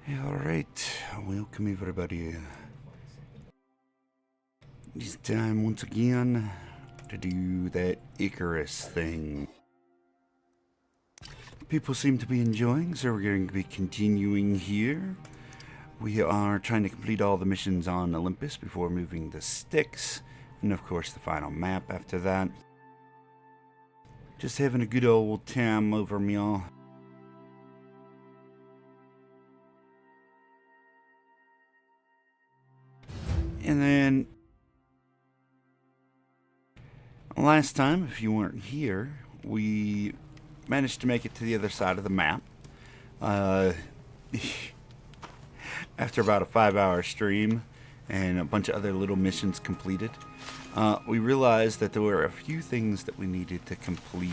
Alright, welcome everybody. It's time once again to do that Icarus thing. People seem to be enjoying, so we're going to be continuing here. We are trying to complete all the missions on Olympus before moving to Styx, and of course the final map after that. Just having a good old time over y'all. And then, last time, if you weren't here, we managed to make it to the other side of the map. After about a 5-hour stream and a bunch of other little missions completed, we realized that there were a few things that we needed to complete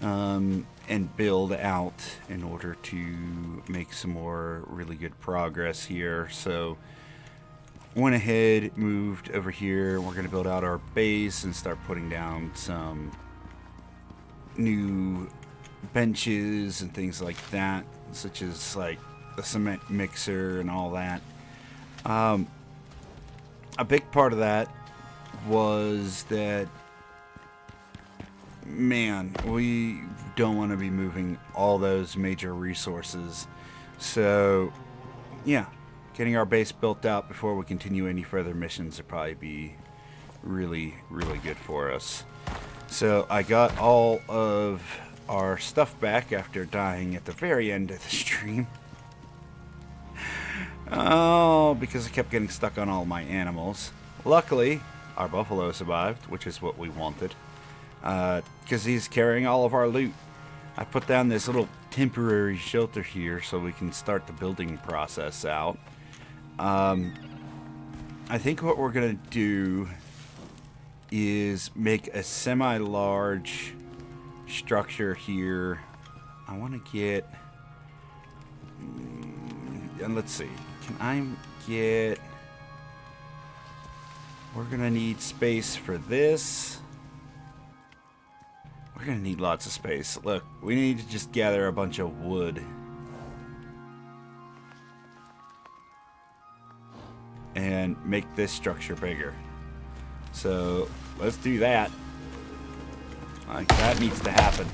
and build out in order to make some more really good progress here. So went ahead, moved over here. We're going to build out our base and start putting down some new benches and things like that, such as like the cement mixer and all that. A big part of that was that, man, we don't want to be moving all those major resources. So, yeah. Getting our base built out before we continue any further missions would probably be really, really good for us. So I got all of our stuff back after dying at the very end of the stream. Oh, because I kept getting stuck on all my animals. Luckily, our buffalo survived, which is what we wanted, because he's carrying all of our loot. I put down this little temporary shelter here so we can start the building process out. I think what we're going to do is make a semi-large structure here. I want to get... and let's see. Can I get... We're going to need space for this. We're going to need lots of space. Look, we need to just gather a bunch of wood. And make this structure bigger. So let's do that. Like, that needs to happen.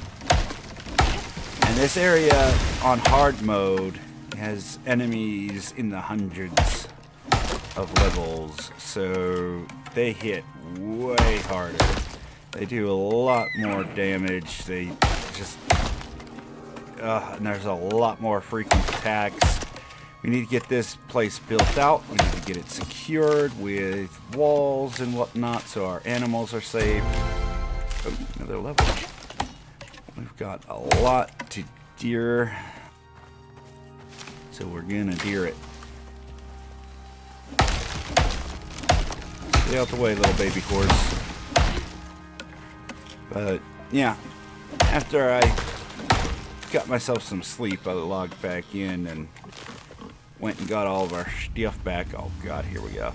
And this area on hard mode has enemies in the hundreds of levels, so they hit way harder. They do a lot more damage. They just and there's a lot more frequent attacks. We need to get this place built out. We need to get it secured with walls and whatnot so our animals are safe. Oh, another level. We've got a lot to deer. So we're gonna deer it. Stay out the way, little baby horse. But yeah, after I got myself some sleep, I logged back in and went and got all of our stuff back. Oh god, here we go.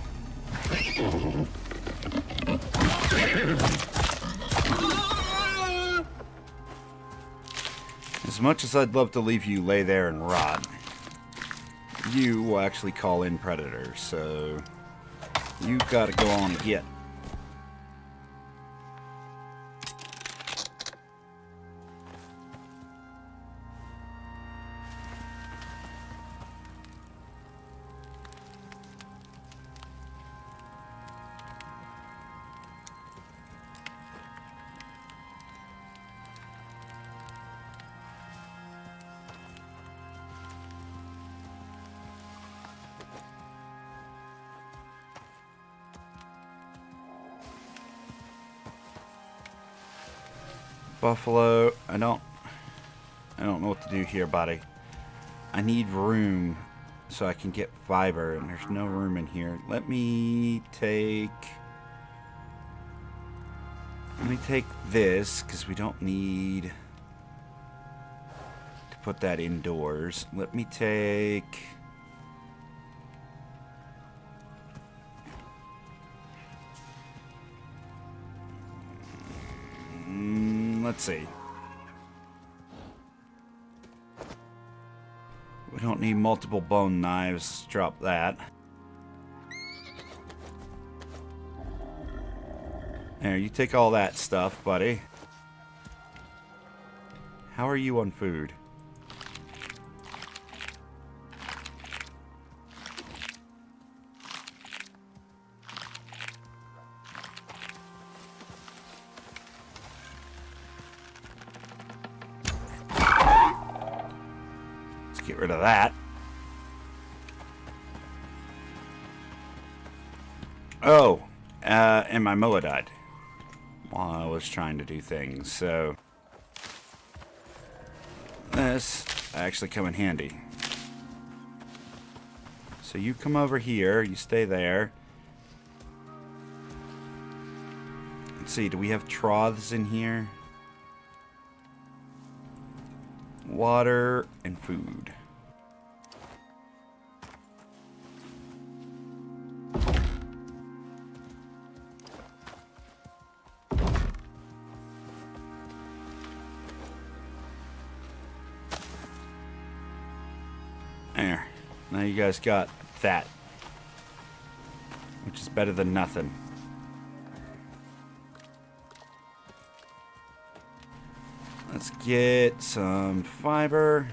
As much as I'd love to leave you lay there and rot, you will actually call in predators, so you've got to go on and get. Buffalo, I don't know what to do here, buddy. I need room so I can get fiber, and there's no room in here. Let me take this, because we don't need to put that indoors. Let me take... let's see. We don't need multiple bone knives. Drop that. There, you take all that stuff, buddy. How are you on food? Let's get rid of that. Oh, and my moa died while I was trying to do things, so this actually come in handy. So you come over here, you stay there. Let's see, do we have troughs in here? Water and food. There. Now you guys got that. Which is better than nothing. Let's get some fiber.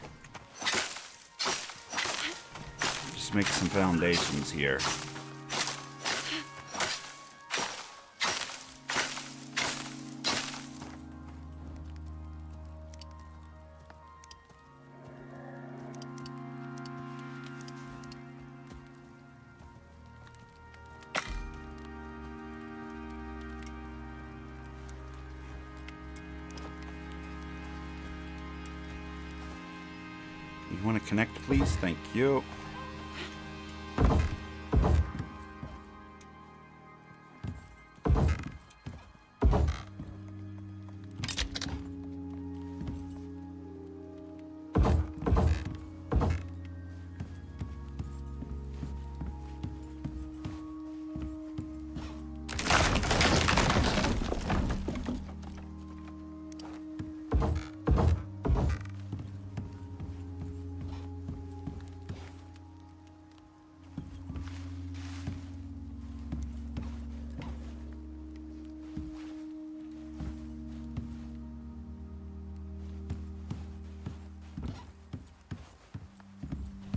Just make some foundations here. You want to connect, please? Thank you.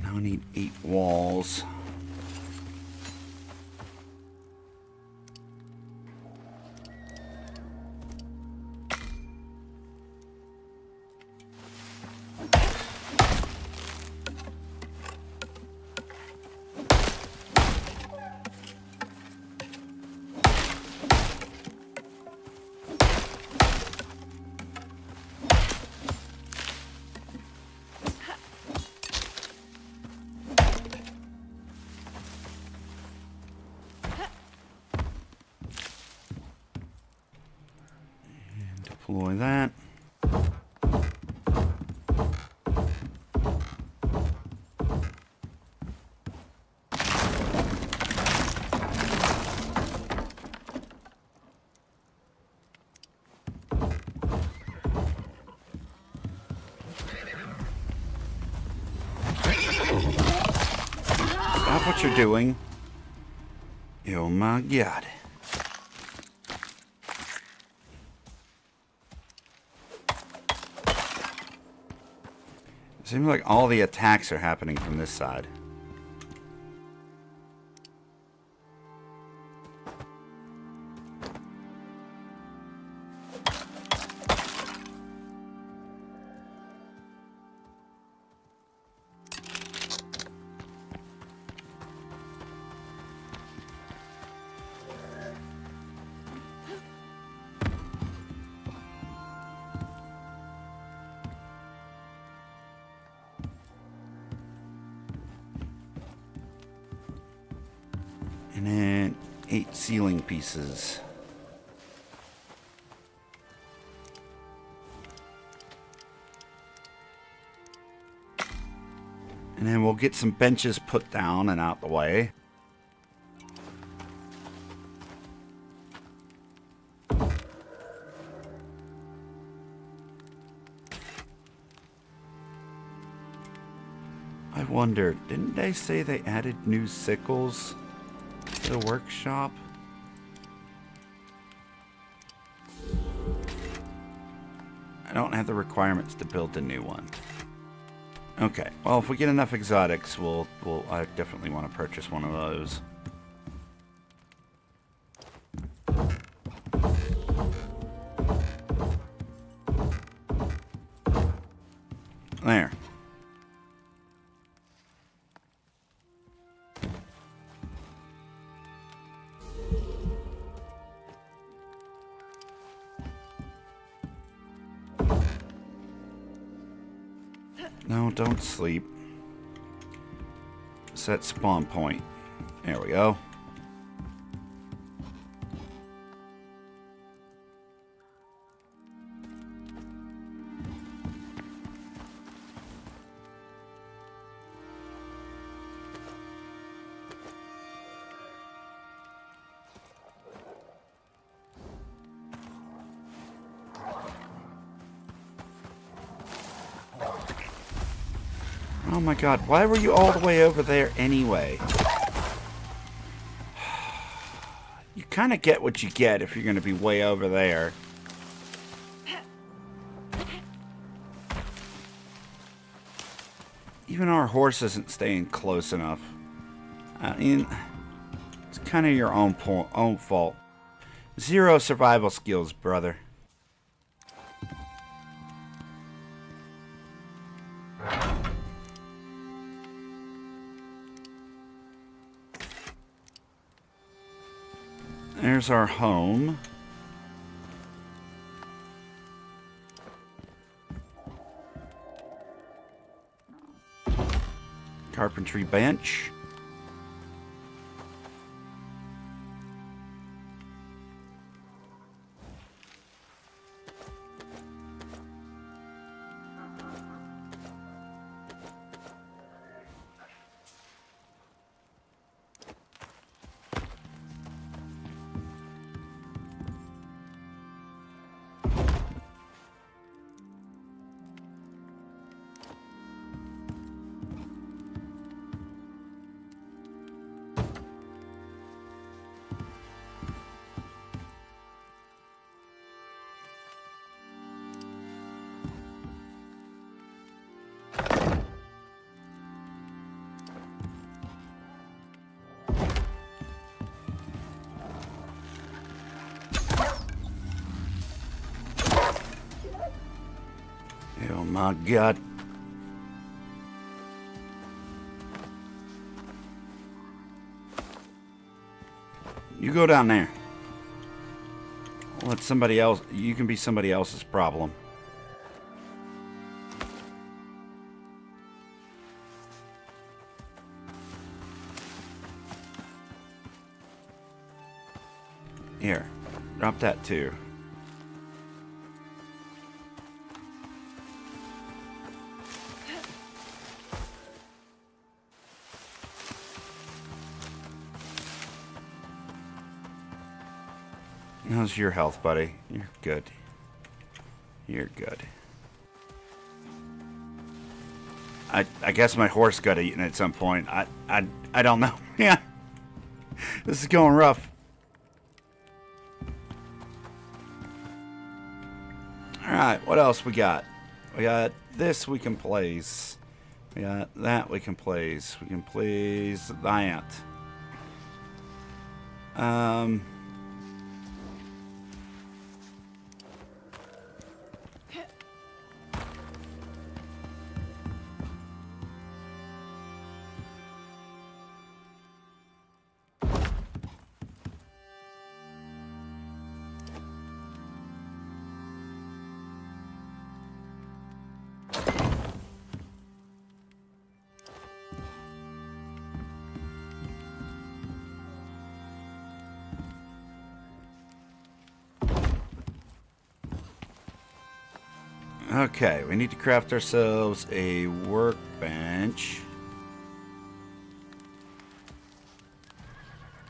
Now I need 8 walls. Deploy that. Stop what you're doing. Oh my God. Seems like all the attacks are happening from this side. And then 8 ceiling pieces. And then we'll get some benches put down and out the way. I wonder, didn't they say they added new sickles to the workshop? I don't have the requirements to build a new one. Okay, well, if we get enough exotics, I definitely want to purchase one of those. There. No, don't sleep. Set spawn point. There we go. Oh my god, why were you all the way over there anyway? You kind of get what you get if you're going to be way over there. Even our horse isn't staying close enough. I mean, it's kind of your own fault. 0 survival skills, brother. There's our home. Carpentry bench. Oh my god. You go down there. Let somebody else, you can be somebody else's problem. Here, drop that too. How's your health, buddy? You're good. You're good. I guess my horse got eaten at some point. I don't know. Yeah. This is going rough. Alright, what else we got? We got this we can place. We got that we can place. We can place that. Okay, we need to craft ourselves a workbench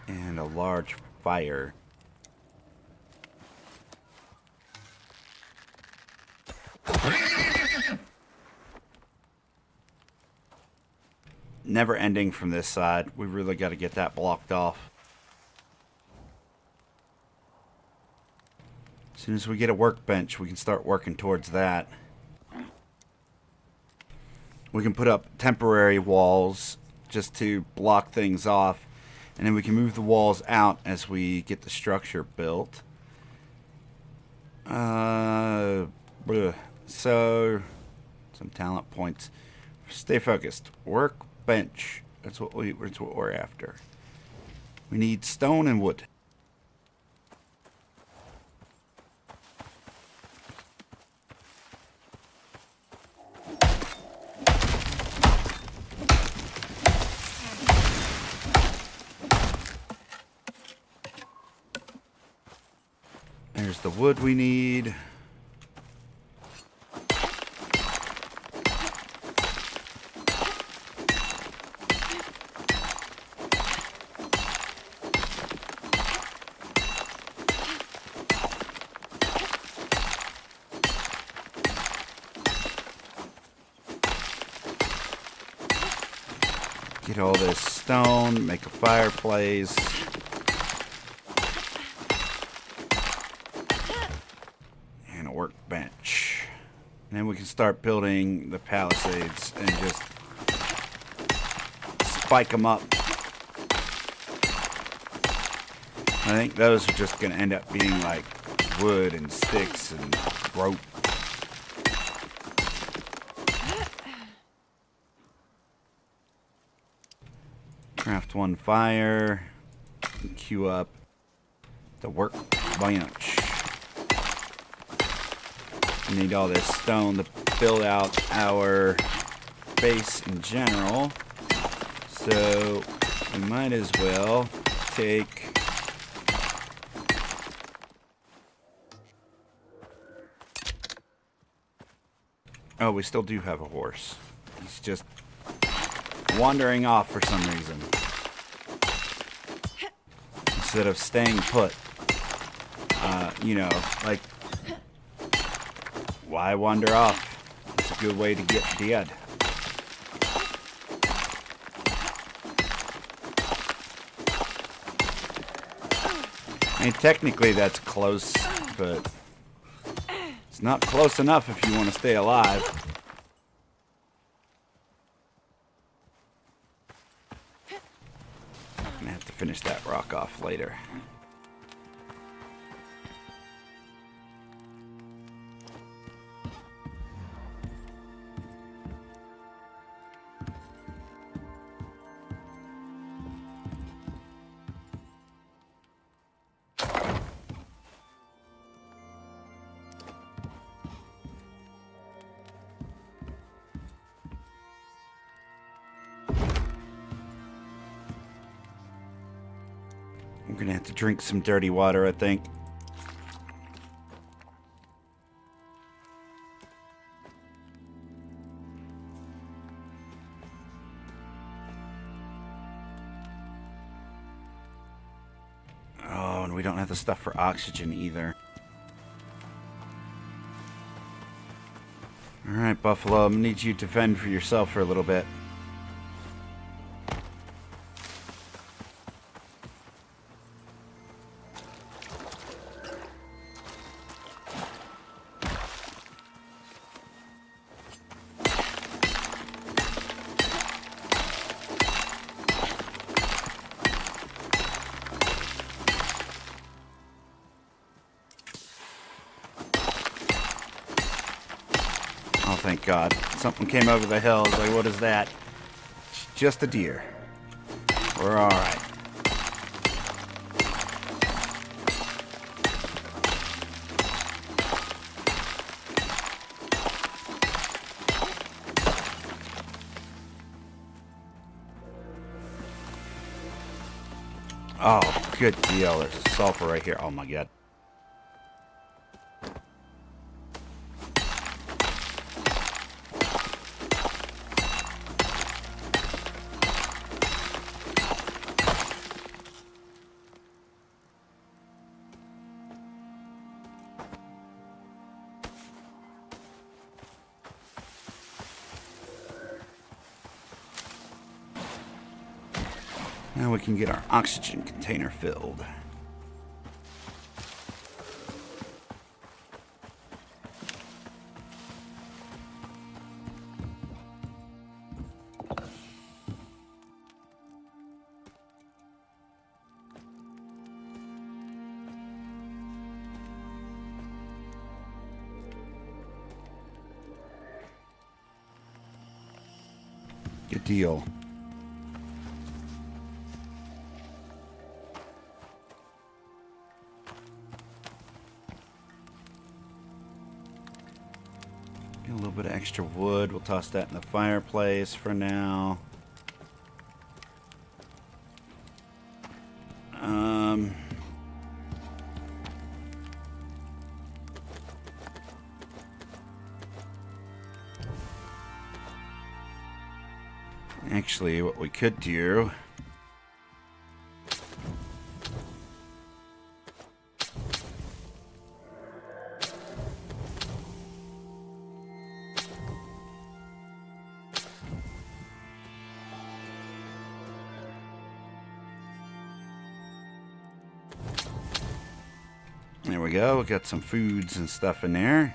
and a large fire. never ending from this side. We really got to get that blocked off. As soon as we get a workbench, we can start working towards that. We can put up temporary walls just to block things off, and then we can move the walls out as we get the structure built. So some talent points. Stay focused. Workbench. That's what we're after. We need stone and wood. There's the wood we need. Get all this stone, make a fireplace. And a workbench. And then we can start building the palisades and just spike them up. I think those are just going to end up being like wood and sticks and rope. Craft one fire. Queue up the workbench. We need all this stone to build out our base in general. So we might as well take oh, we still do have a horse. He's just wandering off for some reason. Instead of staying put. You know, like, why wander off? It's a good way to get dead. I mean, technically that's close, but it's not close enough if you want to stay alive. I'm gonna have to finish that rock off later. I'm gonna have to drink some dirty water, I think. Oh, and we don't have the stuff for oxygen either. Alright, Buffalo, I'm gonna need you to fend for yourself for a little bit. Oh, thank God. Something came over the hill. I was like, what is that? It's just a deer. We're alright. Oh, good deal. There's a sulfur right here. Oh, my God. Now we can get our oxygen container filled. Good deal. Get a little bit of extra wood. We'll toss that in the fireplace for now. Actually, what we could do there we go. We got some foods and stuff in there.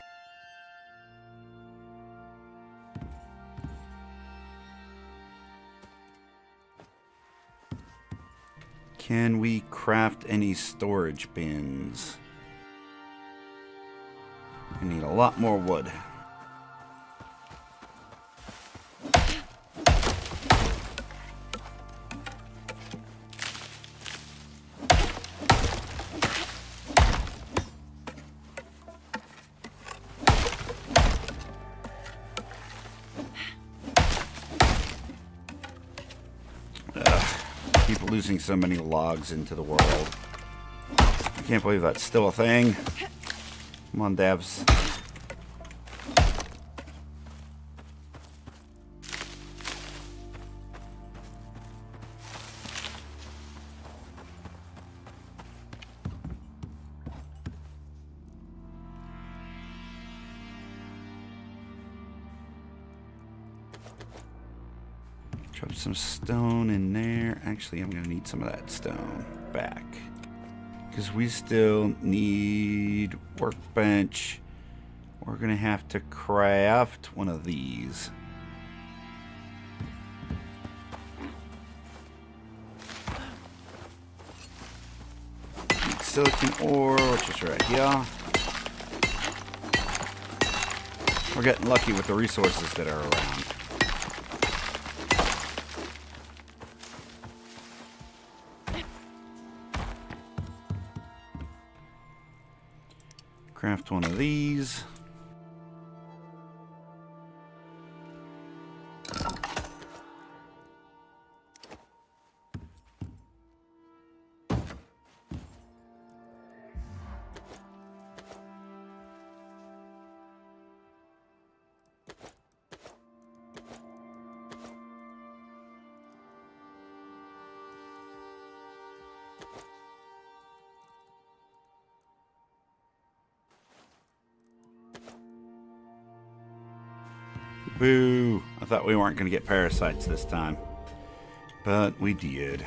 Can we craft any storage bins? I need a lot more wood. Losing so many logs into the world. I can't believe that's still a thing. Come on, devs. Drop some stone in there. Actually, I'm going to need some of that stone back. Because we still need workbench. We're going to have to craft one of these. Need silicon ore, which is right here. We're getting lucky with the resources that are around. Craft one of these. Boo! I thought we weren't going to get parasites this time. But we did.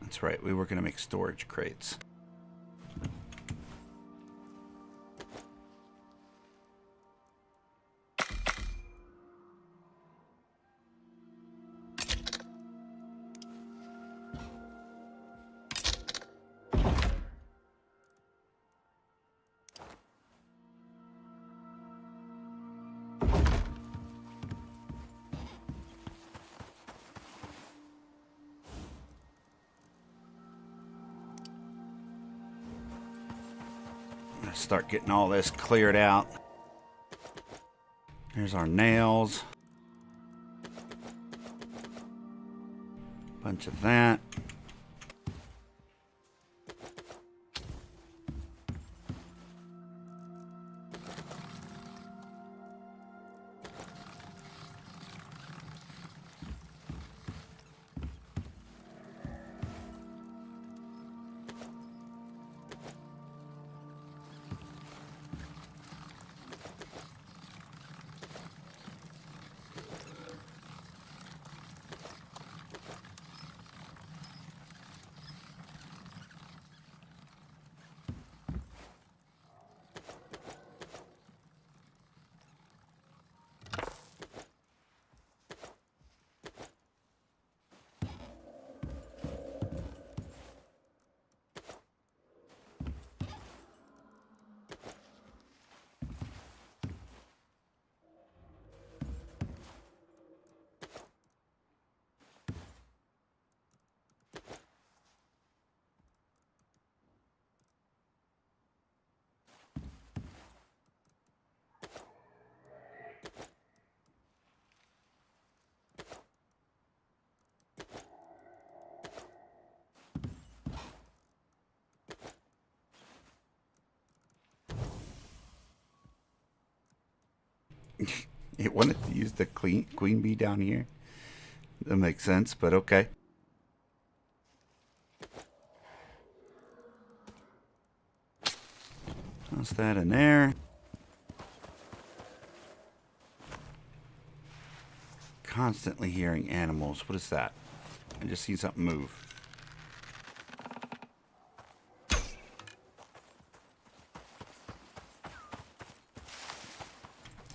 That's right, we were going to make storage crates. Let's start getting all this cleared out. Here's our nails. Bunch of that. It wanted to use the queen bee down here. That makes sense, but okay. Toss that in there. Constantly hearing animals. What is that? I just see something move.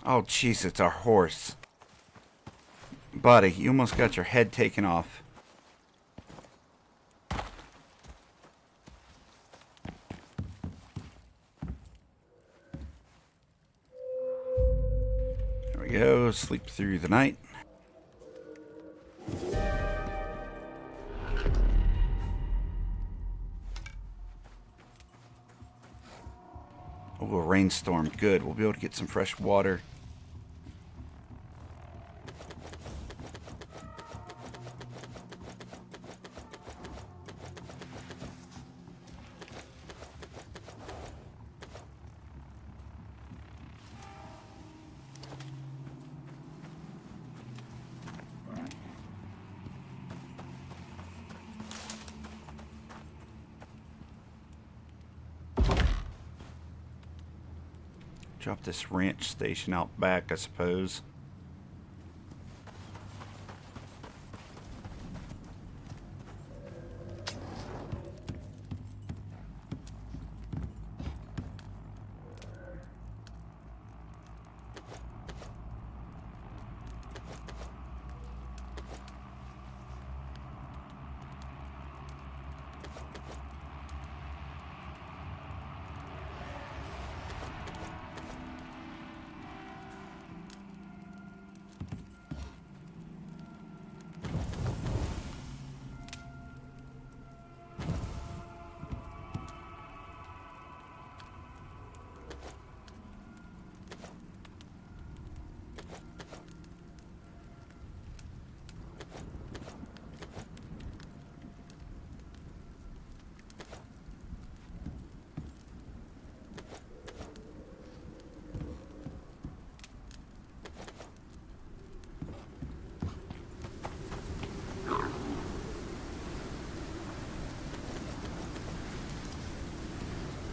Oh, jeez, it's our horse. Buddy, you almost got your head taken off. There we go. Sleep through the night. Oh, a rainstorm. Good. We'll be able to get some fresh water. Drop this ranch station out back, I suppose.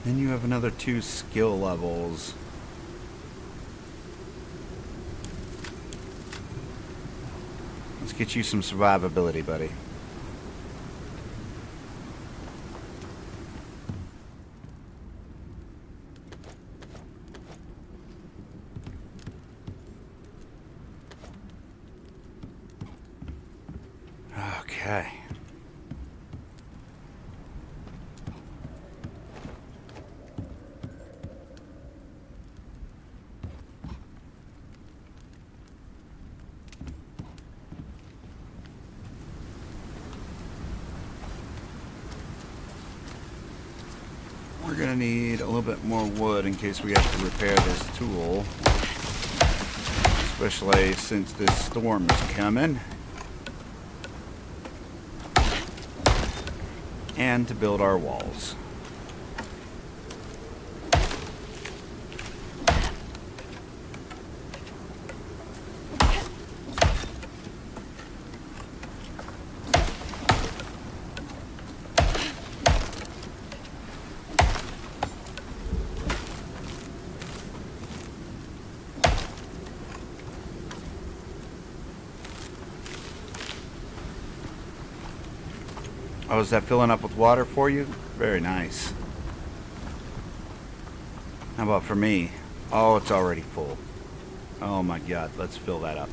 Then you have another 2 skill levels. Let's get you some survivability, buddy. Okay. We're gonna gonna need a little bit more wood in case we have to repair this tool. Especially since this storm is coming. And to build our walls. Oh, is that filling up with water for you? Very nice. How about for me? Oh, it's already full. Oh my god, let's fill that up.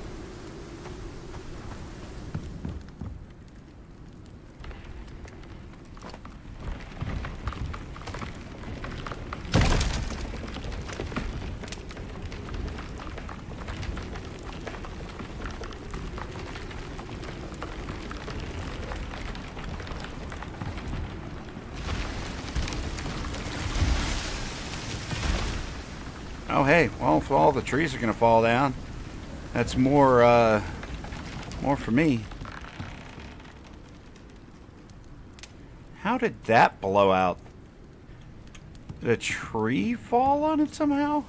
Oh hey, well, if all the trees are gonna fall down, that's more for me. How did that blow out? Did a tree fall on it somehow?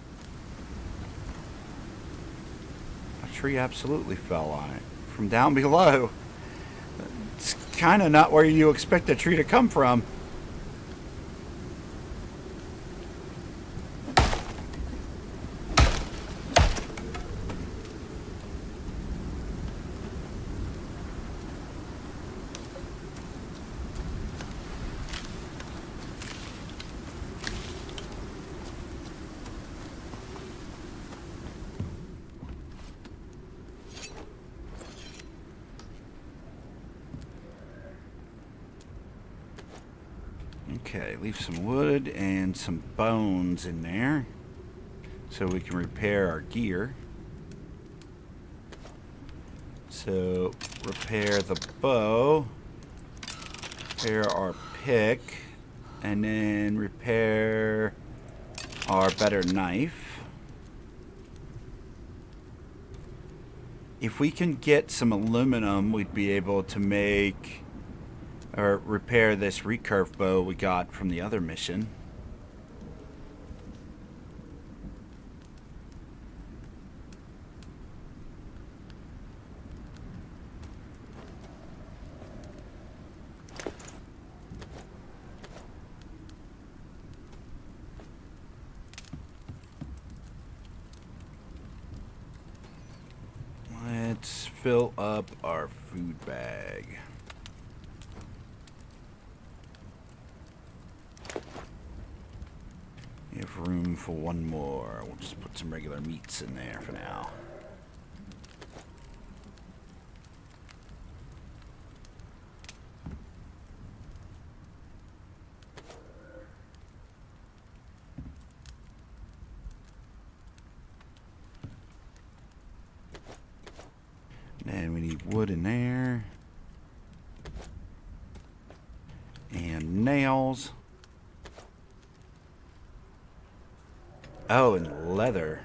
A tree absolutely fell on it from down below. It's kind of not where you expect a tree to come from. Okay, leave some wood and some bones in there so we can repair our gear. So, repair the bow, repair our pick, and then repair our better knife. If we can get some aluminum, we'd be able to make or repair this recurve bow we got from the other mission. Let's fill up our food bag. We have room for one more. We'll just put some regular meats in there for now. And we need wood in there. And nails. Oh, and leather.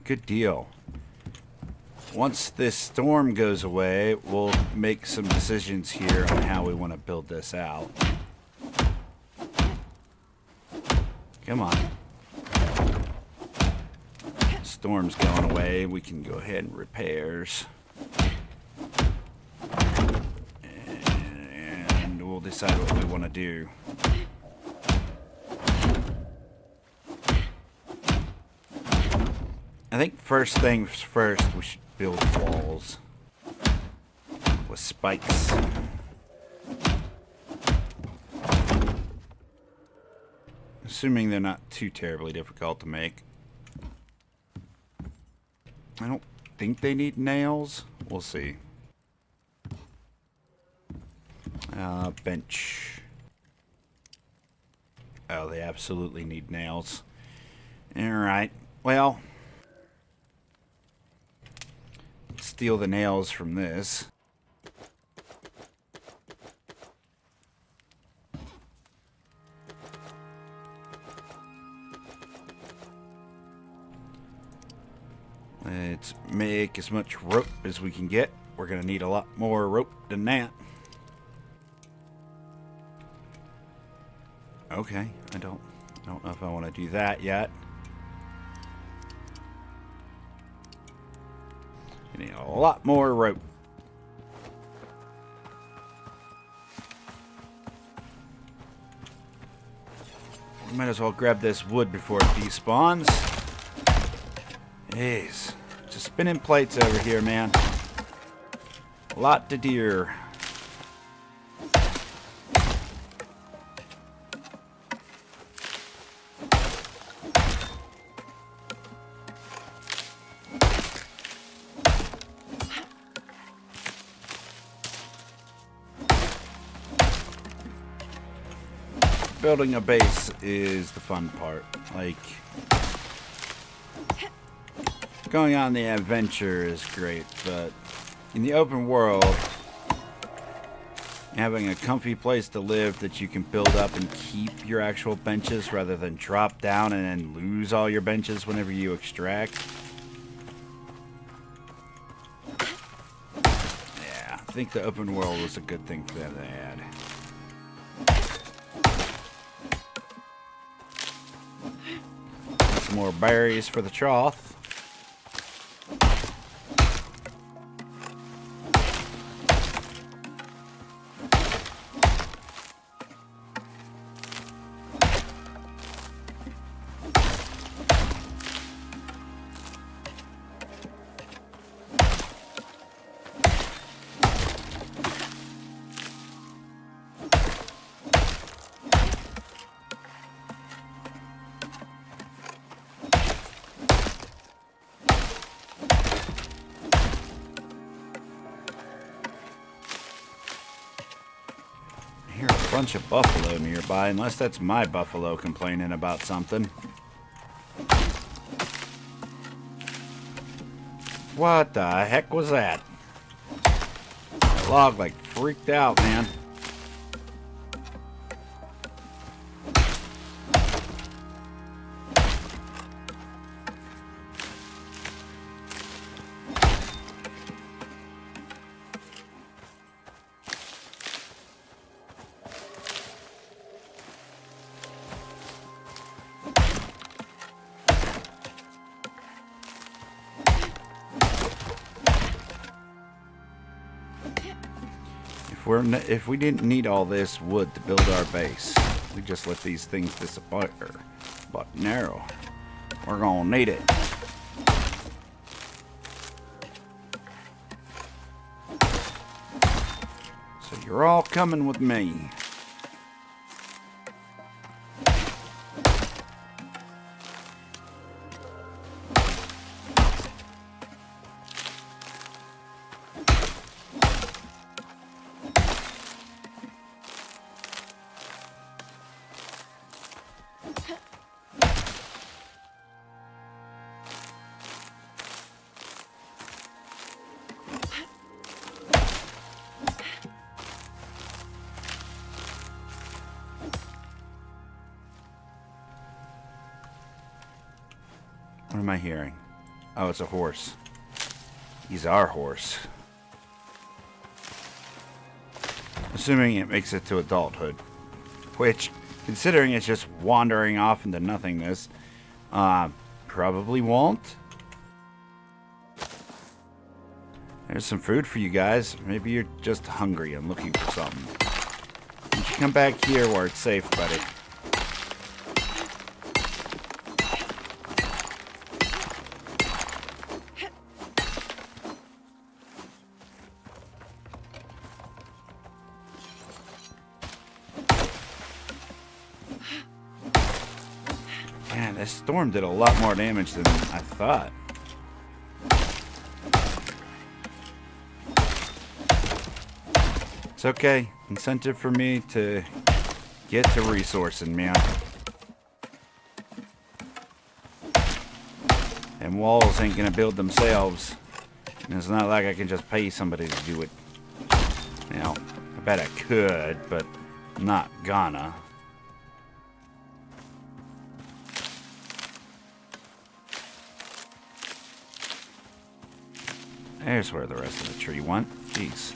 Good deal. Once this storm goes away, we'll make some decisions here on how we want to build this out. Come on. Storm's going away. We can go ahead and repairs. And we'll decide what we want to do. I think first things first, we should build walls with spikes. Assuming they're not too terribly difficult to make. I don't think they need nails. We'll see. Bench. Oh, they absolutely need nails. Alright. Well, steal the nails from this. Let's make as much rope as we can get. We're going to need a lot more rope than that. Okay, I don't know if I want to do that yet. You need a lot more rope. Might as well grab this wood before it despawns. Jeez. Just spinning plates over here, man. A lot to do. Building a base is the fun part. Like, going on the adventure is great, but in the open world, having a comfy place to live that you can build up and keep your actual benches rather than drop down and then lose all your benches whenever you extract. Yeah, I think the open world was a good thing for them to add. Some more berries for the trough. Bunch of buffalo nearby, unless that's my buffalo complaining about something. What the heck was that? The log like freaked out, man. If we didn't need all this wood to build our base, we just let these things disappear. But no, we're gonna need it. So you're all coming with me. What am I hearing? Oh, it's a horse. He's our horse. Assuming it makes it to adulthood. Which, considering it's just wandering off into nothingness, probably won't. There's some food for you guys. Maybe you're just hungry and looking for something. You should come back here where it's safe, buddy. Man, this storm did a lot more damage than I thought. It's okay. Incentive for me to get to resourcing, man. And walls ain't gonna build themselves. And it's not like I can just pay somebody to do it. Now, I bet I could, but I'm not gonna. There's where the rest of the tree went. Jeez.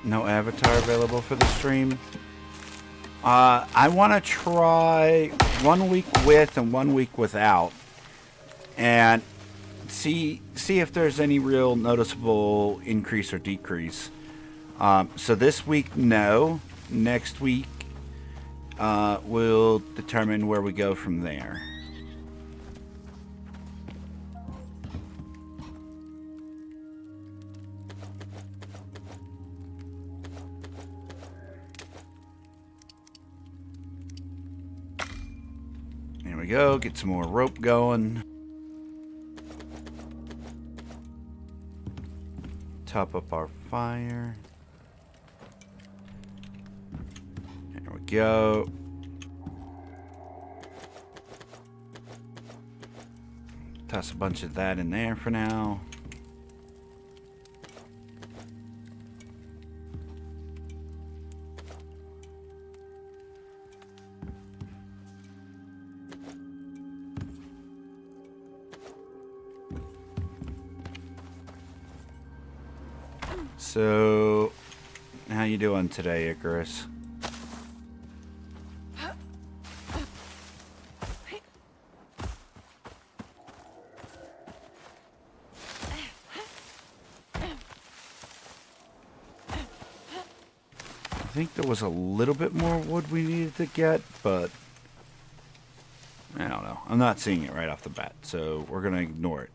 No avatar available for the stream. I want to try 1 week with and 1 week without, and see if there's any real noticeable increase or decrease. So this week, no. Next week, we'll determine where we go from there. Go get some more rope going. Top up our fire. There we go. Toss a bunch of that in there for now. So, how you doing today, Icarus? I think there was a little bit more wood we needed to get, but I don't know. I'm not seeing it right off the bat, so we're going to ignore it.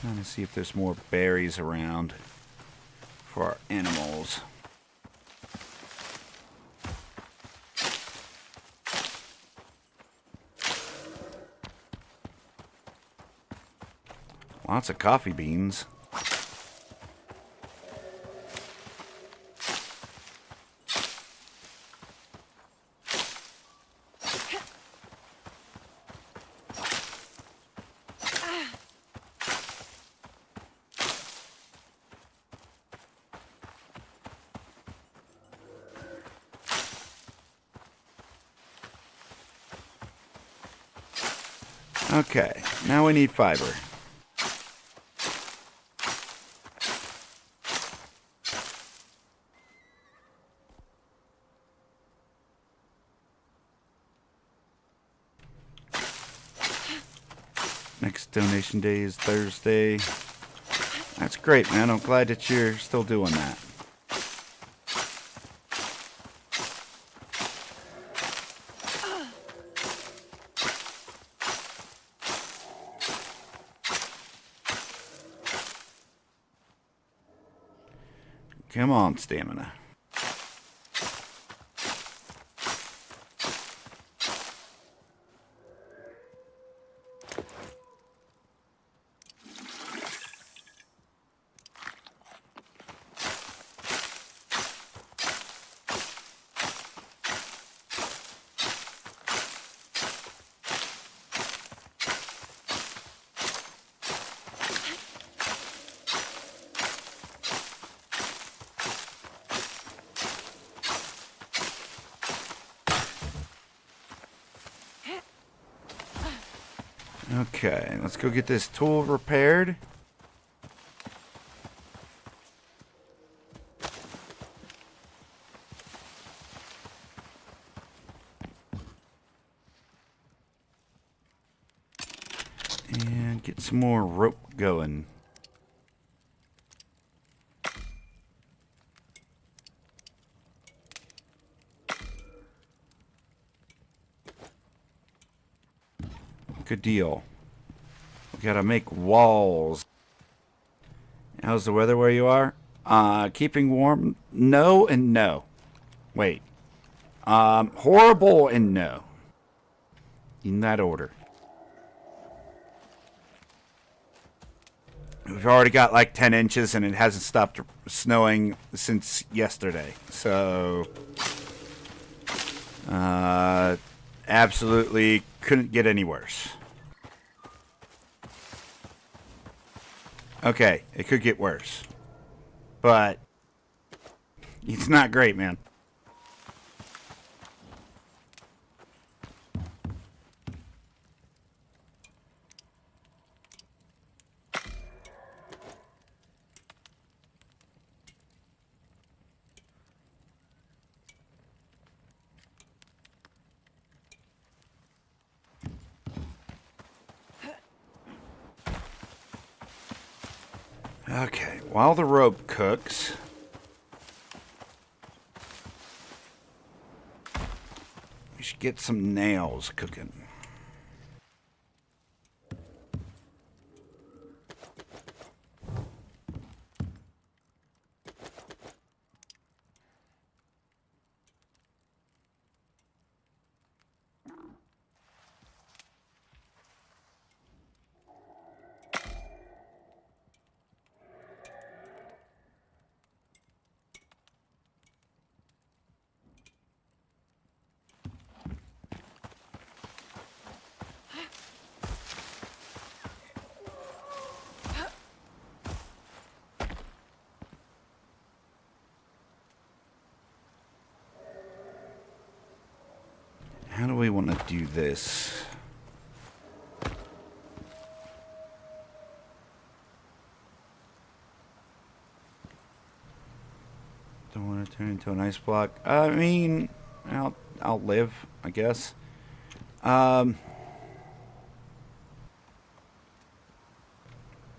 Trying to see if there's more berries around for our animals. Lots of coffee beans. Okay, now we need fiber. Next donation day is Thursday. That's great, man. I'm glad that you're still doing that. Come on, stamina. Okay, let's go get this tool repaired. Get some more rope going. Good deal. We gotta make walls. How's the weather where you are? Keeping warm? No and no. Wait. Horrible and no. In that order. We've already got like 10 inches and it hasn't stopped snowing since yesterday. So, absolutely couldn't get any worse. Okay, it could get worse. But, it's not great, man. Okay, while the rope cooks, we should get some nails cooking. How do we want to do this? Don't want to turn into an ice block. I mean, I'll live, I guess. Oh,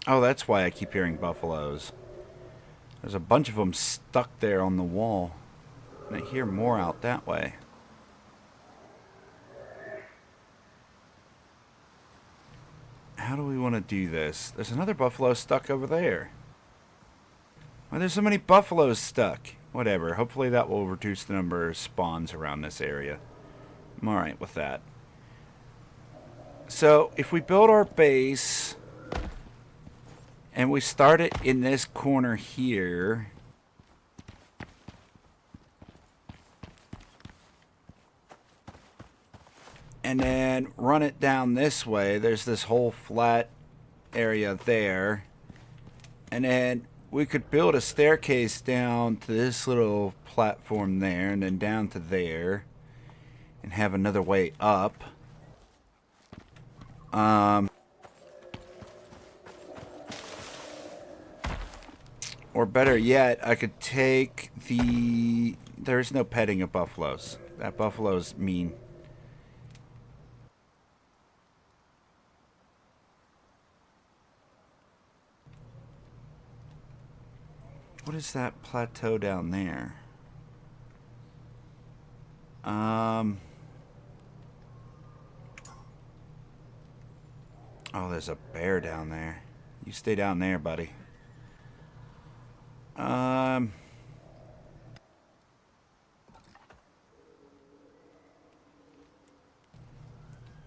that's why I keep hearing buffaloes. There's a bunch of them stuck there on the wall. And I hear more out that way. How do we want to do this? There's another buffalo stuck over there. Why there's so many buffaloes stuck? Whatever. Hopefully that will reduce the number of spawns around this area. I'm alright with that. So, if we build our base and we start it in this corner here, and then run it down this way. There's this whole flat area there. And then we could build a staircase down to this little platform there, and then down to there, and have another way up. Or better yet, I could take the... There's no petting of buffaloes. That buffalo's mean. What is that plateau down there? Oh, there's a bear down there. You stay down there, buddy.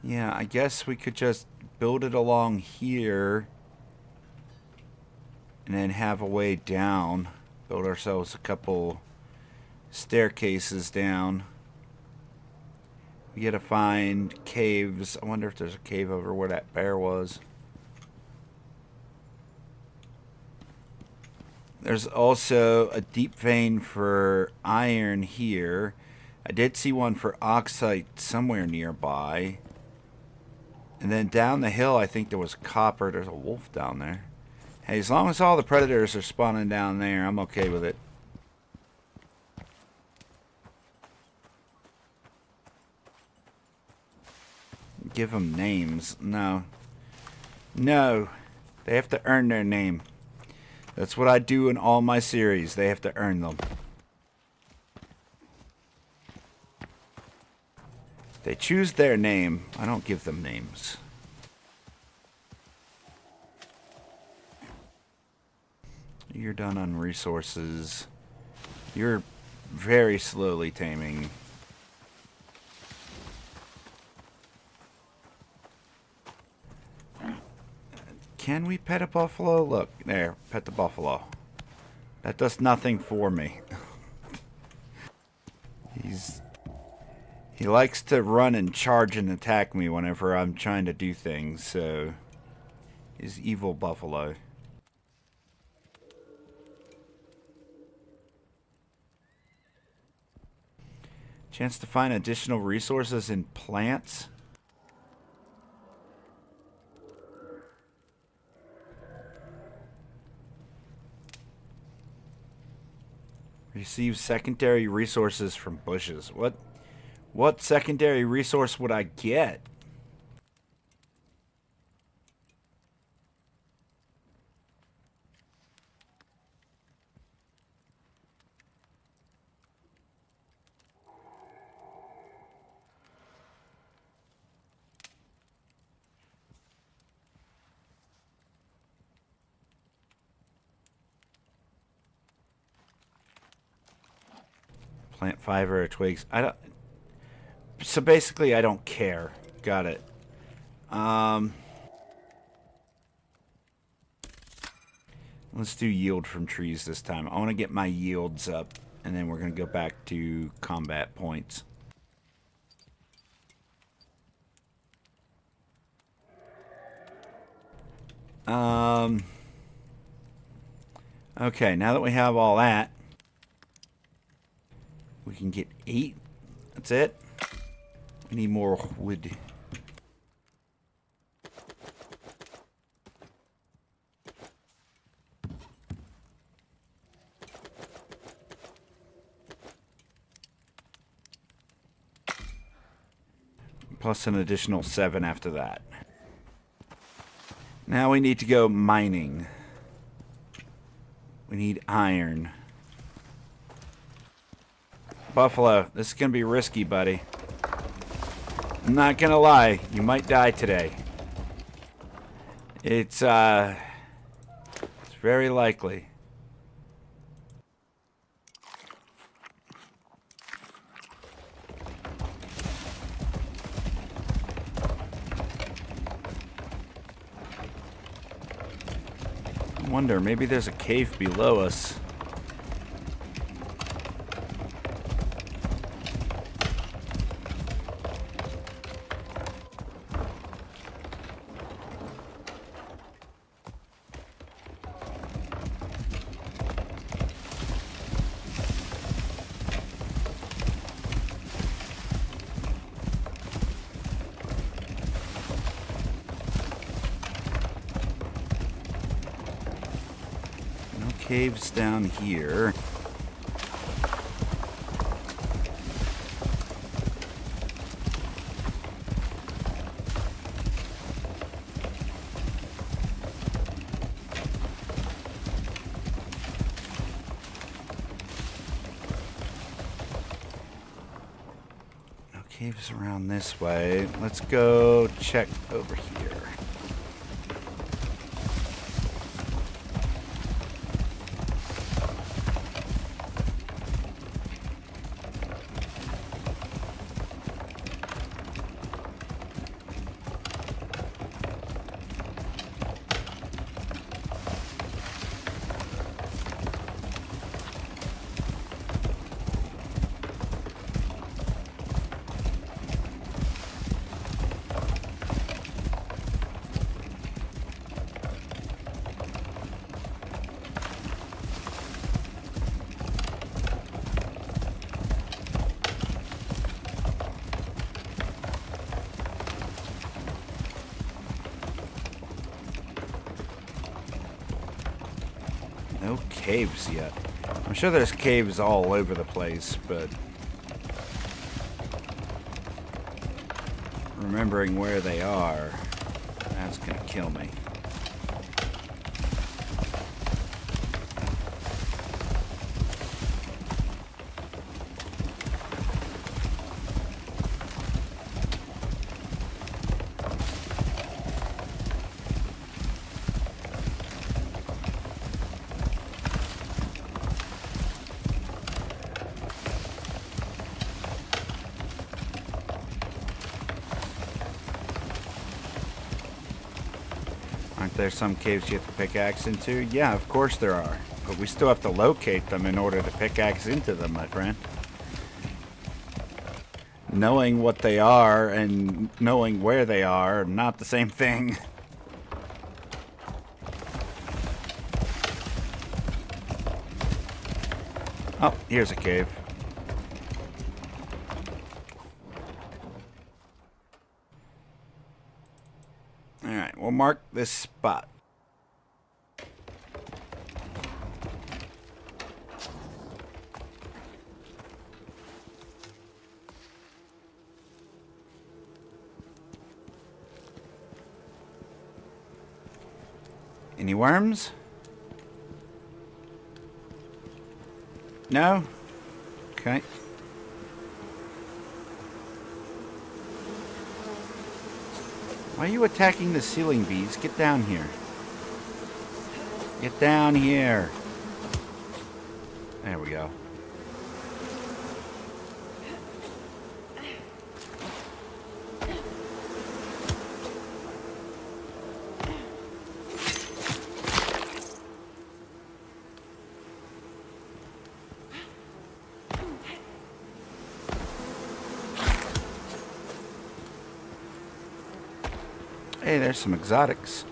Yeah, I guess we could just build it along here. And then have a way down. Build ourselves a couple staircases down. We gotta find caves. I wonder if there's a cave over where that bear was. There's also a deep vein for iron here. I did see one for oxide somewhere nearby. And then down the hill I think there was copper. There's a wolf down there. Hey, as long as all the predators are spawning down there, I'm okay with it. Give them names. No. No. They have to earn their name. That's what I do in all my series. They have to earn them. They choose their name. I don't give them names. You're done on resources. You're very slowly taming. Can we pet a buffalo? Look, there, pet the buffalo. That does nothing for me. He likes to run and charge and attack me whenever I'm trying to do things, so he's evil buffalo. Chance to find additional resources in plants. Receive secondary resources from bushes. What secondary resource would I get? Plant fiber or twigs. I don't. So basically, I don't care. Got it. Let's do yield from trees this time. I want to get my yields up, and then we're going to go back to combat points. Okay, now that we have all that, we can get 8. That's it. We need more wood. Plus an additional 7 after that. Now we need to go mining. We need iron. Buffalo, this is going to be risky, buddy. I'm not going to lie. You might die today. It's very likely. I wonder, maybe there's a cave below us. Caves down here. No caves around this way. Let's go check over here. No caves yet. I'm sure there's caves all over the place, but remembering where they are, that's gonna kill me. there's some caves you have to pickaxe into? Yeah, of course there are. But we still have to locate them in order to pickaxe into them, my friend. Knowing what they are and knowing where they are not the same thing. Oh, here's a cave. Alright, we'll mark this spot. Any worms? No? Okay. Why are you attacking the ceiling bees? Get down here. Get down here. There we go. Hey, there's some exotics.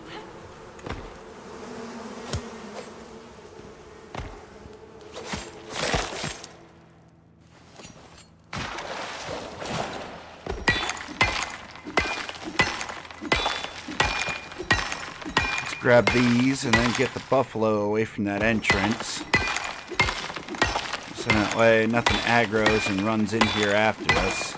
Let's grab these and then get the buffalo away from that entrance. So that way nothing aggroes and runs in here after us.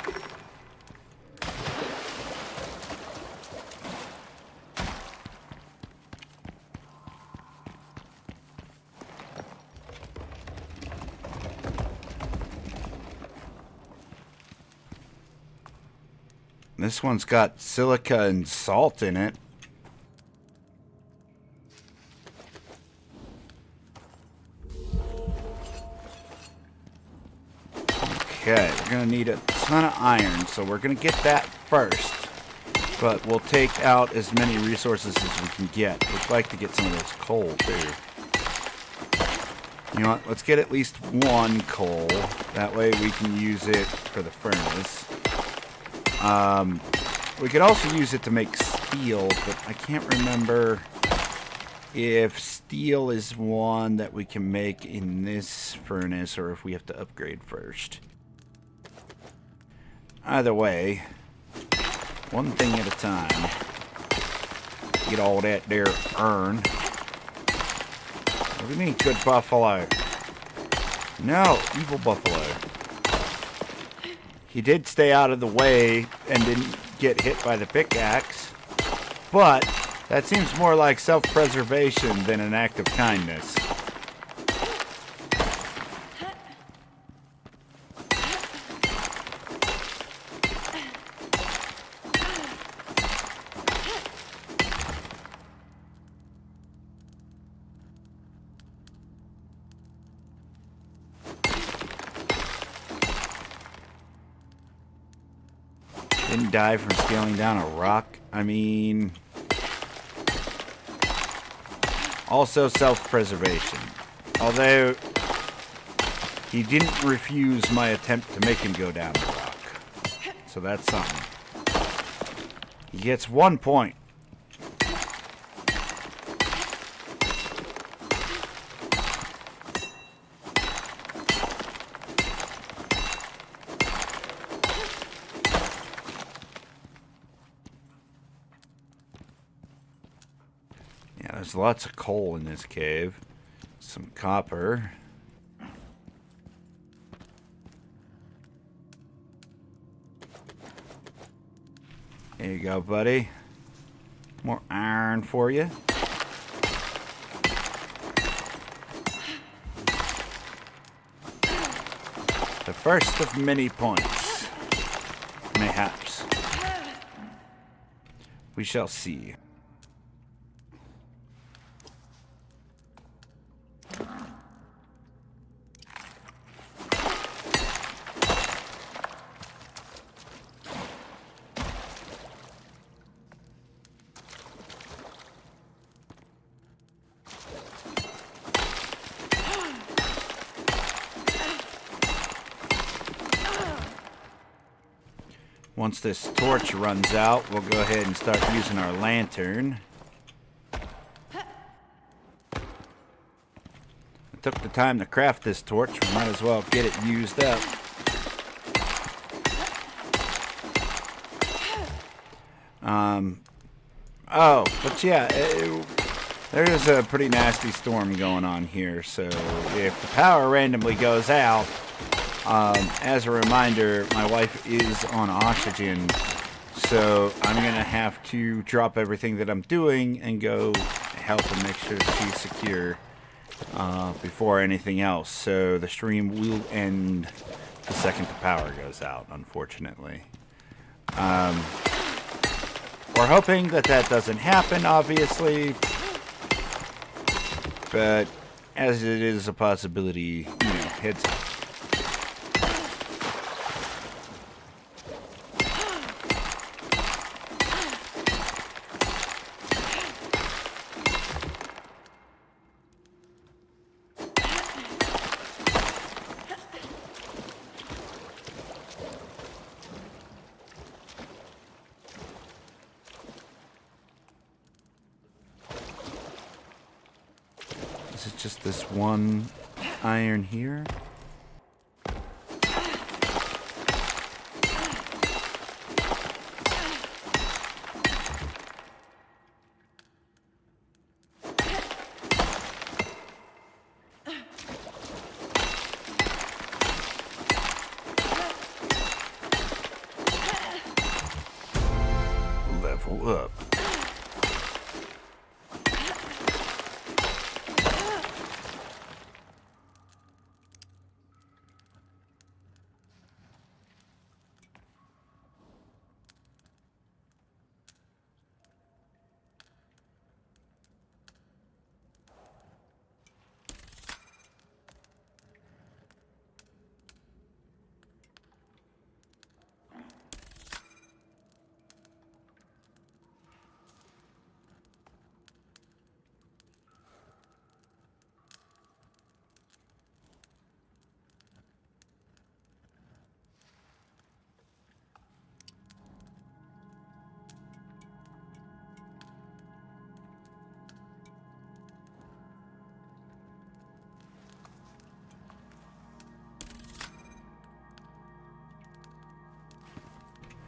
This one's got silica and salt in it. Okay, we're going to need a ton of iron, so we're going to get that first. But we'll take out as many resources as we can get. We'd like to get some of this coal, too. You know what? Let's get at least one coal. That way we can use it for the furnace. We could also use it to make steel, but I can't remember if steel is one that we can make in this furnace or if we have to upgrade first. Either way, one thing at a time. Get all that there earned. What do you mean, good buffalo? No, evil buffalo. He did stay out of the way and didn't get hit by the pickaxe, but that seems more like self-preservation than an act of kindness. Didn't die from scaling down a rock. I mean, also self-preservation. Although he didn't refuse my attempt to make him go down the rock. So that's something. He gets 1 point. There's lots of coal in this cave. Some copper. There you go, buddy. More iron for you. The first of many points. Mayhaps. We shall see. Once this torch runs out, we'll go ahead and start using our lantern. I took the time to craft this torch. We might as well get it used up. Oh, but yeah, there's a pretty nasty storm going on here. So if the power randomly goes out, as a reminder, my wife is on oxygen, so I'm going to have to drop everything that I'm doing and go help and make sure that she's secure before anything else. So the stream will end the second the power goes out, unfortunately. We're hoping that that doesn't happen, obviously, but as it is a possibility, heads up. Is it just this one iron here? Level up.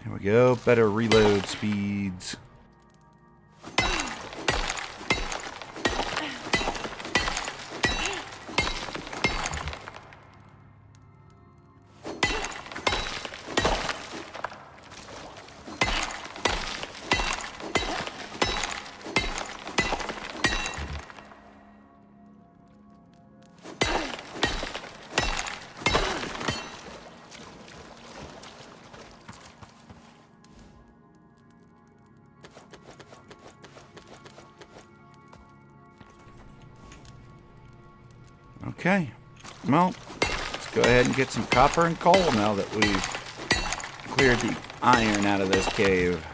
There we go, better reload speeds. Okay, well, let's go ahead and get some copper and coal now that we've cleared the iron out of this cave.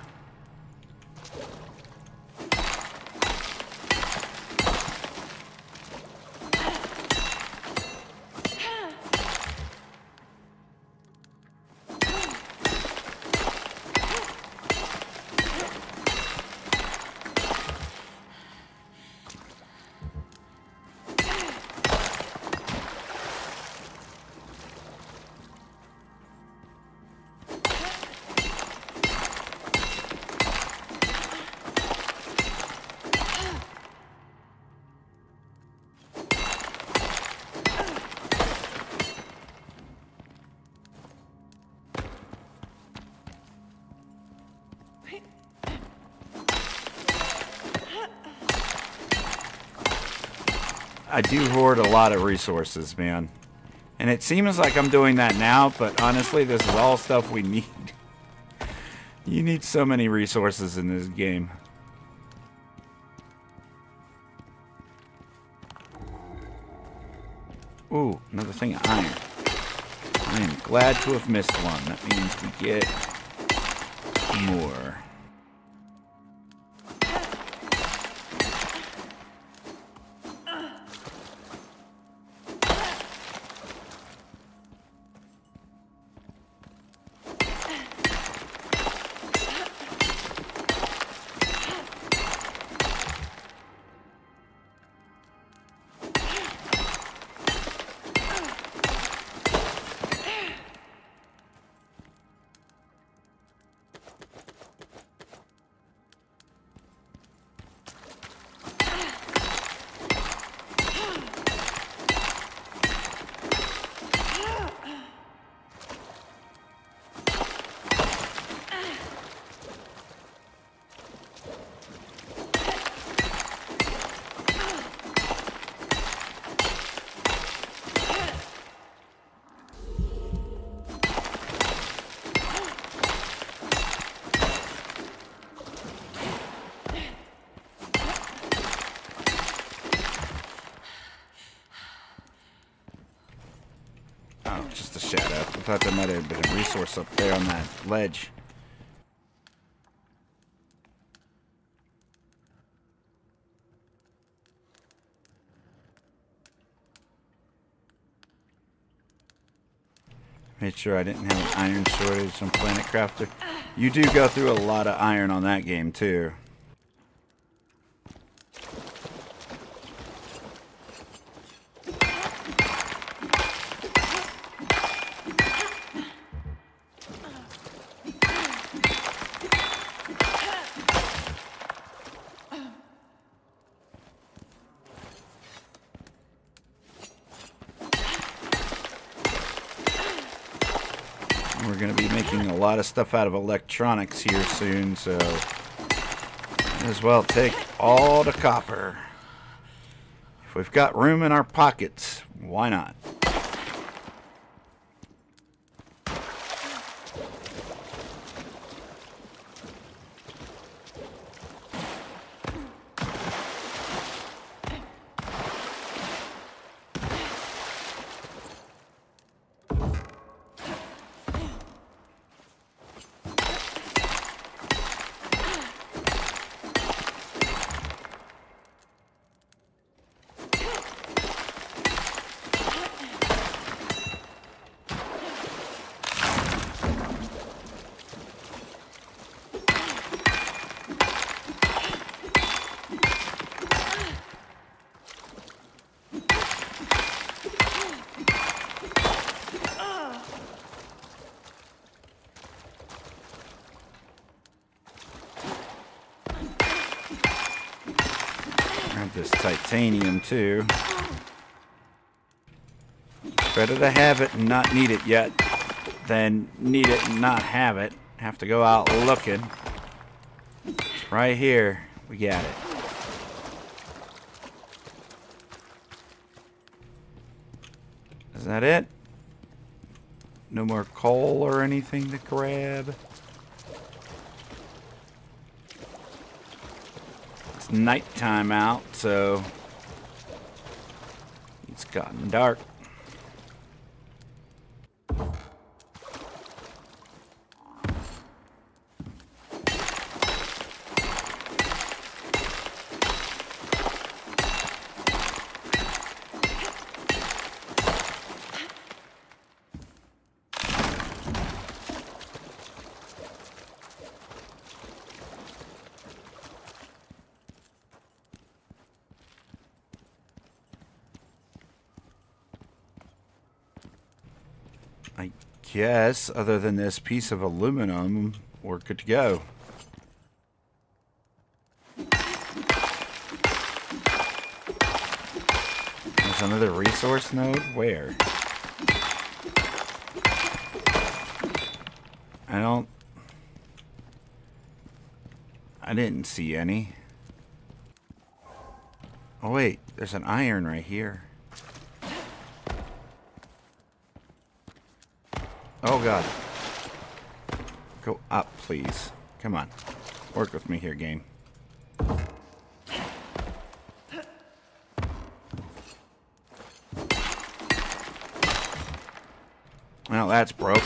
I do hoard a lot of resources, man. And it seems like I'm doing that now, but honestly, this is all stuff we need. You need so many resources in this game. Ooh, another thing of iron. I am glad to have missed one. That means we get more. thought there might have been a resource up there on that ledge. Made sure I didn't have an iron shortage on Planet Crafter. You do go through a lot of iron on that game too. We're going to be making a lot of stuff out of electronics here soon, so might as well take all the copper. If we've got room in our pockets, why not? This titanium too. Better to have it and not need it yet than need it and not have it. Have to go out looking. It's right here. We got it. Is that it? No more coal or anything to grab? It's nighttime out, so it's gotten dark. I guess, other than this piece of aluminum, we're good to go. There's another resource node? Where? I didn't see any. Oh wait, there's an iron right here. Oh god. Go up, please. Come on. Work with me here, game. Well, that's broke.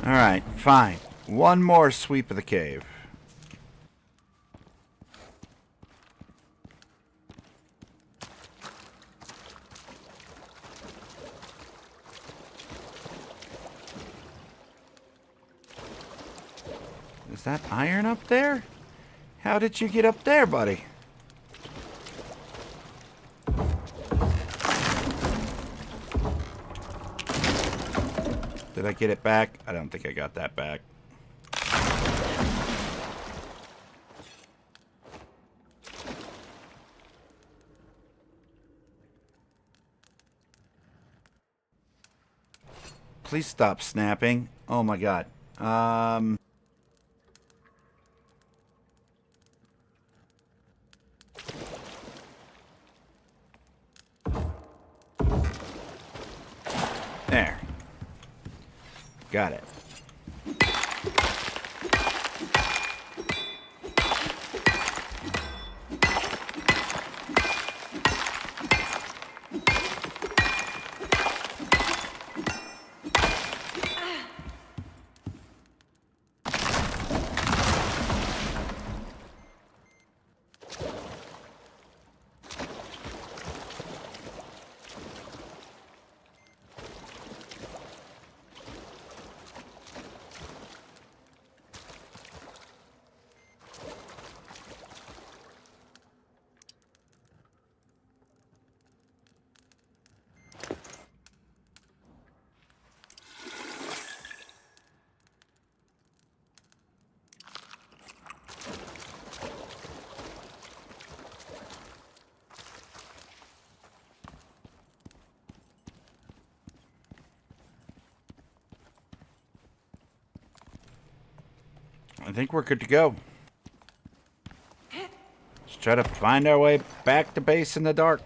Alright, fine. One more sweep of the cave. Is that iron up there? How did you get up there, buddy? Did I get it back? I don't think I got that back. Please stop snapping. Oh my god. There. Got it. I think we're good to go. Let's try to find our way back to base in the dark.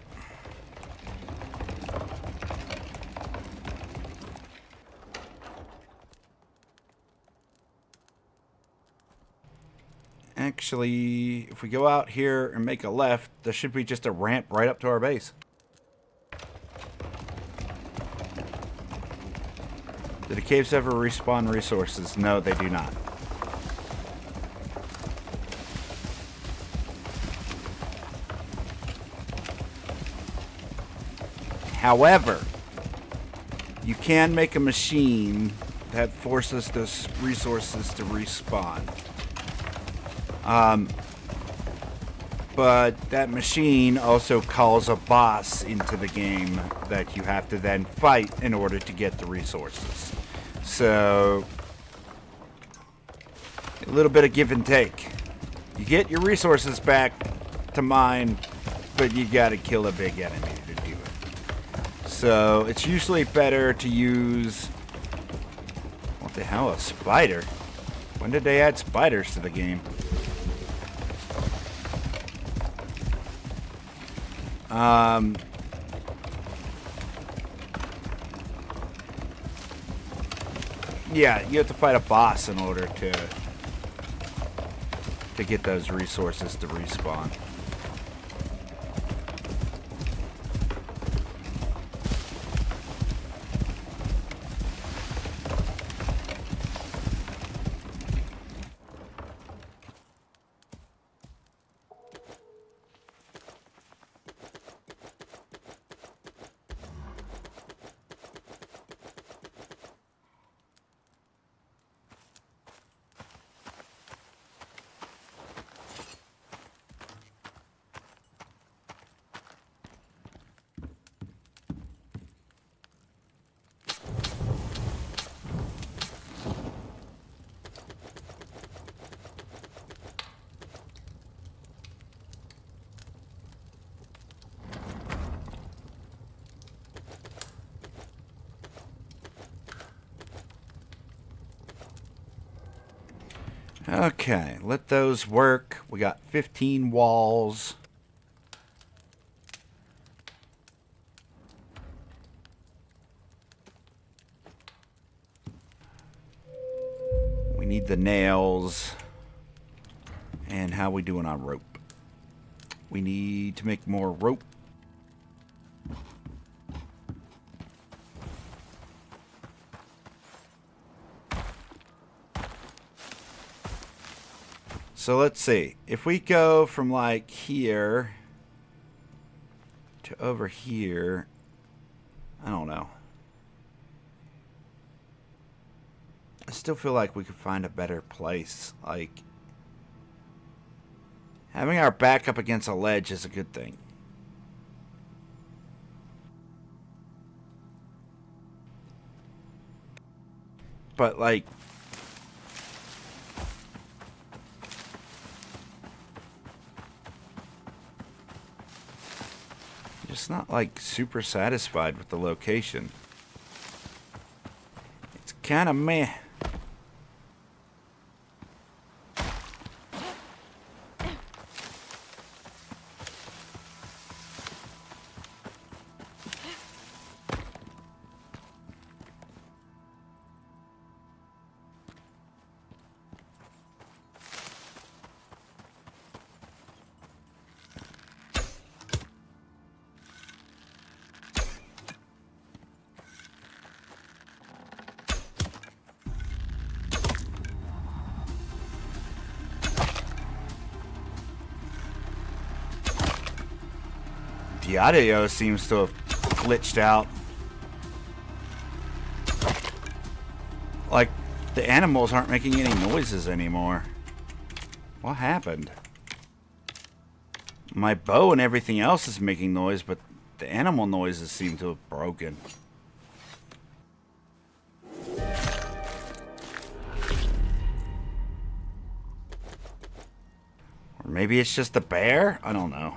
Actually, if we go out here and make a left, there should be just a ramp right up to our base. Do the caves ever respawn resources? No, they do not. However, you can make a machine that forces those resources to respawn. But that machine also calls a boss into the game that you have to then fight in order to get the resources. So, a little bit of give and take. You get your resources back to mine, but you gotta kill a big enemy to do it. So, it's usually better to use... What the hell, a spider? When did they add spiders to the game? Yeah, you have to fight a boss in order to get those resources to respawn. Okay, let those work. We got 15 walls. We need the nails. And how we doing on rope? We need to make more rope. So let's see. If we go from like here to over here, I don't know. I still feel like we could find a better place. Like, having our back up against a ledge is a good thing. But like, just not like super satisfied with the location. It's kind of meh. The audio seems to have glitched out. Like, the animals aren't making any noises anymore. What happened? My bow and everything else is making noise, but the animal noises seem to have broken. Or maybe it's just the bear? I don't know.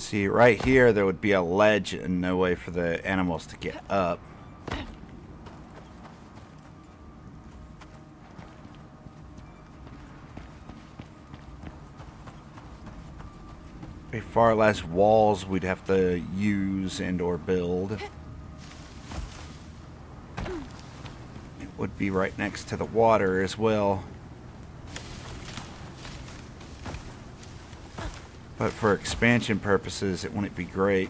See, right here there would be a ledge and no way for the animals to get up. Be far less walls we'd have to use and or build. It would be right next to the water as well. But for expansion purposes, it wouldn't be great.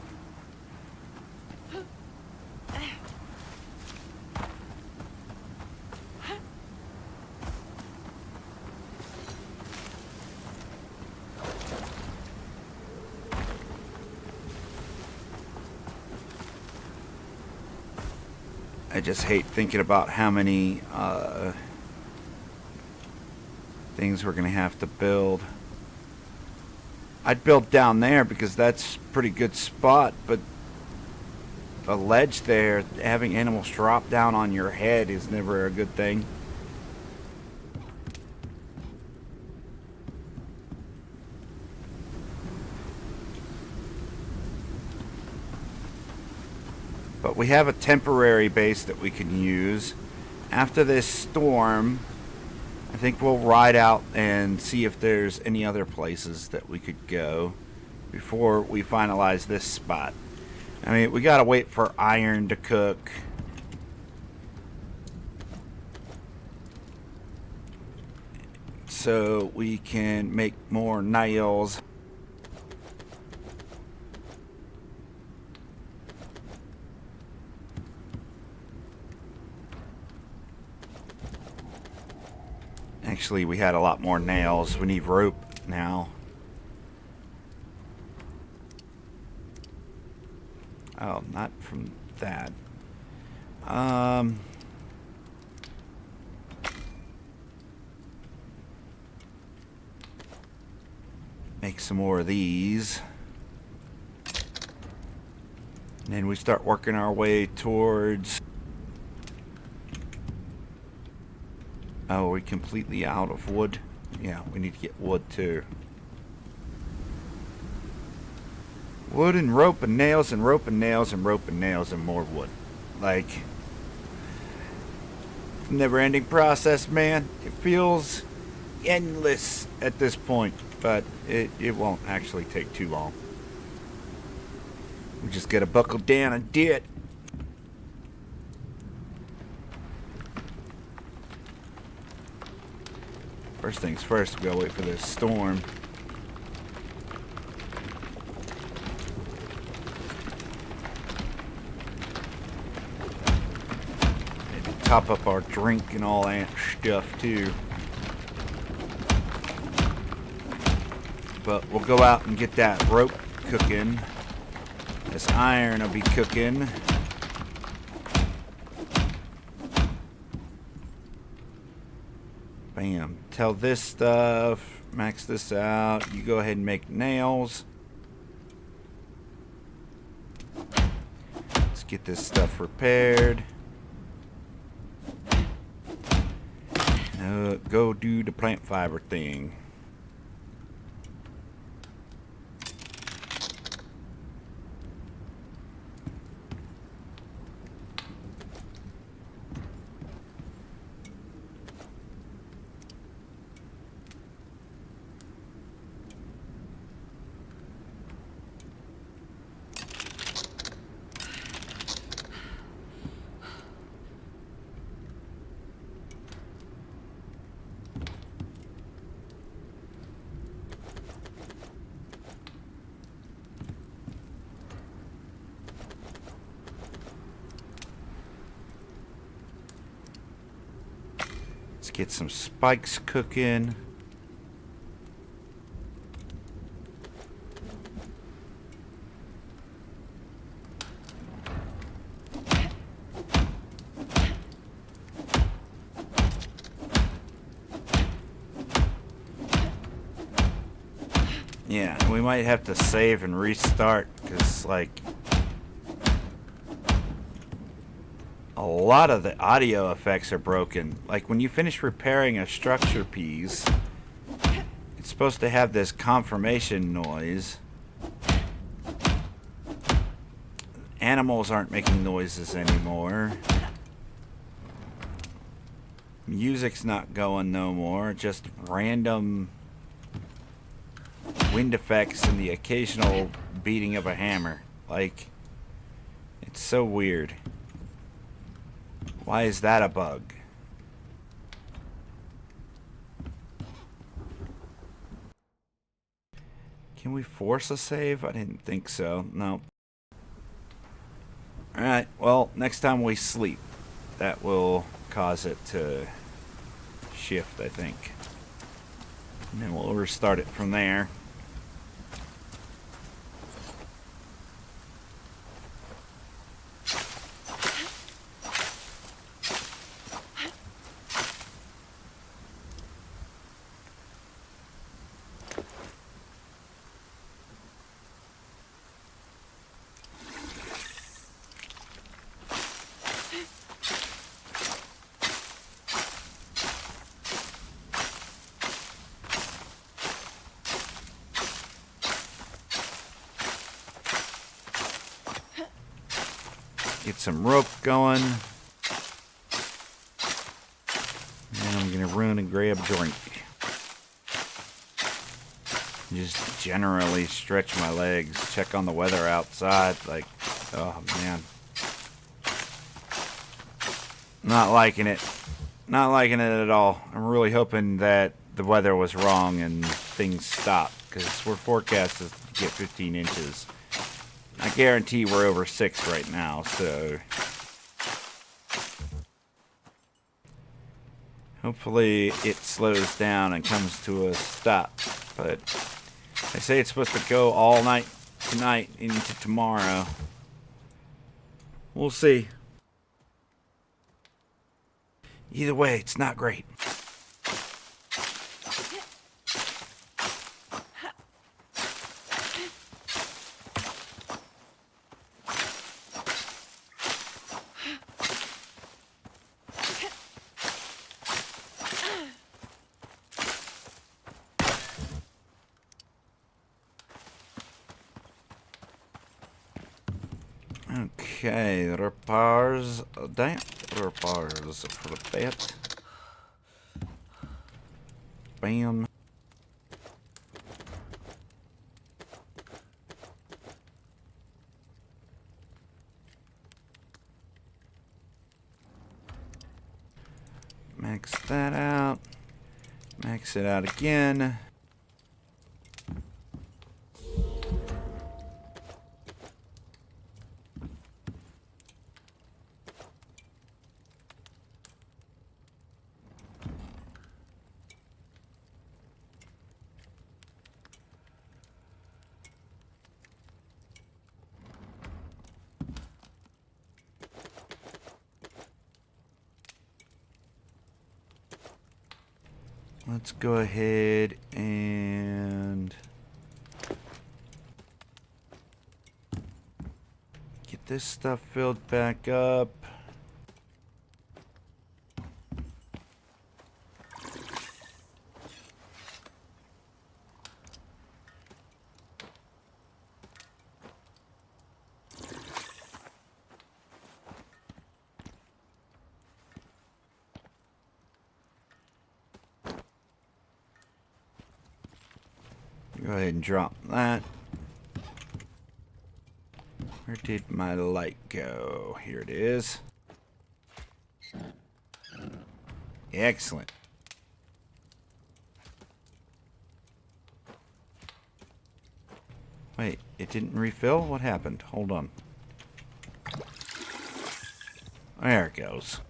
I just hate thinking about how many things we're going to have to build. I'd build down there because that's a pretty good spot, but a ledge there, having animals drop down on your head is never a good thing. But we have a temporary base that we can use. After this storm, I think we'll ride out and see if there's any other places that we could go before we finalize this spot. I mean, we gotta wait for iron to cook. So we can make more nails. Actually, we had a lot more nails. We need rope now. Oh, not from that. Make some more of these. And then we start working our way towards... Oh, are we completely out of wood? Yeah, we need to get wood too. Wood and rope and nails and rope and nails and rope and nails and more wood. Like, never-ending process, man. It feels endless at this point, but it won't actually take too long. We just gotta buckle down and do it. First things first, we gotta wait for this storm. Maybe top up our drink and all that stuff too. But we'll go out and get that rope cooking. This iron will be cooking. Bam. Tell this stuff. Max this out. You go ahead and make nails. Let's get this stuff repaired. Go do the plant fiber thing. Get some spikes cooking. Yeah, we might have to save and restart because, like, a lot of the audio effects are broken. Like when you finish repairing a structure piece, it's supposed to have this confirmation noise. Animals aren't making noises anymore. Music's not going no more. Just random wind effects and the occasional beating of a hammer. Like, it's so weird. Why is that a bug? Can we force a save? I didn't think so. No. Alright, well, next time we sleep, that will cause it to shift, I think. And then we'll restart it from there. Get some rope going. And I'm gonna run and grab a drink. Just generally stretch my legs, check on the weather outside. Like, oh man. Not liking it. Not liking it at all. I'm really hoping that the weather was wrong and things stop, because we're forecasted to get 15 inches. I guarantee we're over 6 right now, so hopefully it slows down and comes to a stop. But they say it's supposed to go all night tonight into tomorrow. We'll see. Either way, it's not great. Okay, repairs that. Repairs for that. Bam. Max that out. Max it out again. Let's go ahead and get this stuff filled back up. Go ahead and drop that. Where did my light go? Here it is. Excellent. Wait, it didn't refill? What happened? Hold on. There it goes.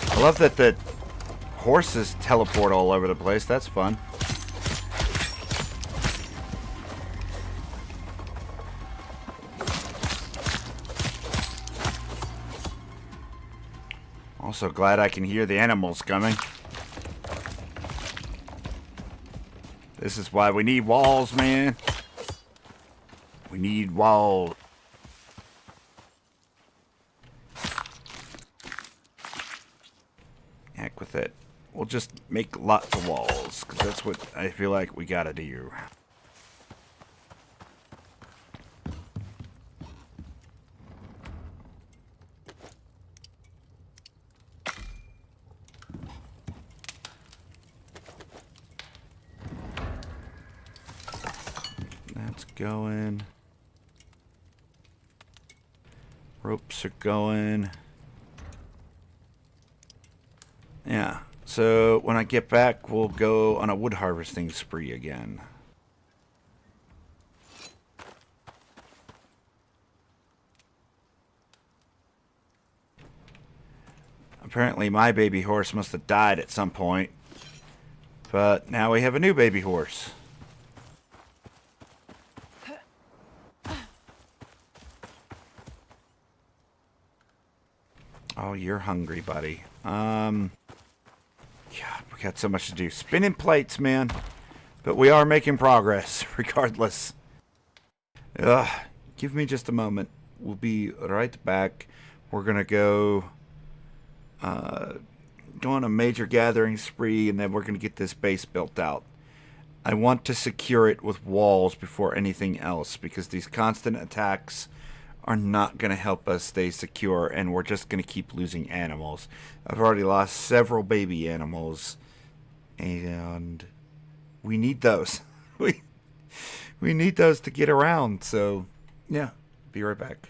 I love that the horses teleport all over the place. That's fun. Also glad I can hear the animals coming. This is why we need walls, man. We need walls. with it. We'll just make lots of walls, because that's what I feel like we gotta do. That's going. Ropes are going. Yeah, so when I get back, we'll go on a wood harvesting spree again. Apparently my baby horse must have died at some point. But now we have a new baby horse. Oh, you're hungry, buddy. God, we got so much to do. Spinning plates, man. But we are making progress, regardless. Give me just a moment. We'll be right back. We're going to go on a major gathering spree, and then we're going to get this base built out. I want to secure it with walls before anything else, because these constant attacks are not going to help us stay secure, and we're just going to keep losing animals. I've already lost several baby animals, and we need those. we need those to get around, so yeah, be right back.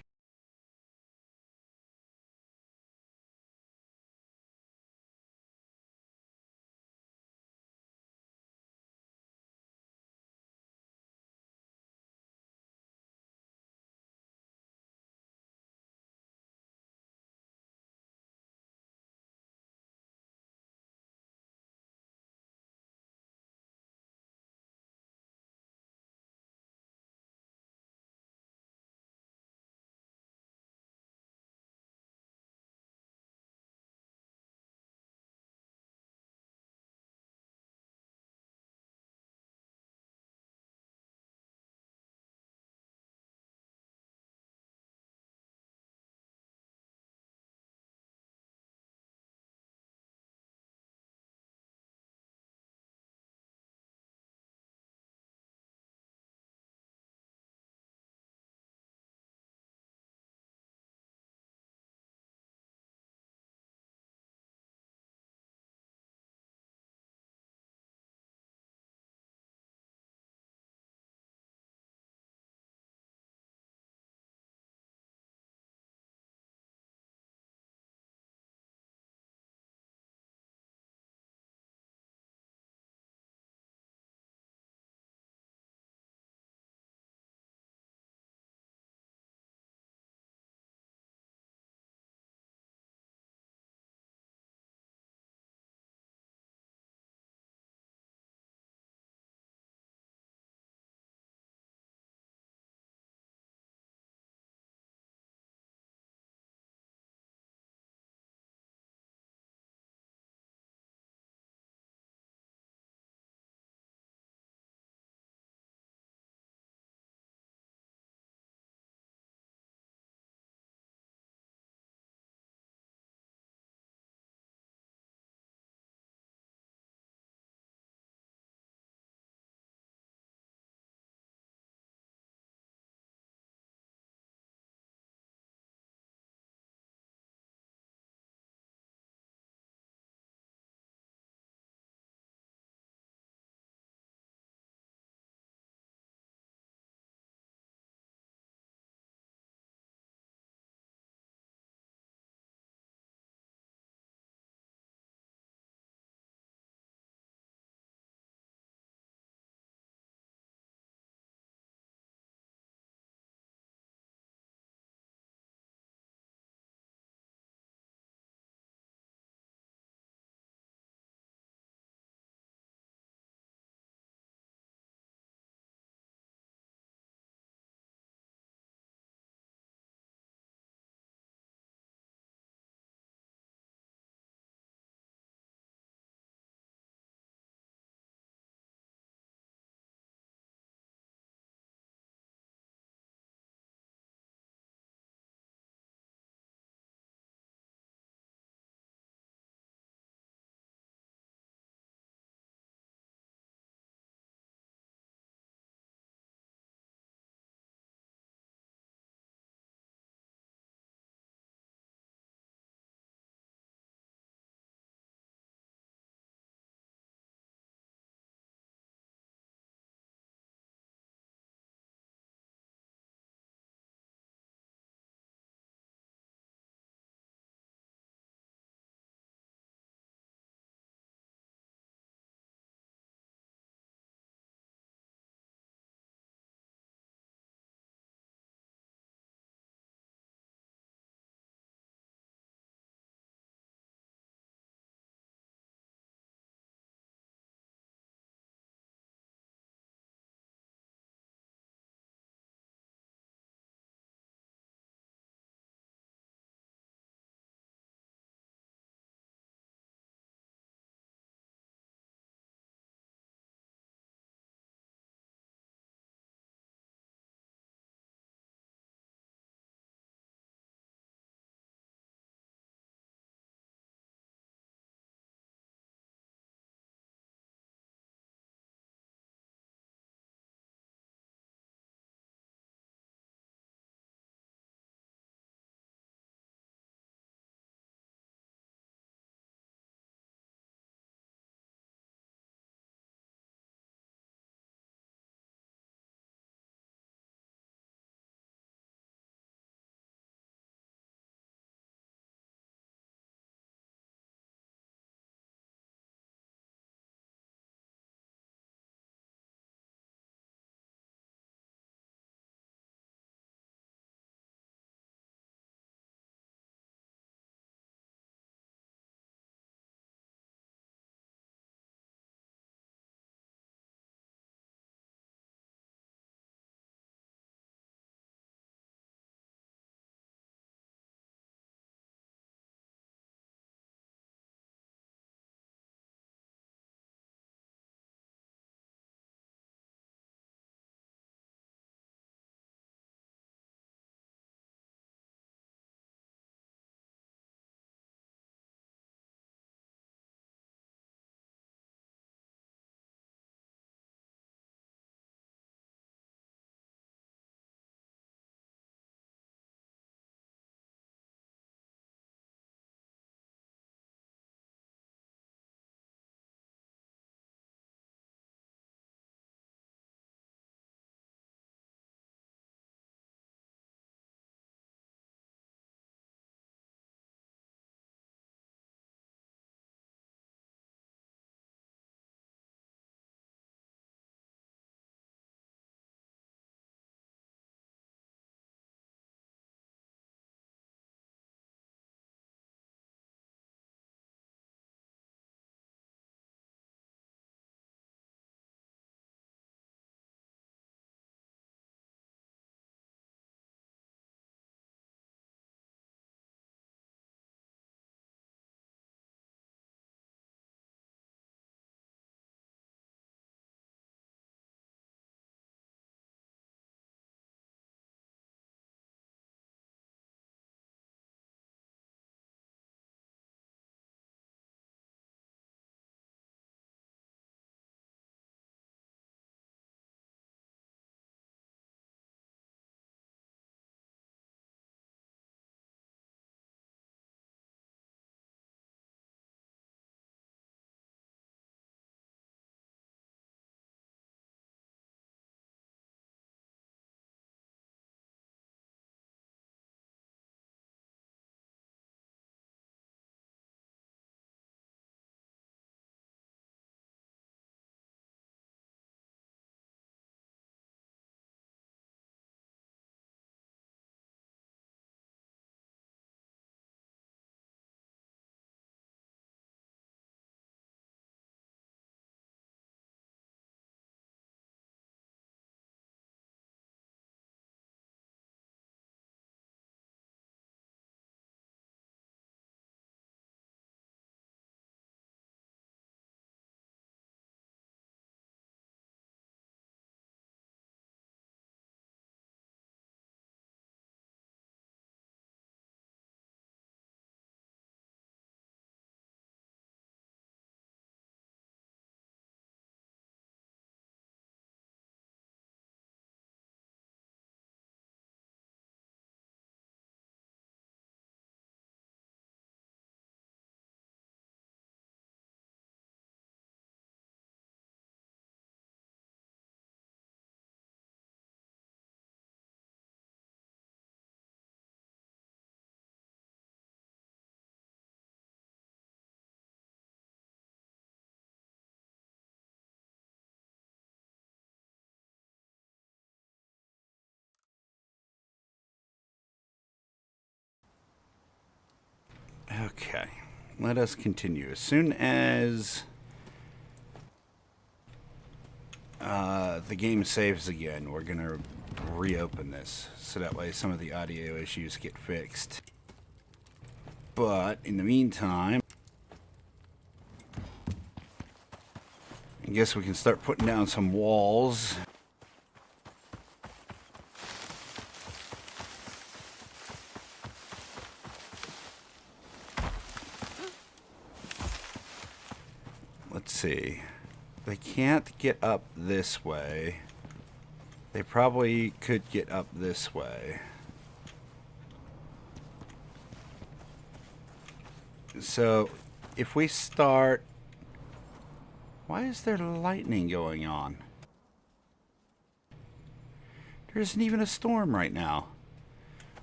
Okay, let us continue. As soon as the game saves again, we're going to reopen this, so that way some of the audio issues get fixed. But in the meantime, I guess we can start putting down some walls. Let's see. They can't get up this way. They probably could get up this way. So, if we start... Why is there lightning going on? There isn't even a storm right now.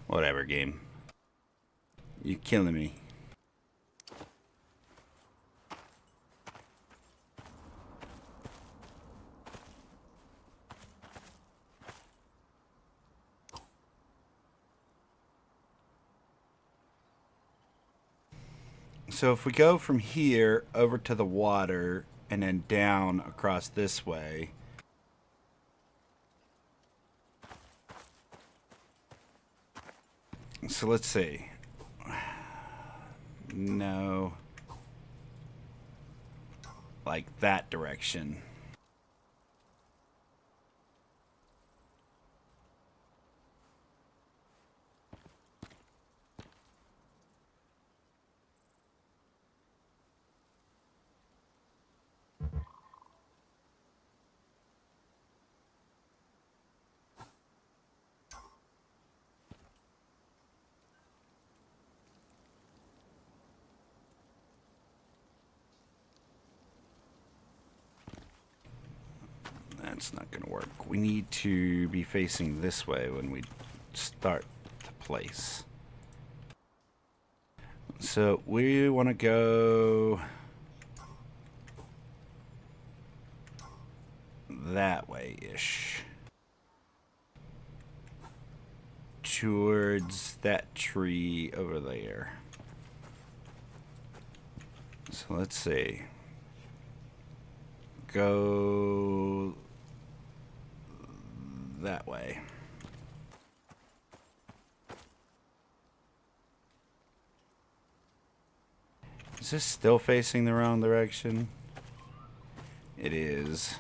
Whatever, game. You're killing me. So if we go from here over to the water and then down across this way, so let's see. No, like that direction. That's not going to work. We need to be facing this way when we start to place. So we want to go that way-ish. Towards that tree over there. So let's see. Go that way. Is this still facing the wrong direction? It is.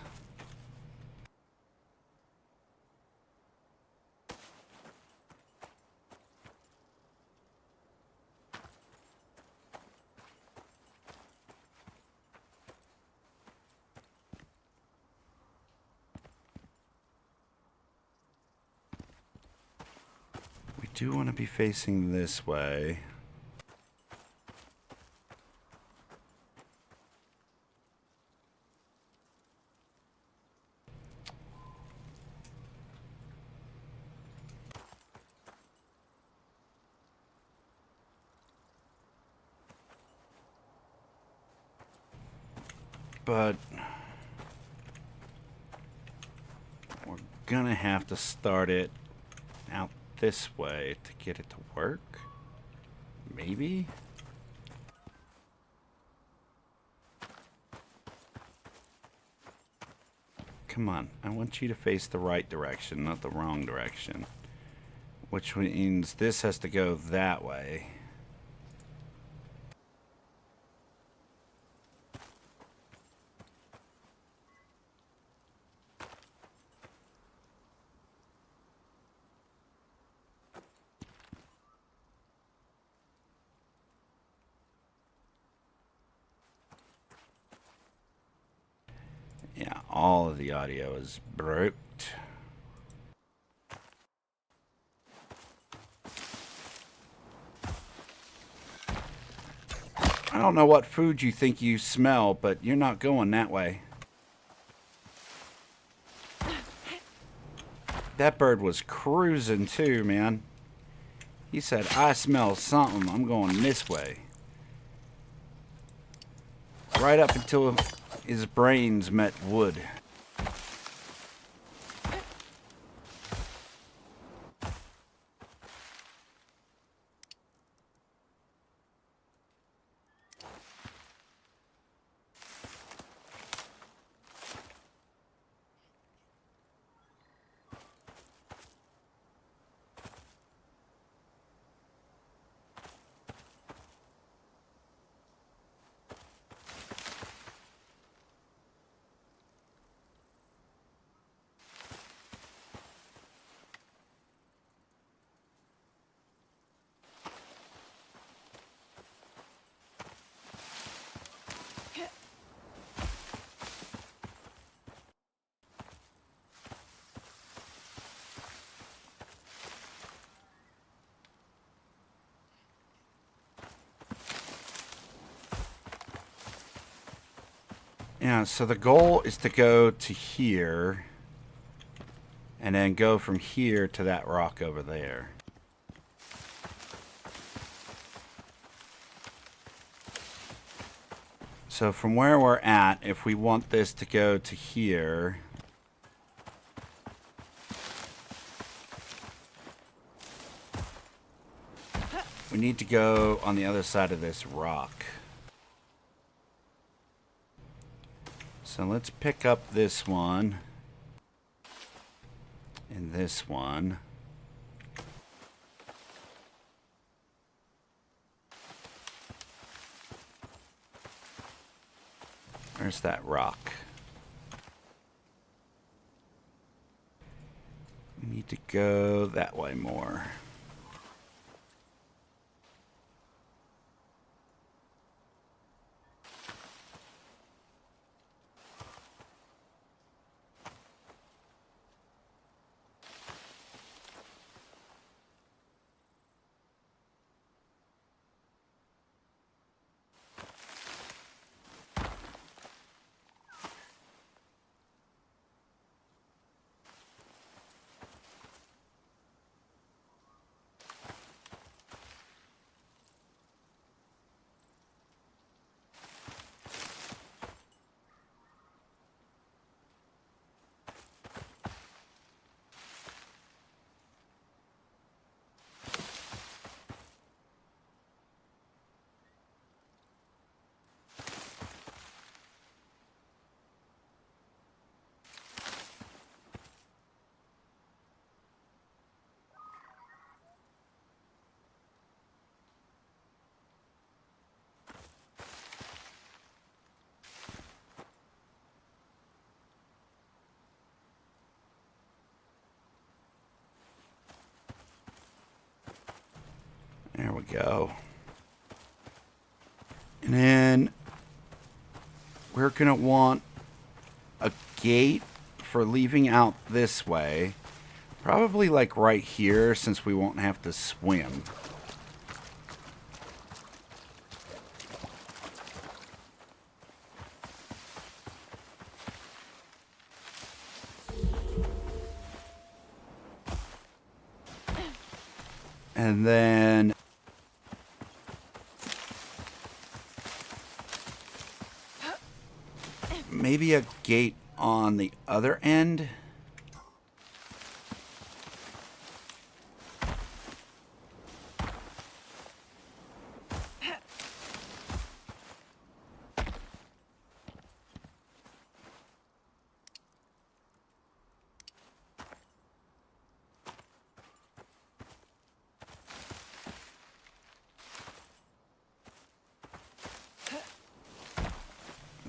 We do want to be facing this way. But we're gonna have to start it out this way to get it to work. Maybe? Come on, I want you to face the right direction, not the wrong direction. Which means this has to go that way. Yeah, all of the audio is broke. I don't know what food you think you smell, but you're not going that way. That bird was cruising too, man. He said, I smell something. I'm going this way. Right up until his brains met wood. Yeah, so the goal is to go to here and then go from here to that rock over there. So from where we're at, if we want this to go to here, we need to go on the other side of this rock. So let's pick up this one and this one. Where's that rock? We need to go that way more. There we go. And then we're going to want a gate for leaving out this way. Probably like right here, since we won't have to swim. And then maybe a gate on the other end.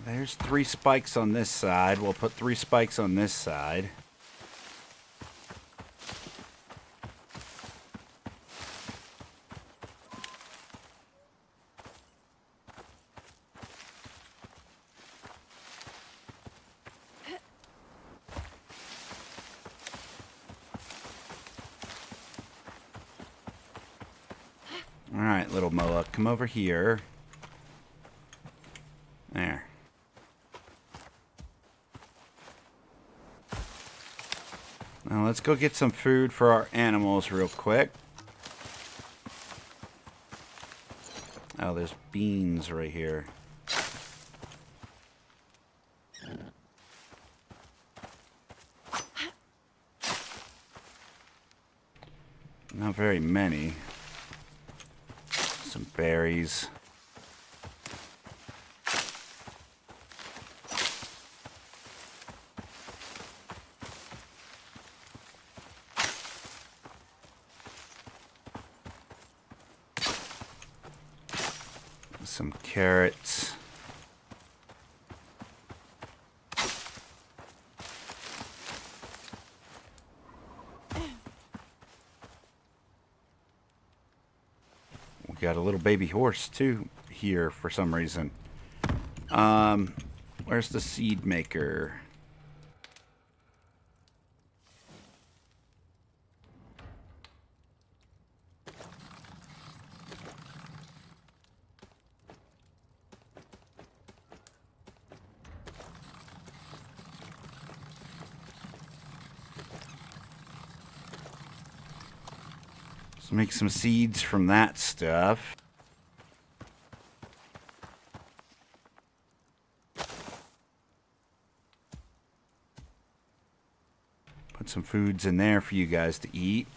There's 3 spikes on this side. We'll put 3 spikes on this side. All right, little Moa, come over here. There. Now let's go get some food for our animals real quick. Oh, there's beans right here. Not very many. Some berries. Some carrots. We got a little baby horse too here for some reason. Where's the seed maker? Let's make some seeds from that stuff. Put some foods in there for you guys to eat.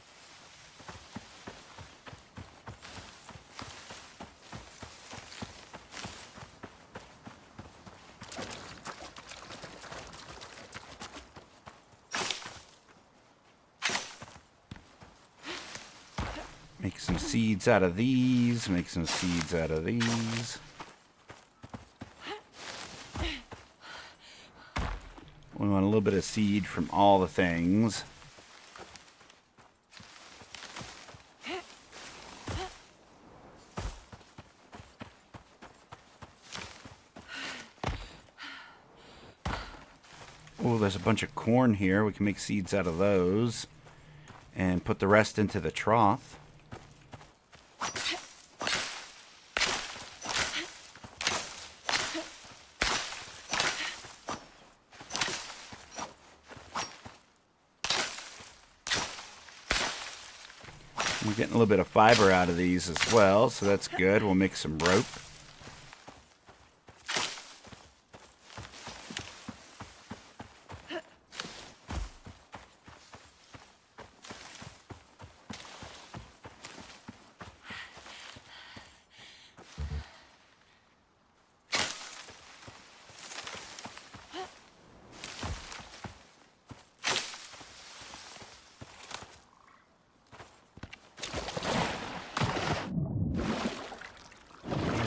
Make some seeds out of these. Make some seeds out of these. We want a little bit of seed from all the things. Oh, there's a bunch of corn here. We can make seeds out of those. And put the rest into the trough. We're getting a little bit of fiber out of these as well, so that's good. We'll make some rope.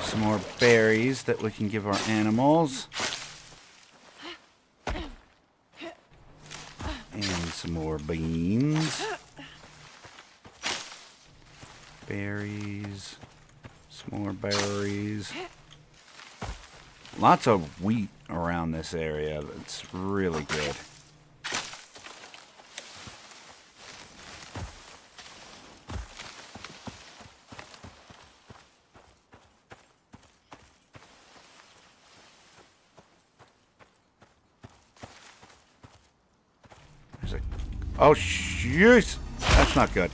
Some more berries that we can give our animals. And some more beans. Berries. Some more berries. Lots of wheat around this area. That's really good. Oh, jeez. That's not good.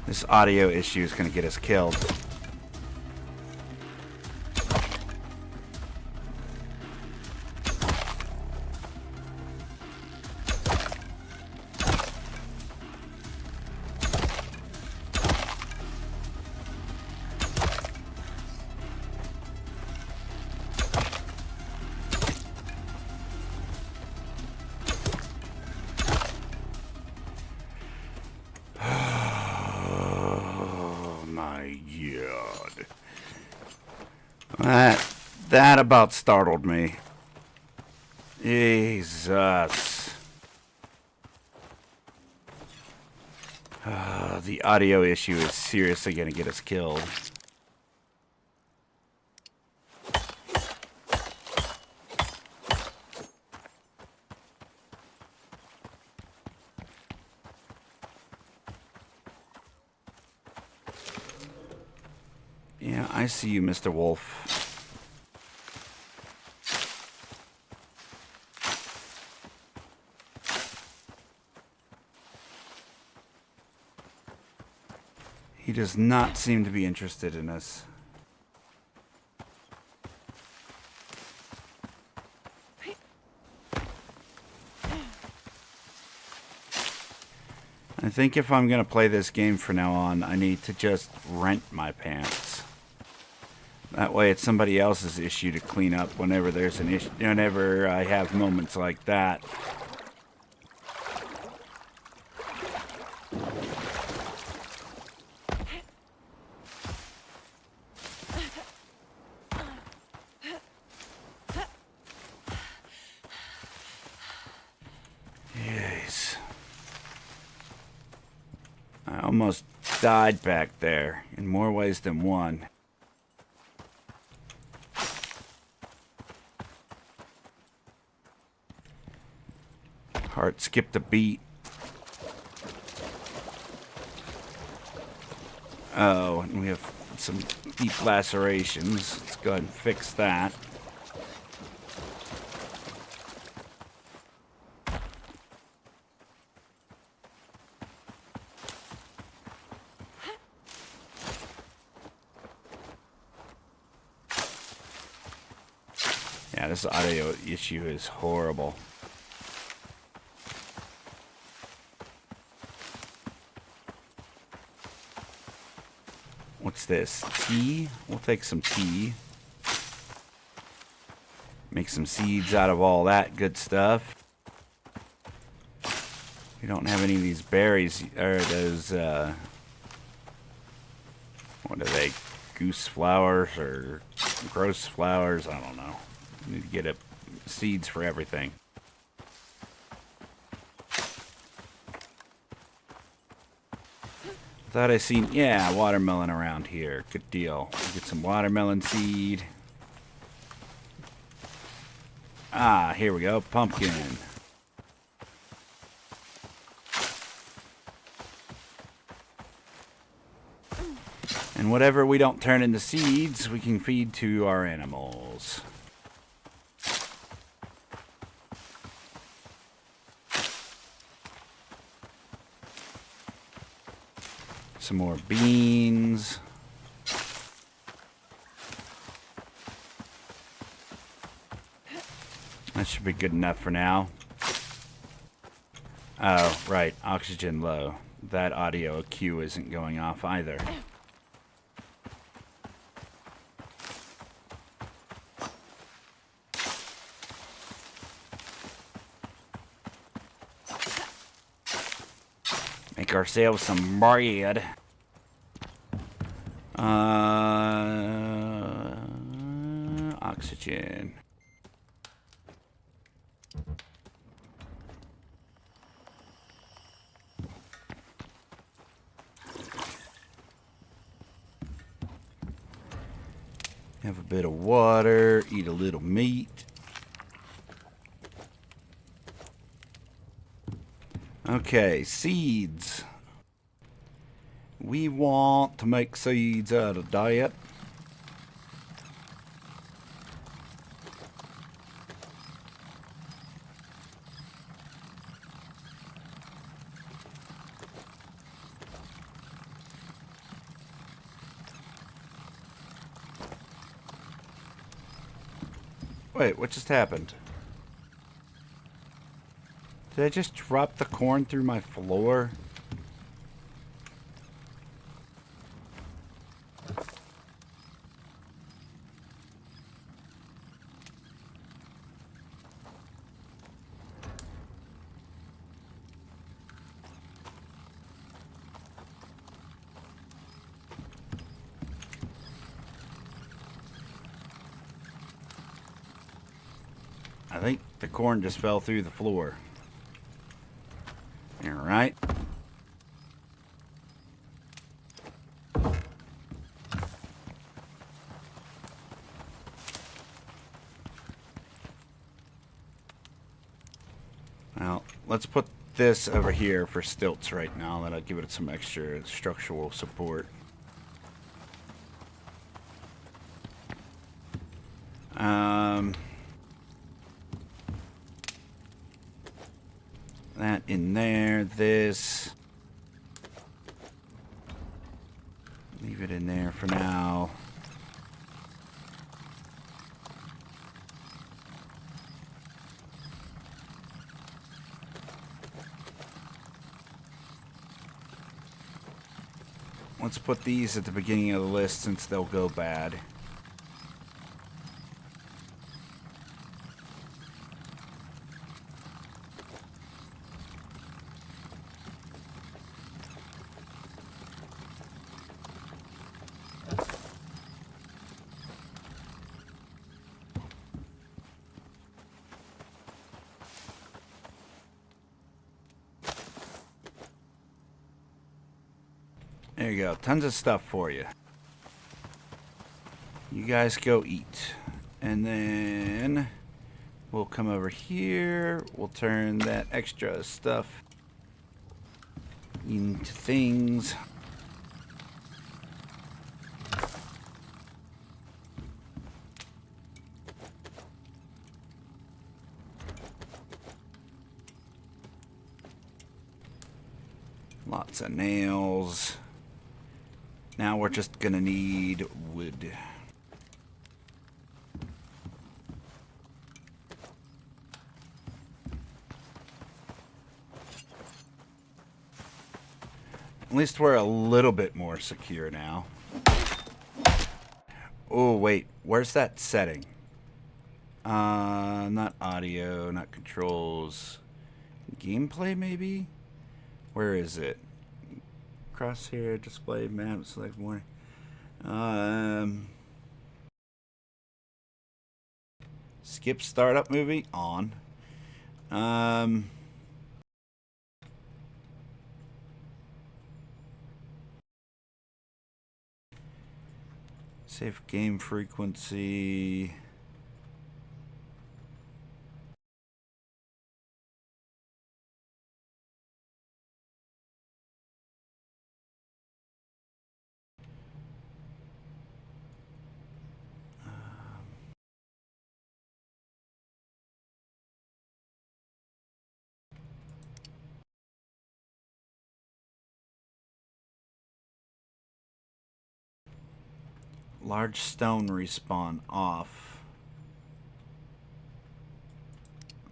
This audio issue is going to get us killed. That about startled me. Jesus. The audio issue is seriously going to get us killed. Yeah, I see you, Mr. Wolf. He does not seem to be interested in us. I think if I'm going to play this game from now on, I need to just rent my pants. That way it's somebody else's issue to clean up whenever there's an issue, whenever I have moments like that. I almost died back there in more ways than one. Heart skipped a beat. Oh, and we have some deep lacerations. Let's go ahead and fix that. this audio issue is horrible. What's this? Tea? We'll take some tea. Make some seeds out of all that good stuff. We don't have any of these berries, or those, what are they? Goose flowers or gross flowers? I don't know. We need to get seeds for everything. Thought I seen, yeah, watermelon around here. Good deal. Get some watermelon seed. Ah, here we go. Pumpkin. And whatever we don't turn into seeds, we can feed to our animals. Some more beans. That should be good enough for now. Oh, right. Oxygen low. That audio cue isn't going off either. Make ourselves some bread. Oxygen. Have a bit of water, eat a little meat. Okay, seeds. We want to make seeds out of diet. Wait, what just happened? Did I just drop the corn through my floor? I think the corn just fell through the floor. All right. Now, let's put this over here for stilts right now. That'll give it some extra structural support. That in there, this. Leave it in there for now. Let's put these at the beginning of the list since they'll go bad. There you go. Tons of stuff for you. You guys go eat. And then we'll come over here. We'll turn that extra stuff into things. Lots of nails. Now we're just gonna need wood. At least we're a little bit more secure now. Oh, wait. Where's that setting? Not audio, not controls. Gameplay, maybe? Where is it? Crosshair, display, map, select more. Skip startup movie? On. Save game frequency. Large stone respawn off.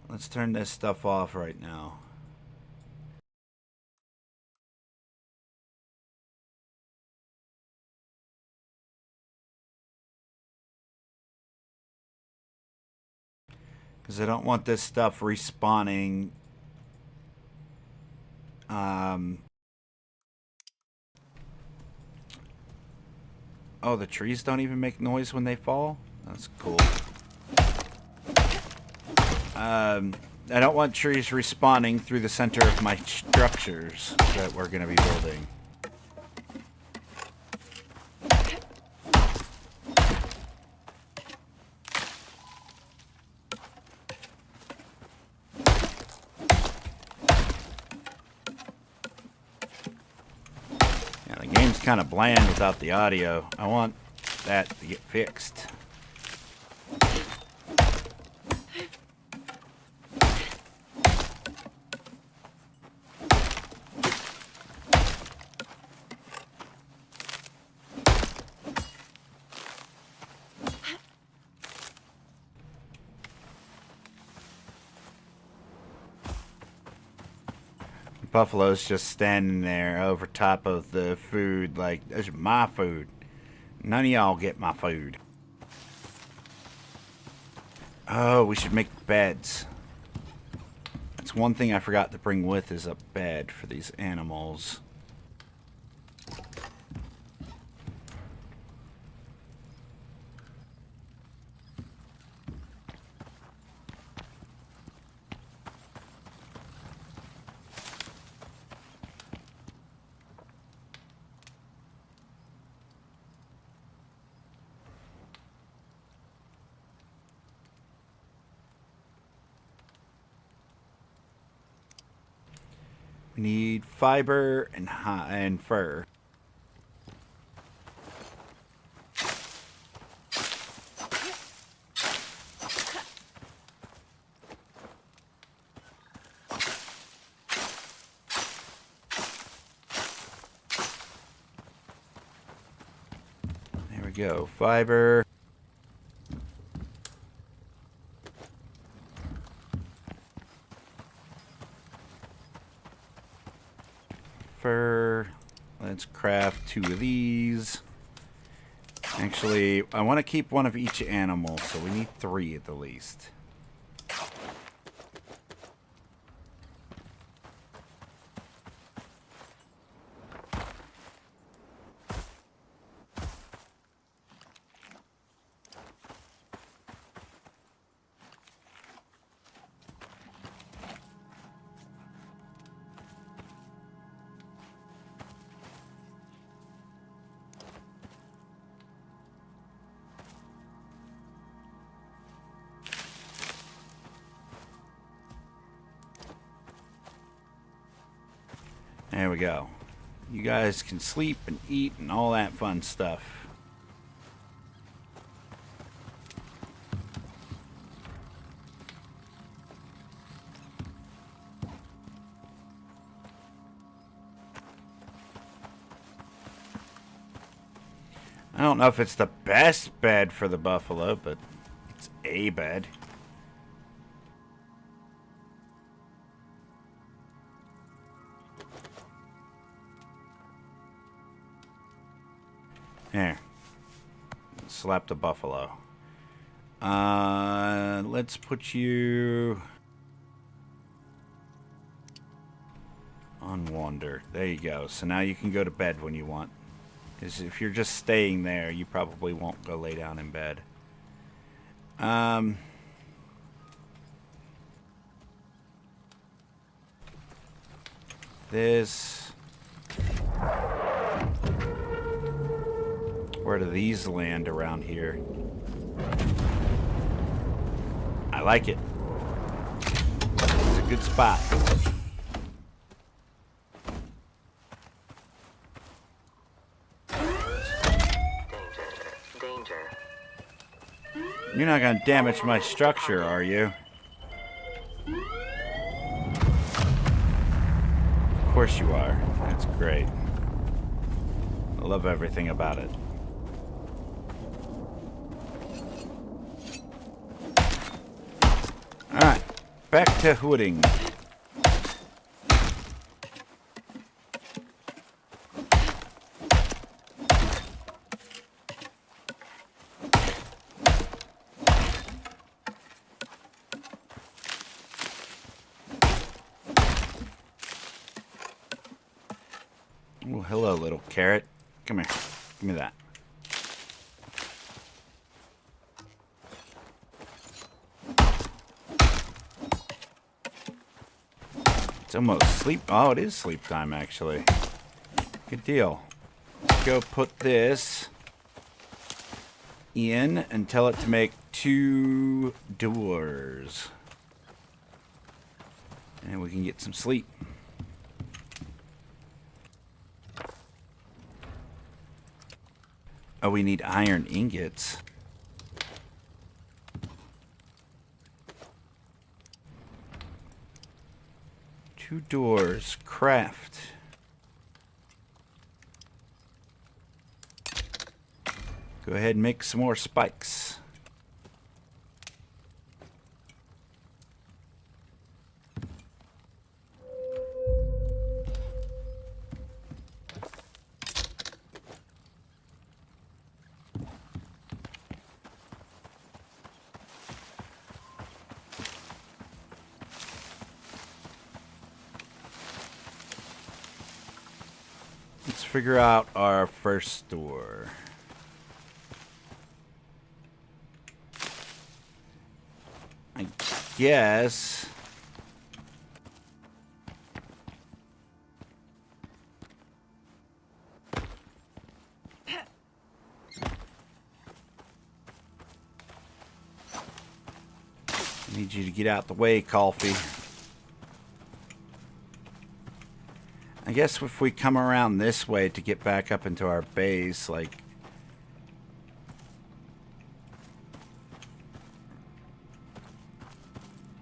Let's turn this stuff off right now. Because I don't want this stuff respawning. Oh, the trees don't even make noise when they fall? That's cool. I don't want trees respawning through the center of my structures that we're going to be building. Yeah, the game's kind of bland without the audio. I want that to get fixed. Buffalo's just standing there over top of the food like, that's my food. None of y'all get my food. Oh, we should make beds. That's one thing I forgot to bring with is a bed for these animals. We need fiber and fur. There we go. Fiber. Let's craft 2 of these. Actually, I want to keep one of each animal, so we need 3 at the least. There we go. You guys can sleep and eat and all that fun stuff. I don't know if it's the best bed for the buffalo, but it's a bed. There. Slap the buffalo. Let's put you on wander. There you go. So now you can go to bed when you want. Because if you're just staying there, you probably won't go lay down in bed. This. Where do these land around here? I like it. It's a good spot. Danger. You're not going to damage my structure, are you? Of course you are. That's great. I love everything about it. Alright, back to hooding. Oh, hello, little carrot. Come here. Give me that. It's almost sleep. Oh, it is sleep time, actually. Good deal. Go put this in and tell it to make 2 doors. And we can get some sleep. Oh, we need iron ingots. Two doors. Craft. Go ahead and make some more spikes. Let's figure out our first door. I guess I need you to get out the way, Coffee. I guess if we come around this way to get back up into our base, like...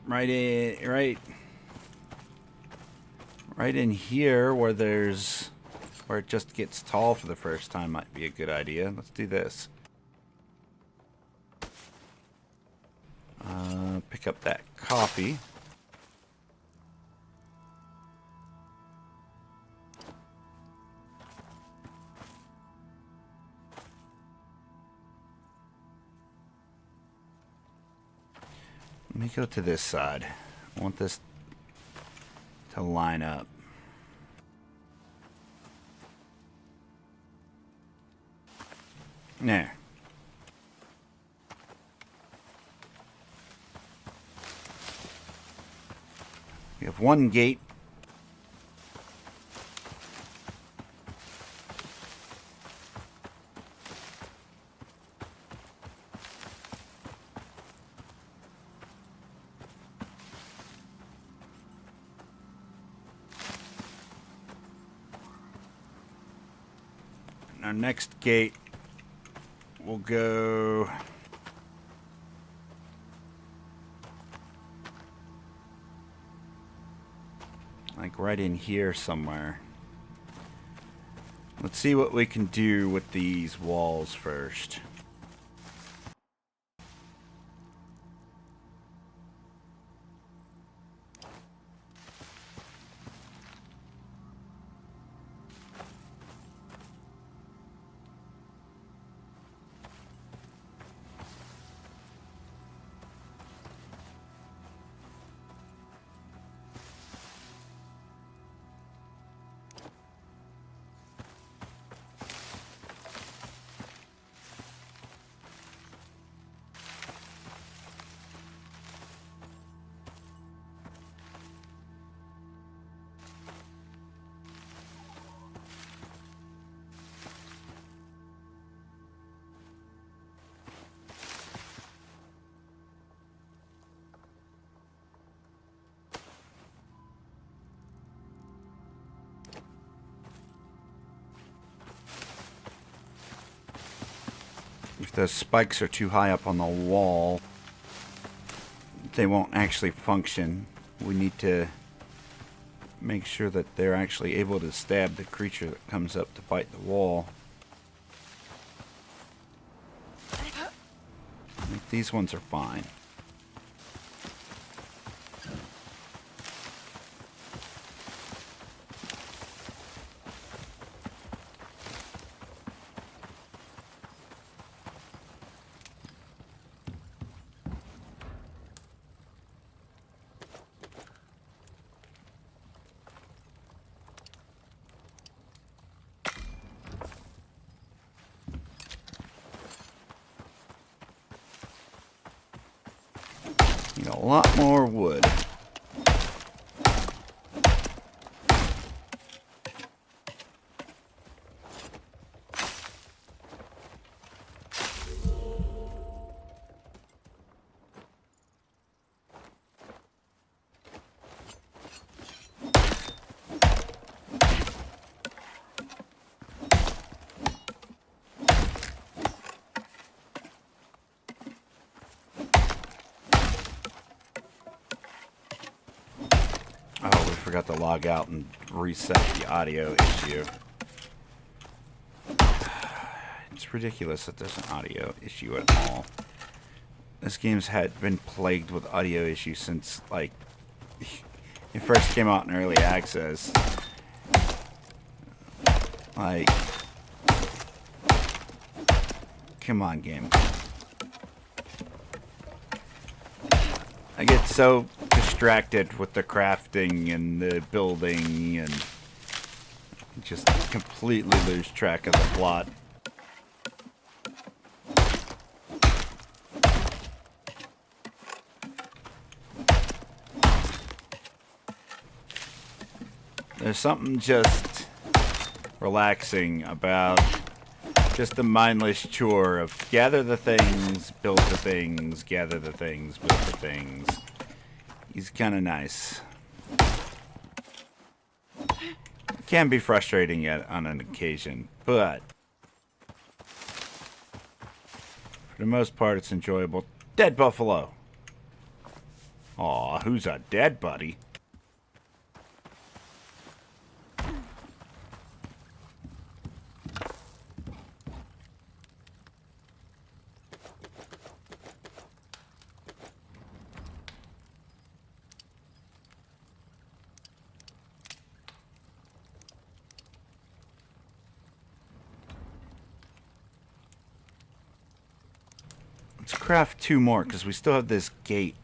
Right in here where there's... Where it just gets tall for the first time might be a good idea. Let's do this. Pick up that coffee. Let me go to this side. I want this to line up. There. We have one gate. Our next gate will go like right in here somewhere. Let's see what we can do with these walls first. the spikes are too high up on the wall, they won't actually function. We need to make sure that they're actually able to stab the creature that comes up to bite the wall. Like, these ones are fine. Need a lot more wood. Forgot to log out and reset the audio issue. It's ridiculous that there's an audio issue at all. This game's been plagued with audio issues since, like, it first came out in early access. Like, come on, game. I get so distracted with the crafting and the building and just completely lose track of the plot. There's something just relaxing about just the mindless chore of gather the things, build the things, gather the things, build the things. He's kind of nice. Can be frustrating yet on an occasion, but for the most part, it's enjoyable. Dead buffalo. Aw, who's a dead buddy? Let's craft 2 more, because we still have this gate.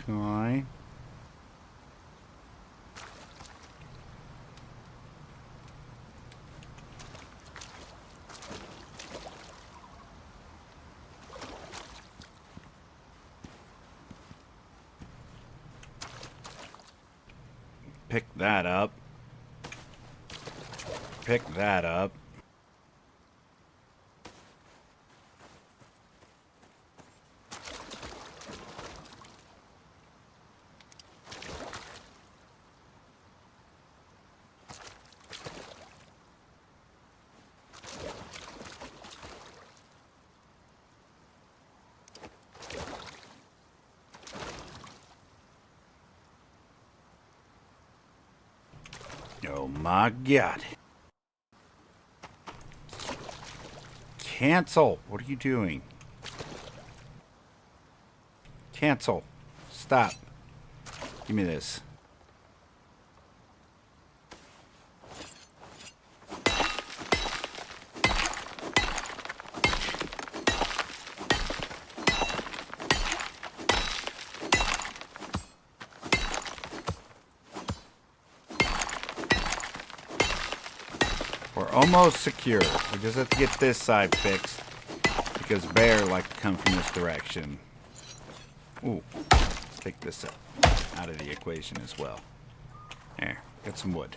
fine. Pick that up. Pick that up. Oh my God. Cancel. What are you doing? Cancel. Stop. Give me this. We're almost secure. We just have to get this side fixed because bear like to come from this direction. Ooh, take this out of the equation as well. There, got some wood.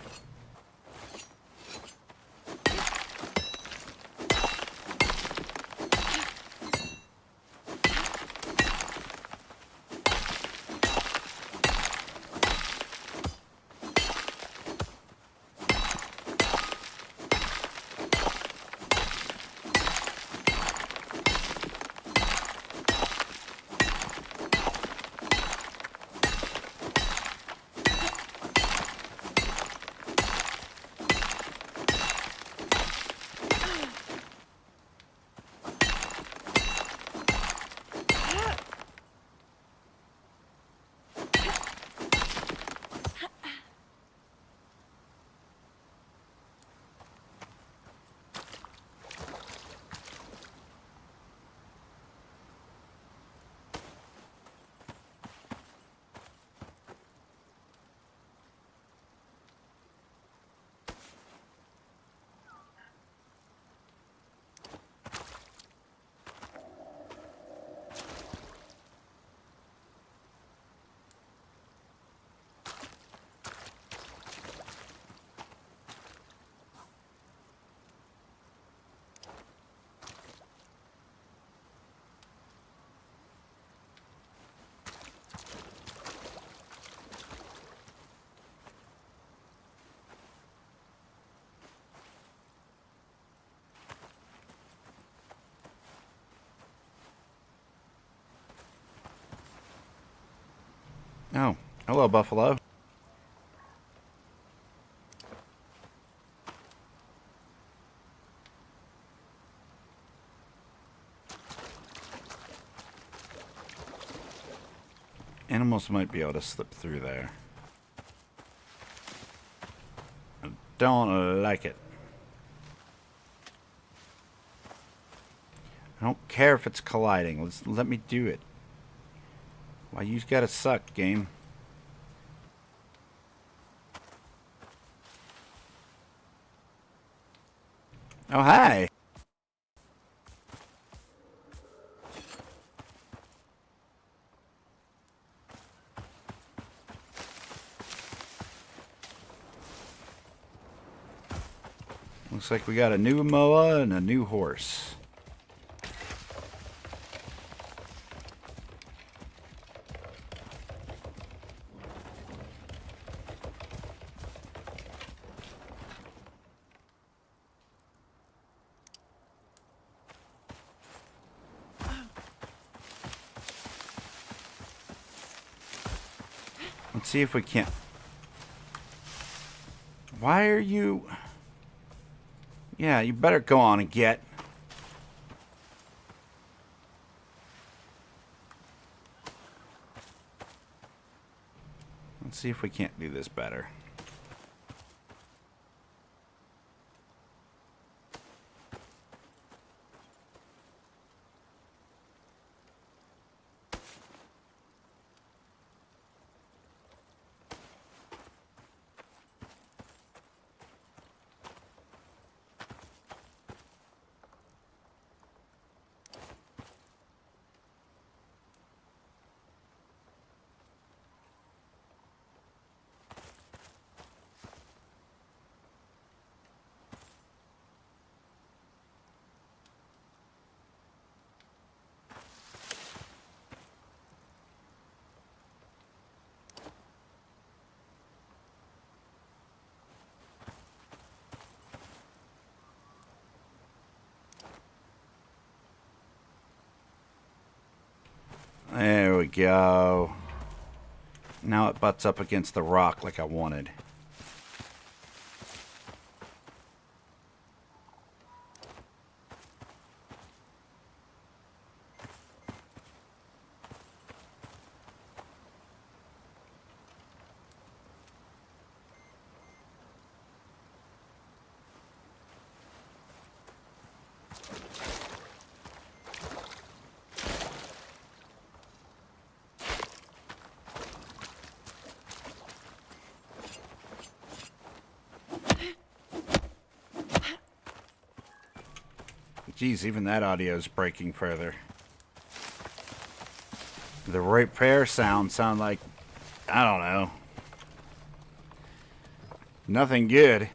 Oh, hello, Buffalo. Animals might be able to slip through there. I don't like it. I don't care if it's colliding. Let me do it. Why, you gotta suck, game. Oh, hi. Looks like we got a new moa and a new horse. Let's see if we can't. Why are you... Yeah, you better go on and get. Let's see if we can't do this better. There we go. Now it butts up against the rock like I wanted. Geez, even that audio is breaking further. The repair sound like, I don't know, nothing good.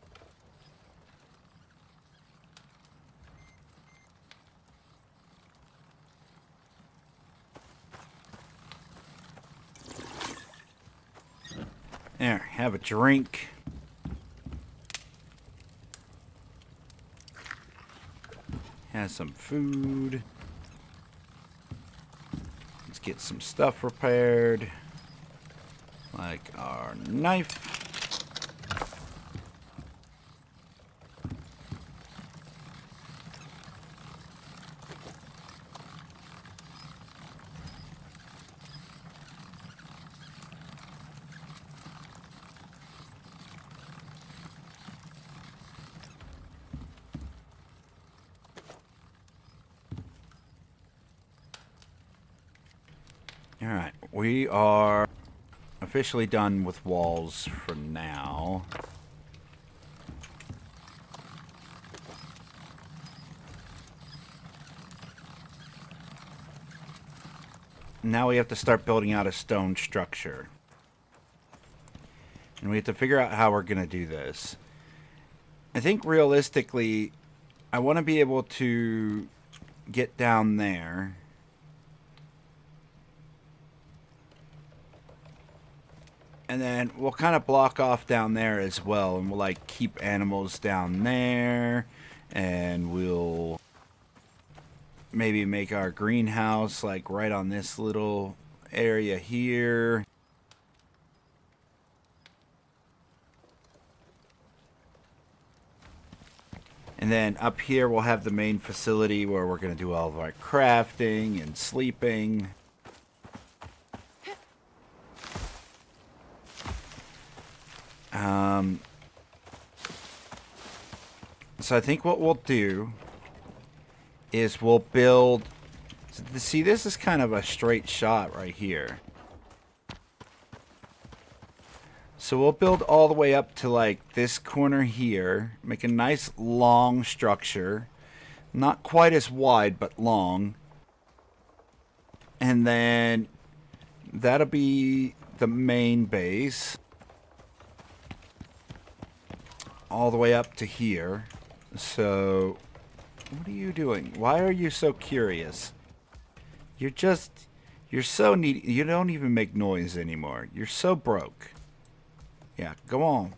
There, have a drink. Has some food. Let's get some stuff repaired. Like our knife. Alright, we are officially done with walls for now. Now we have to start building out a stone structure. And we have to figure out how we're going to do this. I think realistically, I want to be able to get down there. And then we'll kind of block off down there as well. And we'll like keep animals down there. And we'll maybe make our greenhouse like right on this little area here. And then up here we'll have the main facility where we're going to do all of our crafting and sleeping. So I think what we'll do is we'll build... See, this is kind of a straight shot right here. So we'll build all the way up to like this corner here. Make a nice long structure. Not quite as wide, but long. And then that'll be the main base. All the way up to here. So, what are you doing? Why are you so curious? You're so needy. You don't even make noise anymore. You're so broke. Yeah, go on.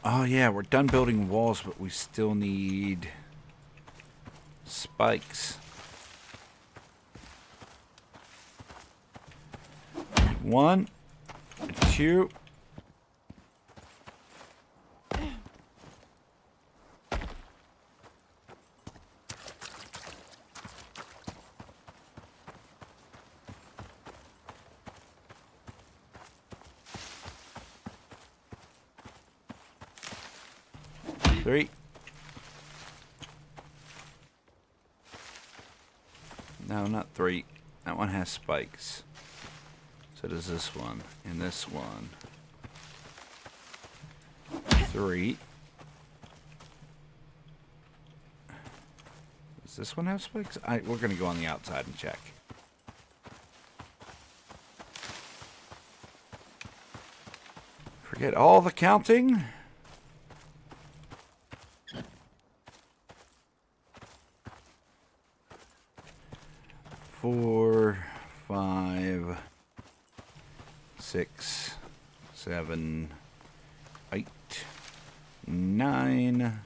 Oh yeah, we're done building walls, but we still need spikes. 1, 2. Three. No, not 3. That one has spikes. So does this one. And this one. 3. Does this one have spikes? We're going to go on the outside and check. Forget all the counting. Four, 5, 6, 7, 8, 9.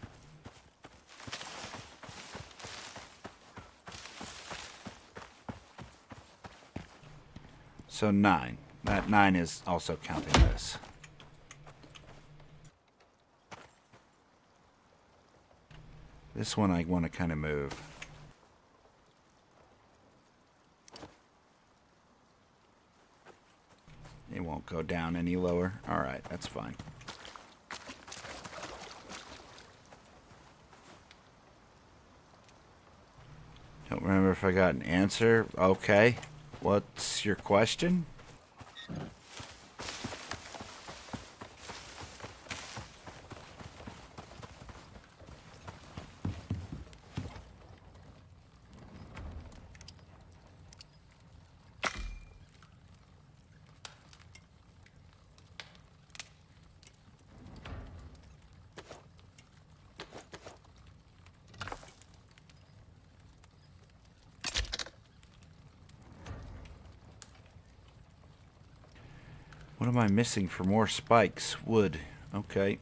So 9. That 9 is also counting this. This one I want to kind of move. It won't go down any lower. Alright, that's fine. Don't remember if I got an answer. Okay. What's your question? What am I missing for more spikes? Wood. Okay.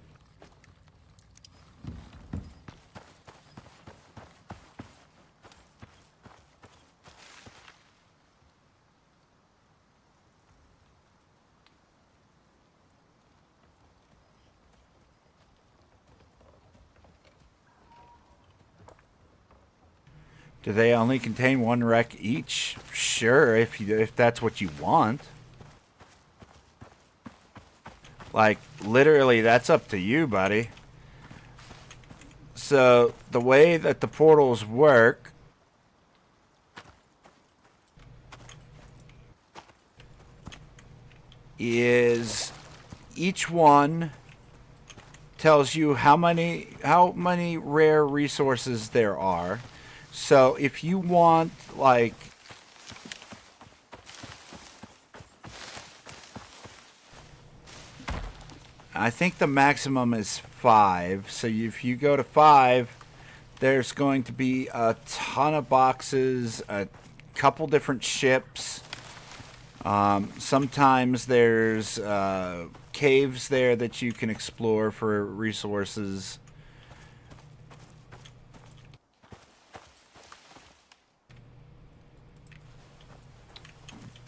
Do they only contain one wreck each? Sure, if that's what you want. Like, literally, that's up to you, buddy. So, the way that the portals work is each one tells you how many rare resources there are. So, if you want, like, I think the maximum is 5. So if you go to 5, there's going to be a ton of boxes, a couple different ships. Sometimes there's caves there that you can explore for resources.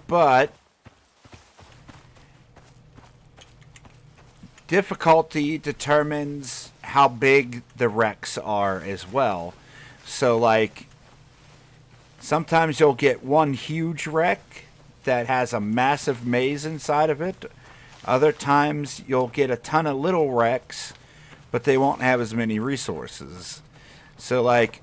But difficulty determines how big the wrecks are as well. So, like, sometimes you'll get one huge wreck that has a massive maze inside of it. Other times you'll get a ton of little wrecks, but they won't have as many resources. So, like,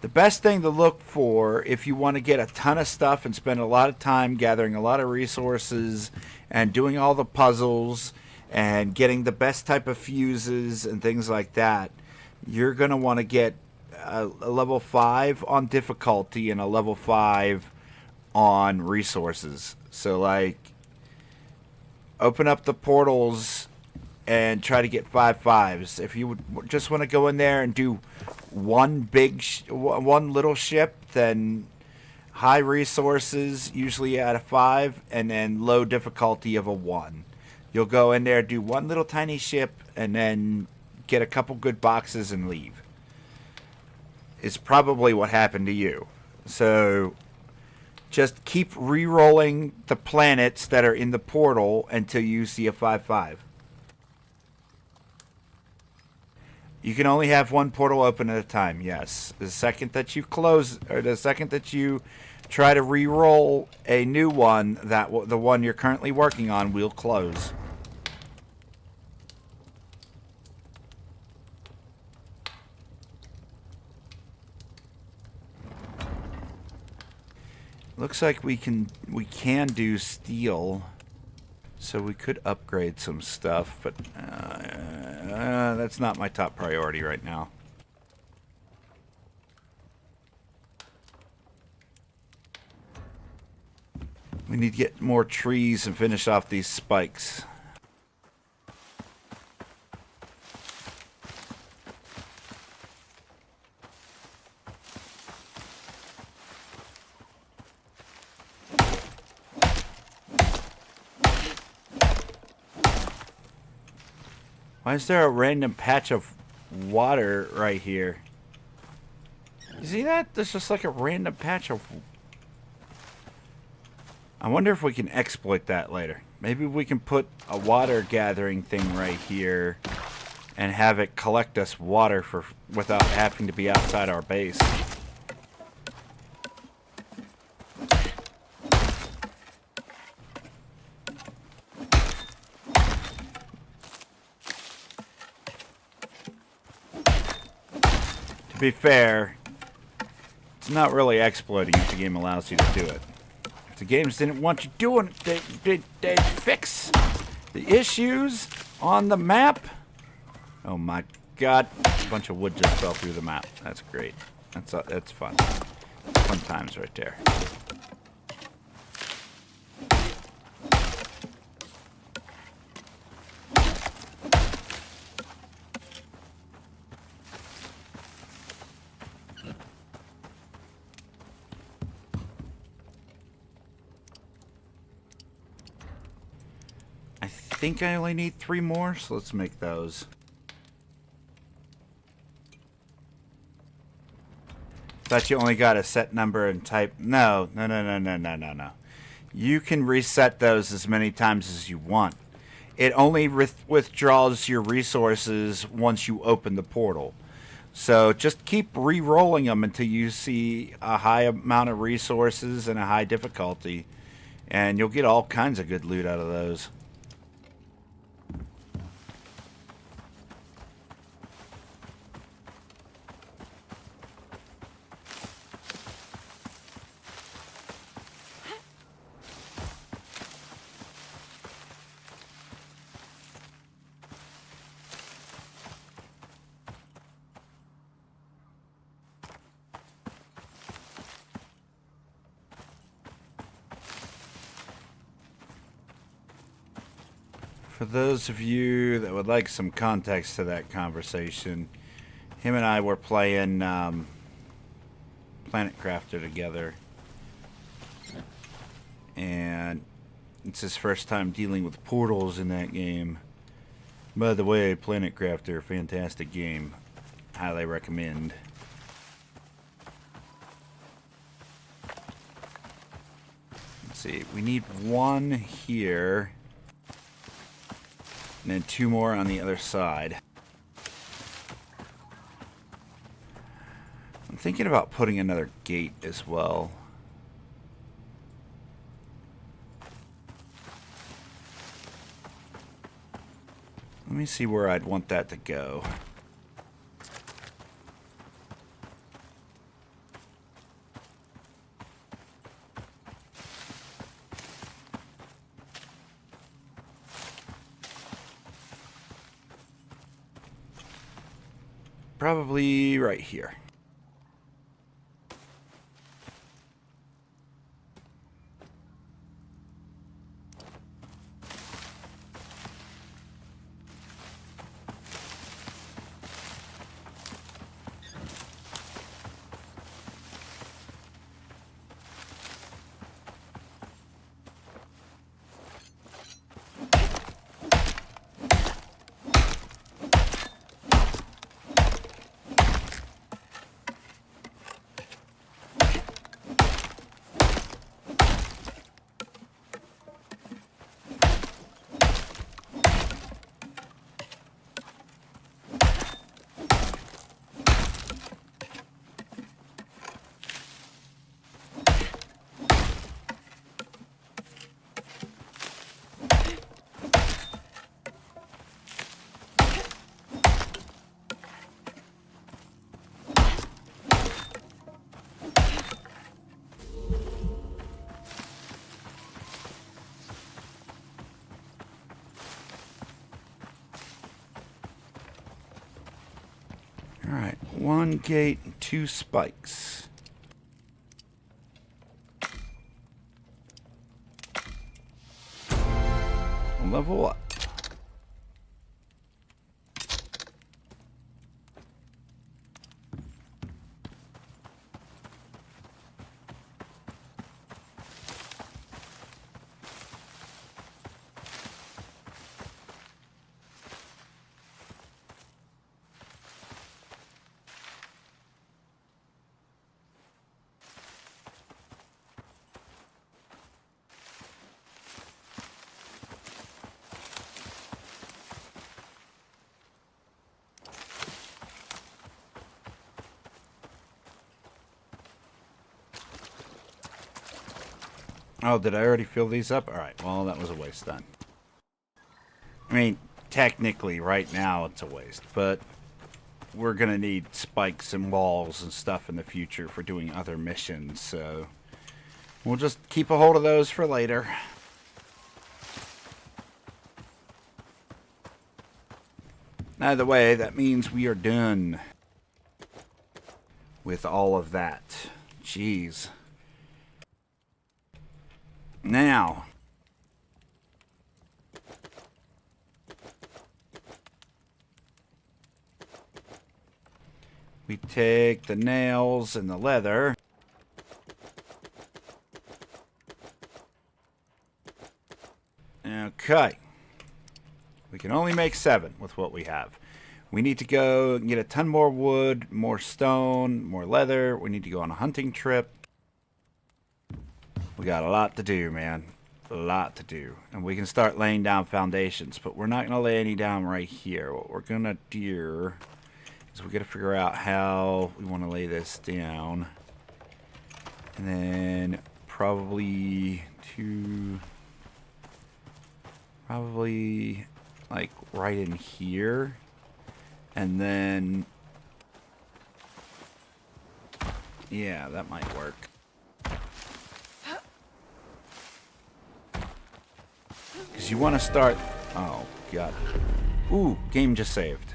the best thing to look for if you want to get a ton of stuff and spend a lot of time gathering a lot of resources and doing all the puzzles and getting the best type of fuses and things like that, you're going to want to get a level 5 on difficulty and a level 5 on resources. So, like, open up the portals and try to get 5 5s. If you would just want to go in there and do one little ship, then high resources, usually at a 5, and then low difficulty of a 1. You'll go in there, do one little tiny ship, and then get a couple good boxes and leave. It's probably what happened to you. So just keep re-rolling the planets that are in the portal until you see a 5/5. You can only have one portal open at a time, yes. The second that you close, or the second that you try to re-roll a new one, the one you're currently working on will close. Looks like we can do steel, so we could upgrade some stuff, but that's not my top priority right now. We need to get more trees and finish off these spikes. Why is there a random patch of water right here? You see that? There's just like a random patch of... I wonder if we can exploit that later. Maybe we can put a water gathering thing right here and have it collect us water for without having to be outside our base. To be fair, it's not really exploiting if the game allows you to do it. If the games didn't want you doing it, they'd fix the issues on the map. Oh my god, a bunch of wood just fell through the map. That's great. That's fun. Fun times right there. I think I only need 3 more, so let's make those. Thought you only got a set number and type. No. You can reset those as many times as you want. It only withdraws your resources once you open the portal. So just keep re-rolling them until you see a high amount of resources and a high difficulty. And you'll get all kinds of good loot out of those. For those of you that would like some context to that conversation, him and I were playing Planet Crafter together. And it's his first time dealing with portals in that game. By the way, Planet Crafter, fantastic game. Highly recommend. Let's see, we need 1 here. And then 2 more on the other side. I'm thinking about putting another gate as well. Let me see where I'd want that to go. Probably right here. Alright, 1 gate and 2 spikes. Level up. Oh, did I already fill these up? Alright, well, that was a waste then. I mean, technically, right now it's a waste, but we're going to need spikes and walls and stuff in the future for doing other missions, so we'll just keep a hold of those for later. Either way, that means we are done with all of that. Jeez. Now, we take the nails and the leather. Okay. We can only make 7 with what we have. We need to go and get a ton more wood, more stone, more leather. We need to go on a hunting trip. We got a lot to do, man. A lot to do. And we can start laying down foundations, but we're not going to lay any down right here. What we're going to do is we got to figure out how we want to lay this down. And then probably like right in here. And then, yeah, that might work. Because you want to start... Oh, God. Ooh, game just saved.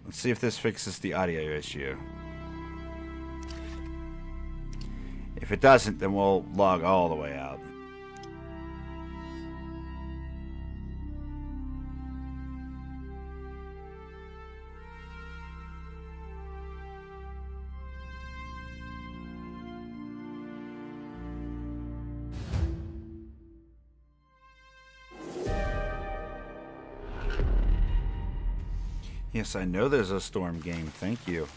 Let's see if this fixes the audio issue. If it doesn't, then we'll log all the way out. Yes, I know there's a storm game. Thank you.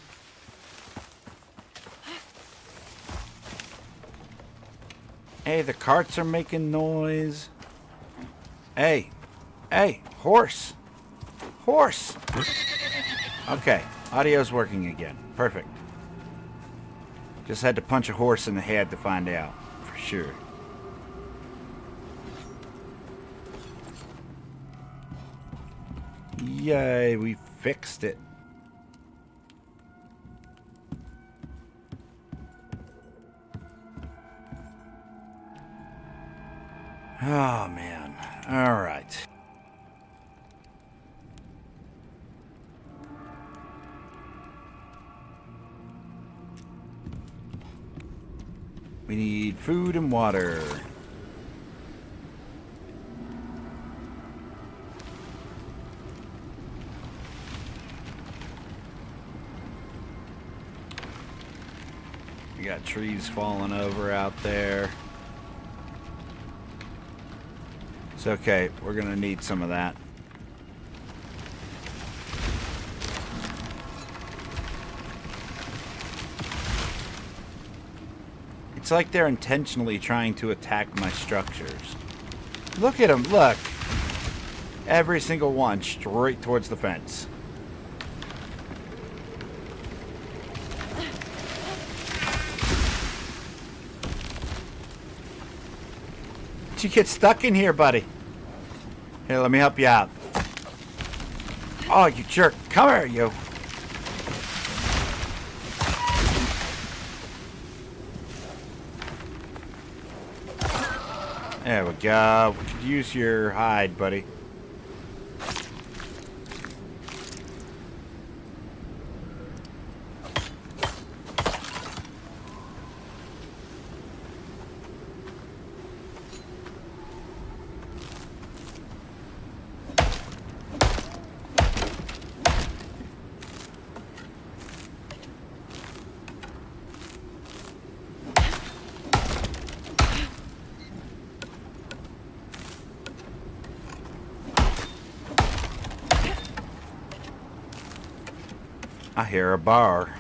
Hey, the carts are making noise. Hey. Hey, horse. Horse. Okay, audio's working again. Perfect. Just had to punch a horse in the head to find out, for sure. Yay, we fixed it. Oh, man. All right. We need food and water. We got trees falling over out there. It's okay. We're going to need some of that. It's like they're intentionally trying to attack my structures. Look at them. Look. Every single one straight towards the fence. Did you get stuck in here, buddy? Here, let me help you out. Oh, you jerk. Come here, you. There we go. We could use your hide, buddy. I hear a bar.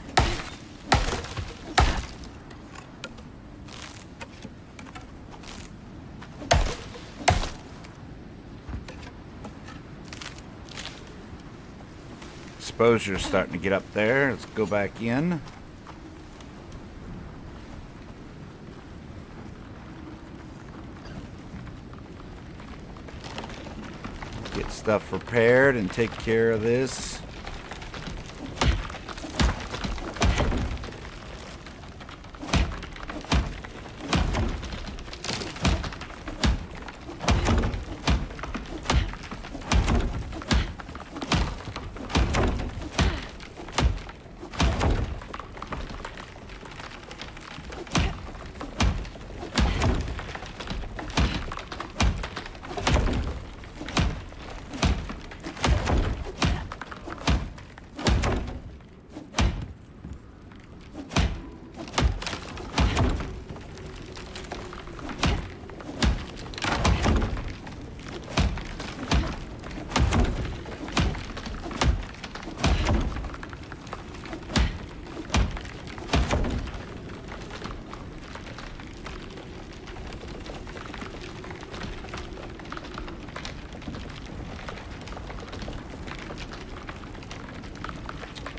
exposure's starting to get up there. Let's go back in. Get stuff repaired and take care of this.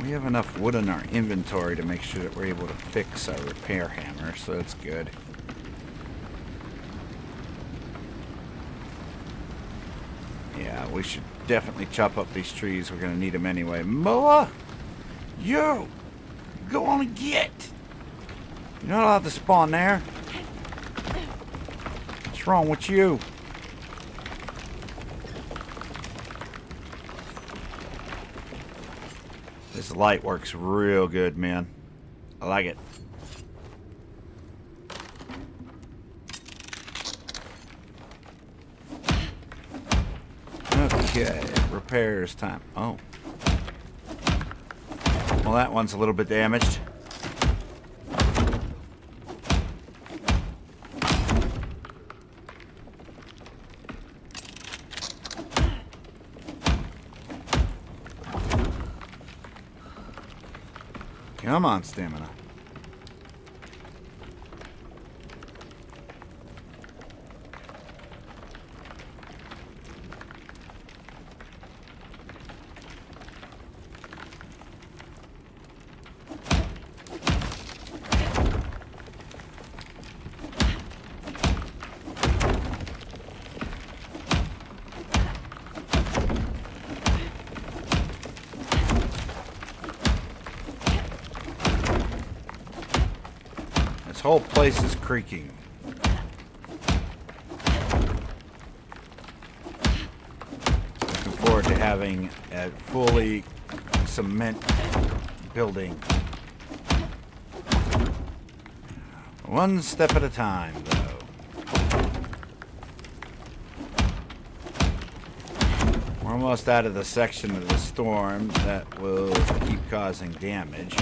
We have enough wood in our inventory to make sure that we're able to fix our repair hammer, so that's good. Yeah, we should definitely chop up these trees. We're going to need them anyway. Moa! You! Go on and get! You're not allowed to spawn there. What's wrong with you? This light works real good, man. I like it. Okay, repairs time. Oh. Well, that one's a little bit damaged. Come on, stamina. This whole place is creaking. Looking forward to having a fully cement building. One step at a time, though. We're almost out of the section of the storm that will keep causing damage.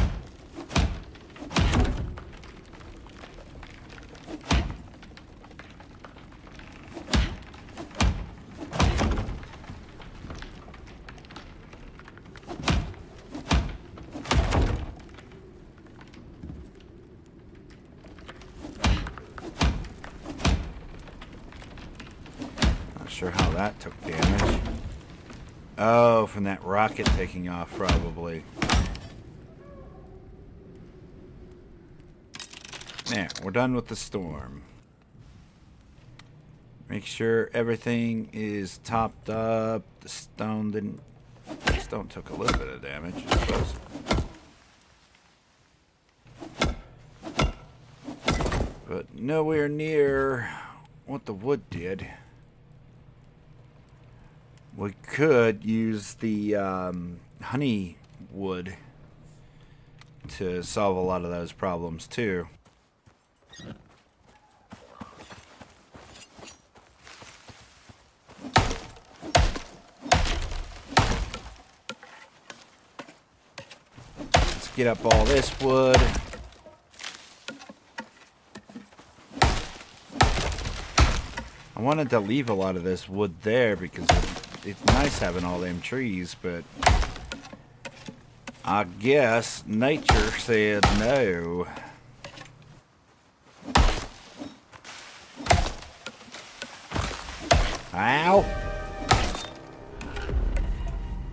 Sure how that took damage. Oh, from that rocket taking off, probably. There, we're done with the storm. Make sure everything is topped up. The stone didn't... The stone took a little bit of damage, I suppose. But nowhere near what the wood did. We could use the honey wood to solve a lot of those problems too. Let's get up all this wood. I wanted to leave a lot of this wood there because it's nice having all them trees, but I guess nature said no. Ow!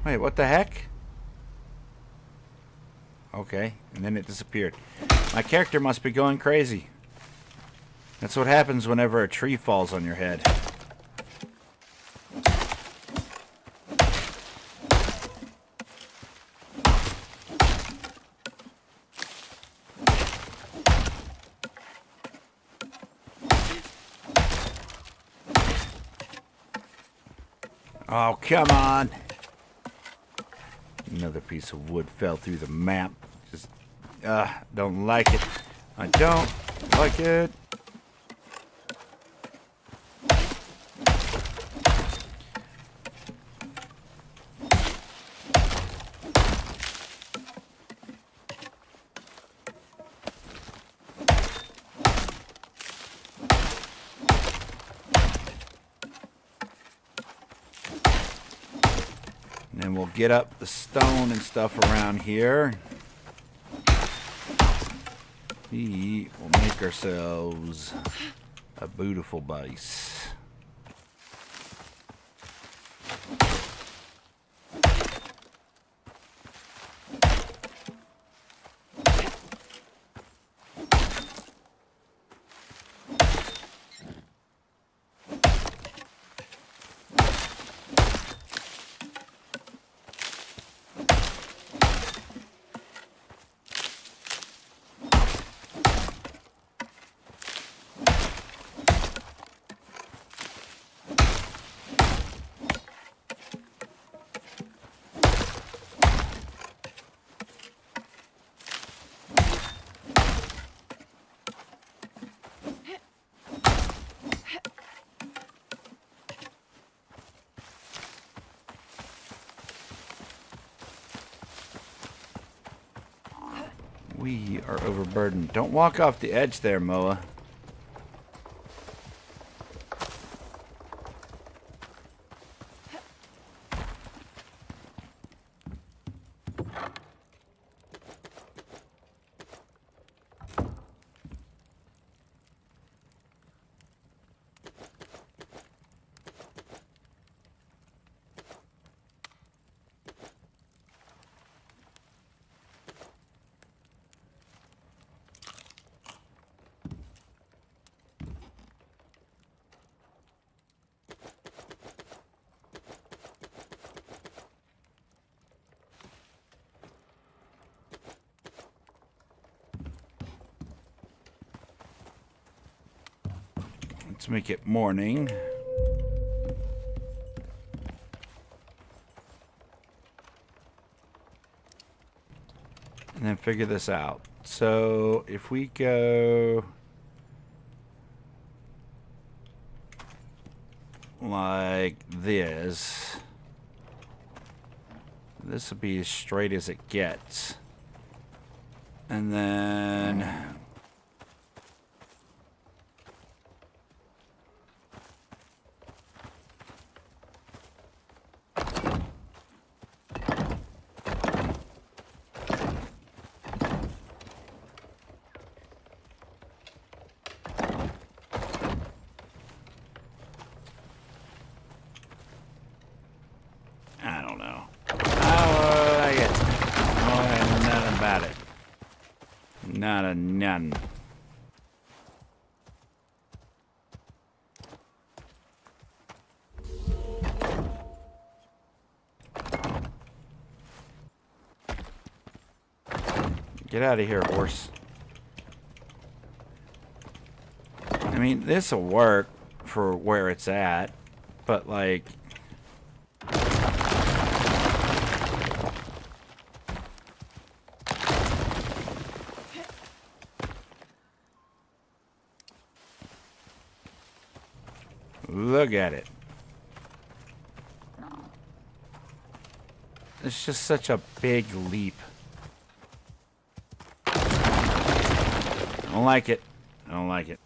Wait, what the heck? Okay, and then it disappeared. My character must be going crazy. That's what happens whenever a tree falls on your head. Oh, come on. Another piece of wood fell through the map. Just, don't like it. I don't like it. And we'll get up the stone and stuff around here. We will make ourselves a beautiful base. We are overburdened. Don't walk off the edge there, Moa. Let's make it morning. And then figure this out. So if we go like this, this will be as straight as it gets. And then none. Get out of here, horse. I mean, this'll work for where it's at, but like, look at it. It's just such a big leap. I don't like it. I don't like it.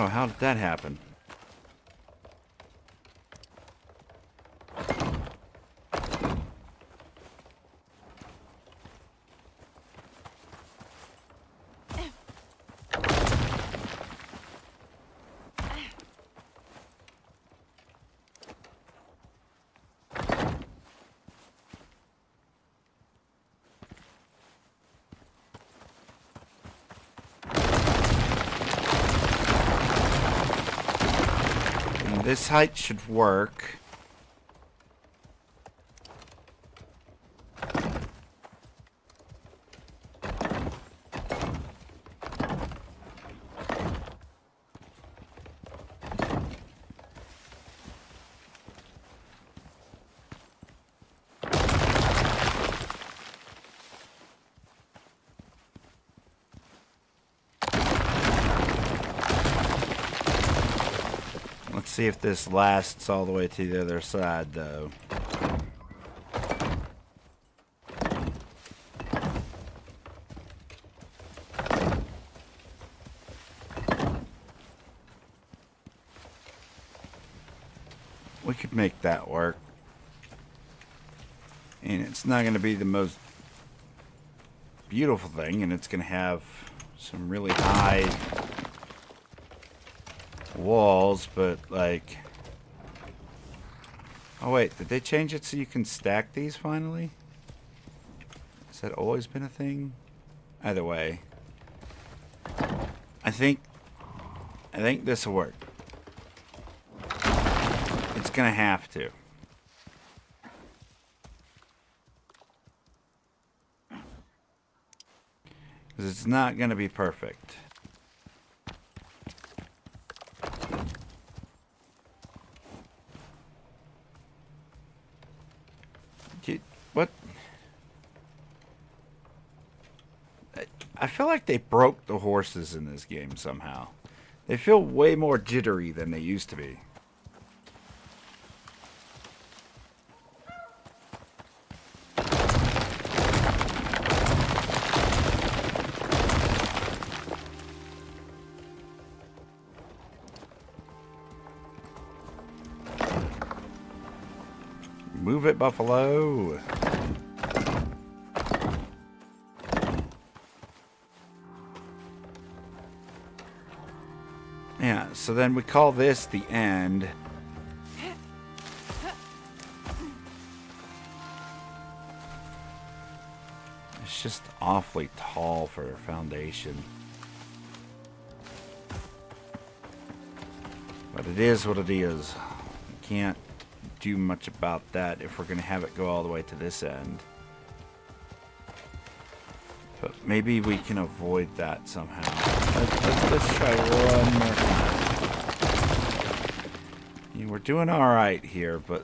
Oh, how did that happen? This height should work. Let's see if this lasts all the way to the other side, though. We could make that work. And it's not going to be the most beautiful thing, and it's going to have some really high walls, but like... Oh wait, did they change it so you can stack these finally? Has that always been a thing? Either way, I think this will work. It's gonna have to. Because it's not gonna be perfect. What? I feel like they broke the horses in this game somehow. They feel way more jittery than they used to be. Move it, Buffalo. Yeah, so then we call this the end. It's just awfully tall for a foundation. But it is what it is. You can't do much about that if we're going to have it go all the way to this end. But maybe we can avoid that somehow. Let's try one more time. Yeah, we're doing alright here, but...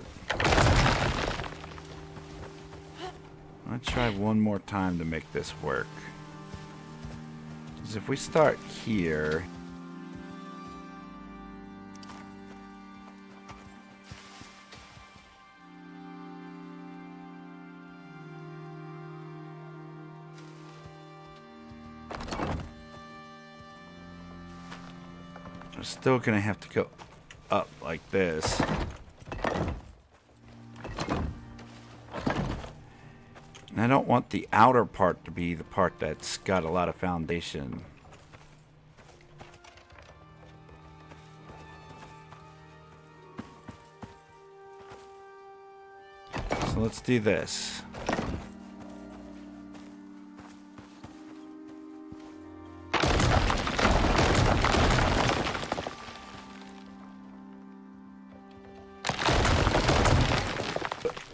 Let's try one more time to make this work. Because if we start here... Still gonna have to go up like this. And I don't want the outer part to be the part that's got a lot of foundation. So let's do this.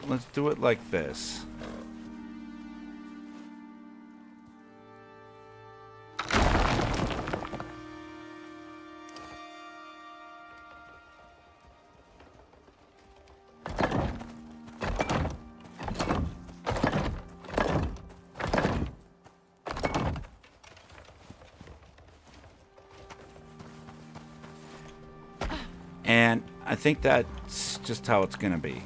Let's do it like this. And I think that's just how it's going to be.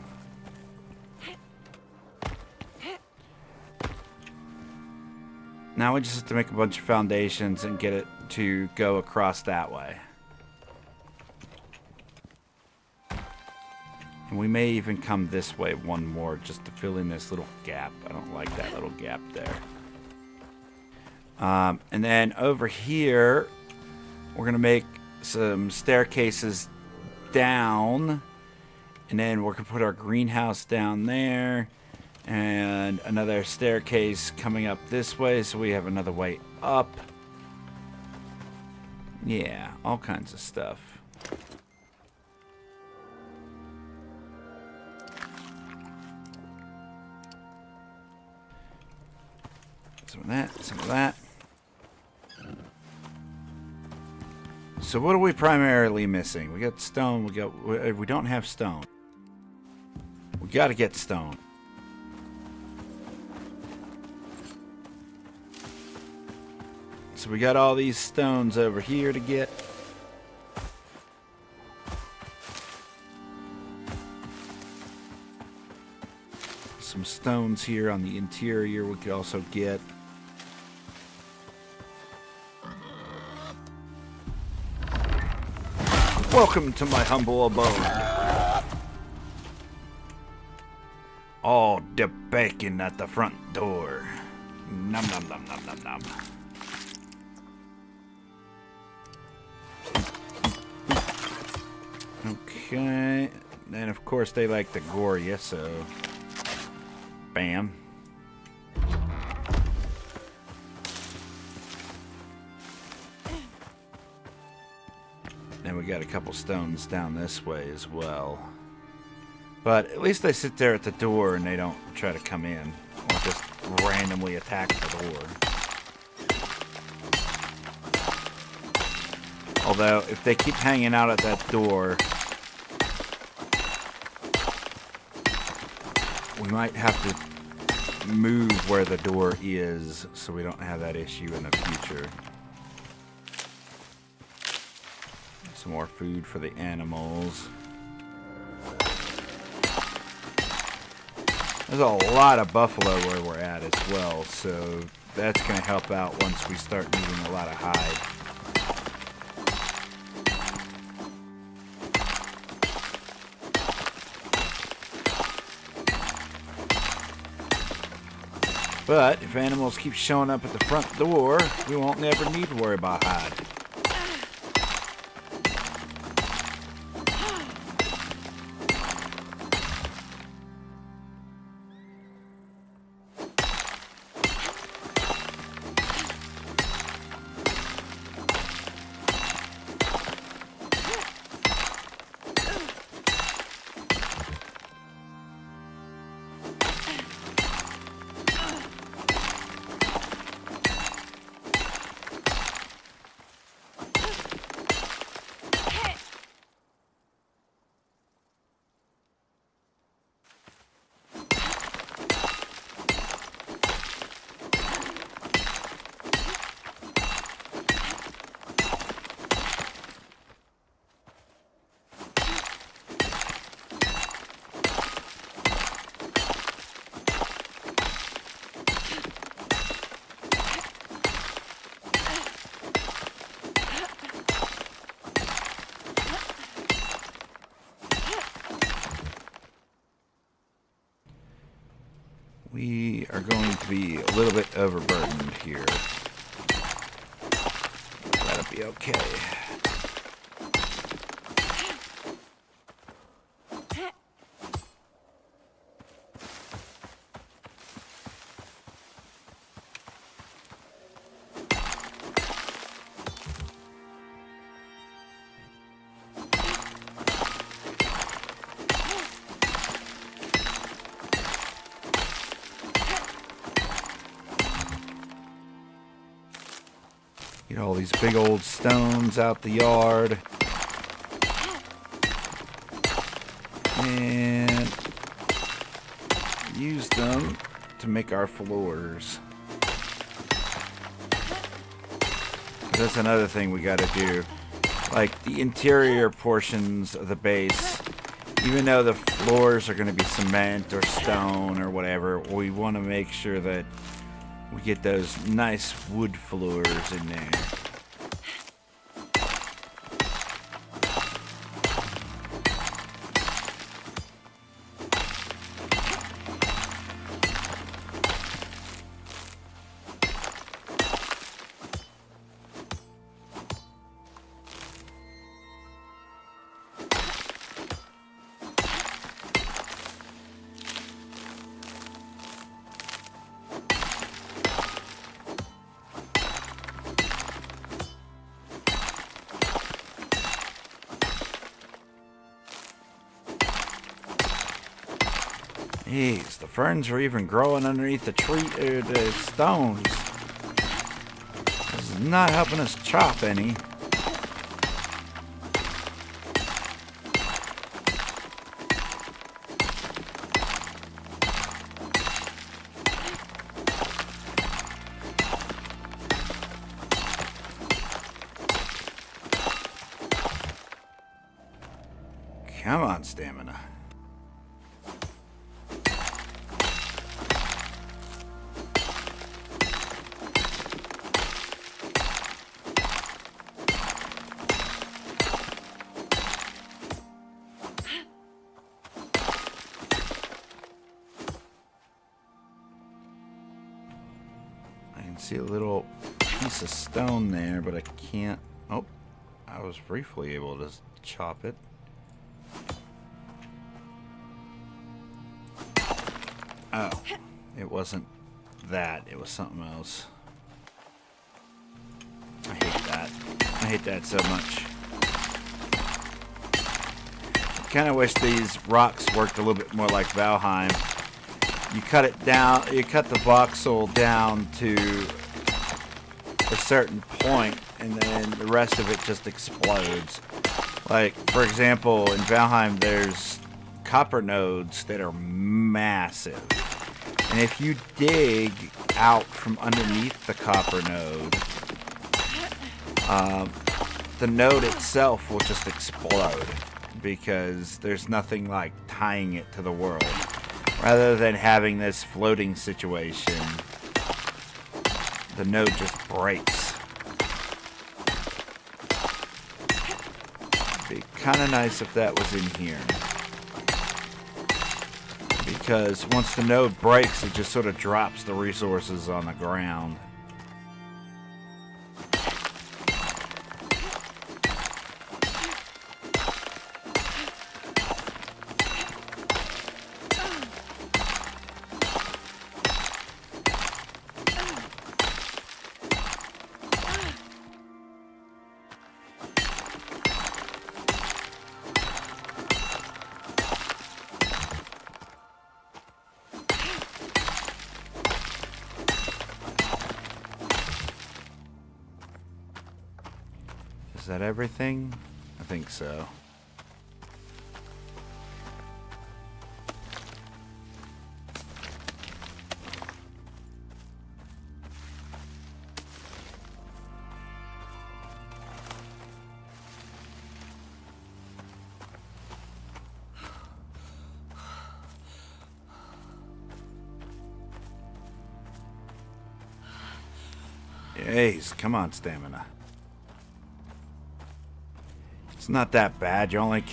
Now we just have to make a bunch of foundations and get it to go across that way. And we may even come this way one more just to fill in this little gap. I don't like that little gap there. And then over here, we're going to make some staircases down. And then we're going to put our greenhouse down there. And another staircase coming up this way, so we have another way up. Yeah, all kinds of stuff. Some of that, some of that. So what are we primarily missing? We got stone, we don't have stone. We got to get stone. So we got all these stones over here to get. Some stones here on the interior we could also get. Welcome to my humble abode. All the bacon at the front door. Nom nom nom nom nom nom. Okay. And of course they like to gore you, so bam. Then we got a couple stones down this way as well. But at least they sit there at the door and they don't try to come in or just randomly attack the door. Although, if they keep hanging out at that door, we might have to move where the door is so we don't have that issue in the future. Some more food for the animals. There's a lot of buffalo where we're at as well, so that's going to help out once we start needing a lot of hide. But if animals keep showing up at the front door, we won't never need to worry about hide. We are going to be a little bit overburdened here. That'll be okay. Get all these big old stones out the yard. And use them to make our floors. That's another thing we gotta do. Like the interior portions of the base, even though the floors are gonna be cement or stone or whatever, we wanna make sure that we get those nice wood floors in there. Jeez, the ferns are even growing underneath the the stones. This is not helping us chop any. Come on, stamina. I can see a little piece of stone there, but I can't. Oh, I was briefly able to chop it. Oh, it wasn't that. It was something else. I hate that. I hate that so much. I kind of wish these rocks worked a little bit more like Valheim. You cut it down, you cut the voxel down to a certain point, and then the rest of it just explodes. Like, for example, in Valheim, there's copper nodes that are massive. And if you dig out from underneath the copper node, the node itself will just explode because there's nothing like tying it to the world. Rather than having this floating situation, the node just breaks. It'd be kind of nice if that was in here. Because once the node breaks, it just sort of drops the resources on the ground. Is that everything? I think so. Jeez, come on, stamina. It's not that bad. You're only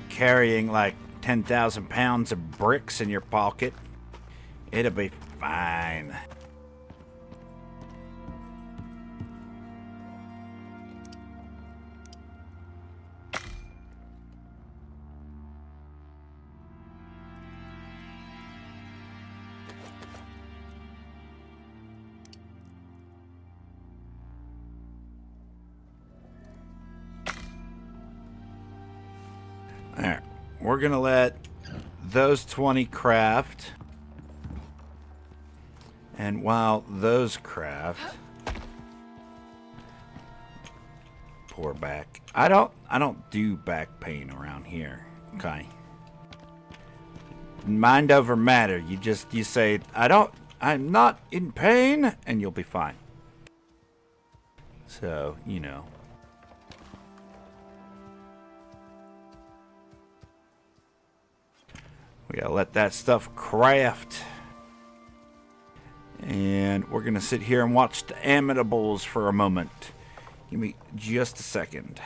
carrying like 10,000 pounds of bricks in your pocket. It'll be fine. Alright, we're gonna let those 20 craft, and while those craft, poor back. I don't do back pain around here. Okay. Mind over matter. You say I'm not in pain, and you'll be fine. So, you know. We gotta let that stuff craft. And we're gonna sit here and watch the Amitables for a moment. Give me just a second.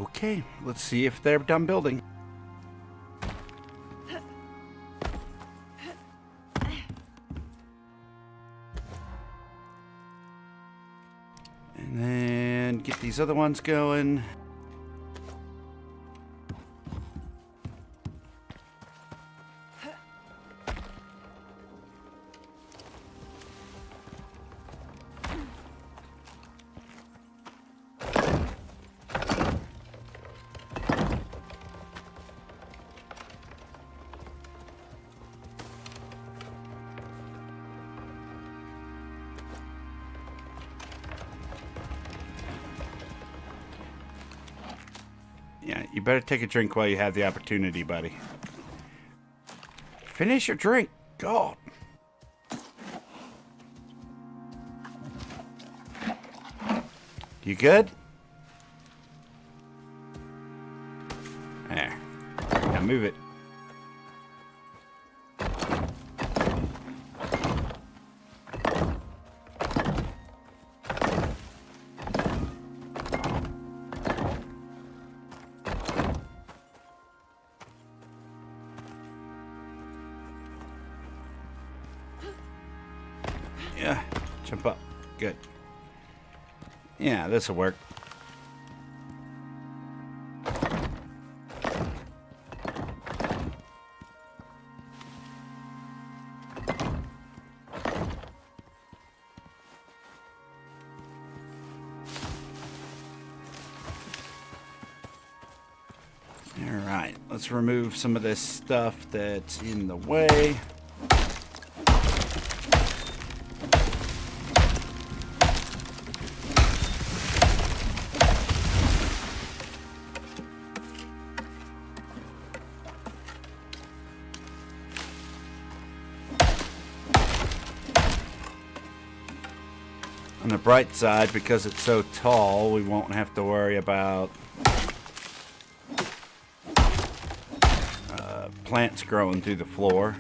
Okay, let's see if they're done building. And then get these other ones going. Yeah, you better take a drink while you have the opportunity, buddy. Finish your drink. God. You good? There. Now move it. Yeah, jump up. Good. Yeah, this'll work. Alright, let's remove some of this stuff that's in the way. On the bright side, because it's so tall, we won't have to worry about plants growing through the floor.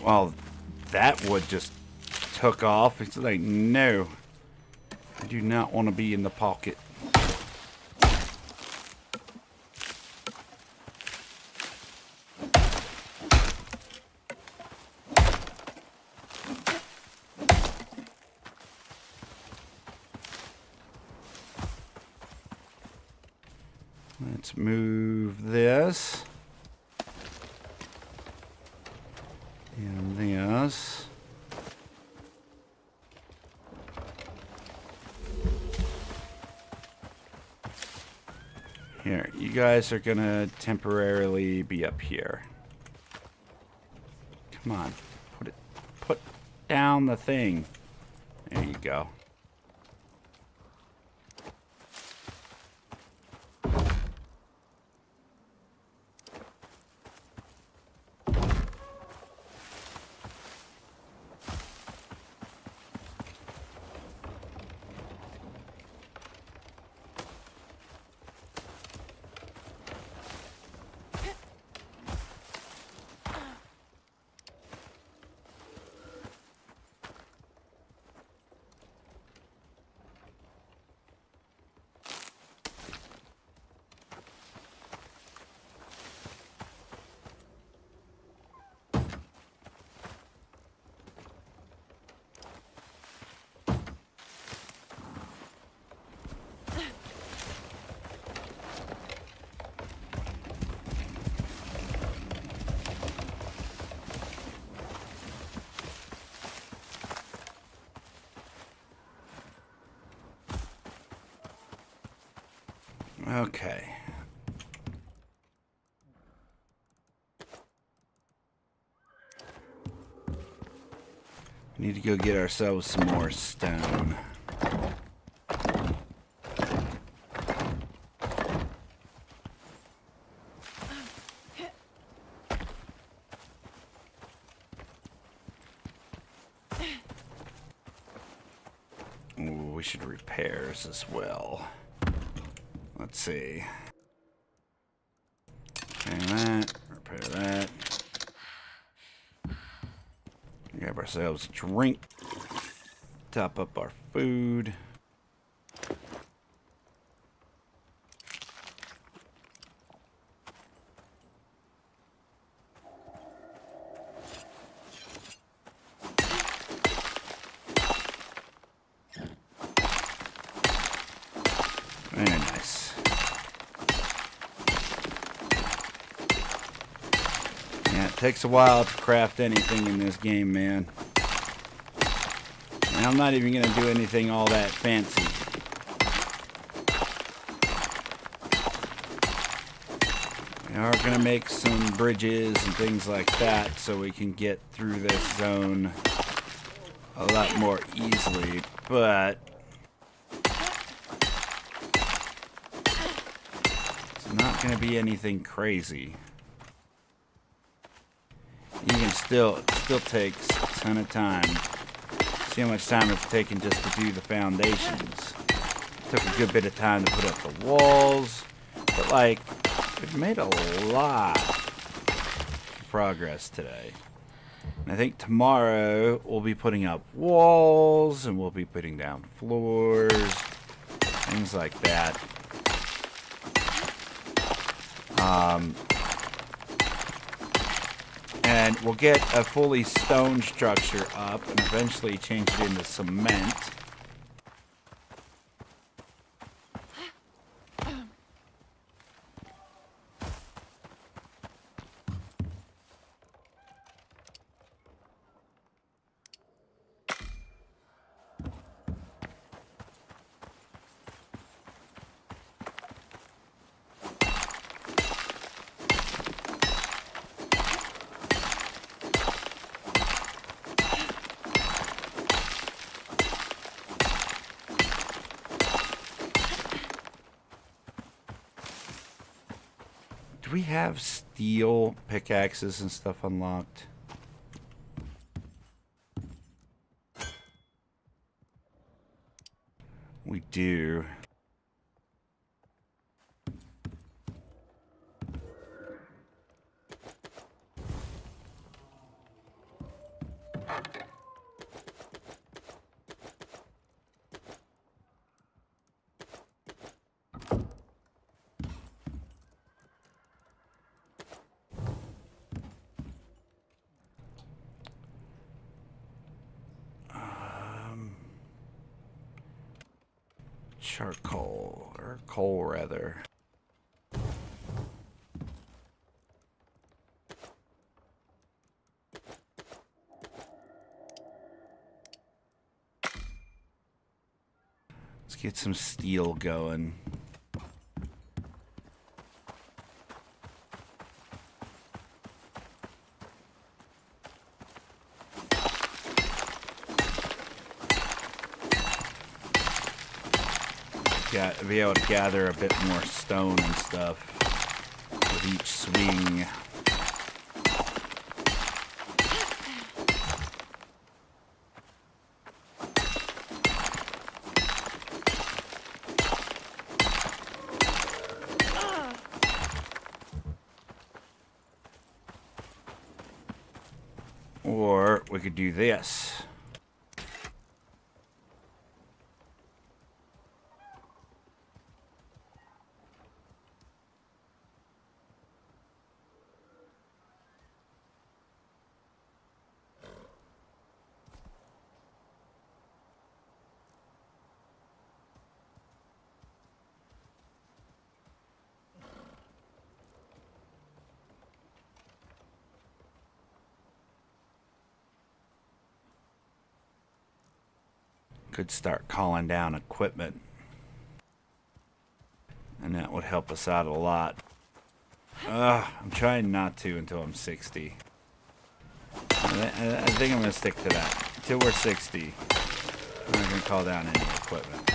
Well, that wood just took off. It's like, no. I do not want to be in the pocket. Let's move this. And this. Here, you guys are gonna temporarily be up here. Come on, put down the thing. There you go. Okay. We need to go get ourselves some more stone. Ooh, we should repairs as well. Let's see. Repair that. Repair that. Grab ourselves a drink. Top up our food. Very nice. Yeah, it takes a while to craft anything in this game, man. And I'm not even going to do anything all that fancy. We are going to make some bridges and things like that so we can get through this zone a lot more easily, but it's not going to be anything crazy. Even still, it still takes a ton of time. See how much time it's taken just to do the foundations. Took a good bit of time to put up the walls, but like, we've made a lot of progress today. And I think tomorrow we'll be putting up walls and we'll be putting down floors, things like that. And we'll get a fully stone structure up and eventually change it into cement. Do we have steel pickaxes and stuff unlocked? We do. Charcoal, or coal rather. Let's get some steel going. Be able to gather a bit more stone and stuff with each swing. Or we could do this. Could start calling down equipment. And that would help us out a lot. I'm trying not to until I'm 60. I think I'm going to stick to that. Until we're 60, I'm not going to call down any equipment.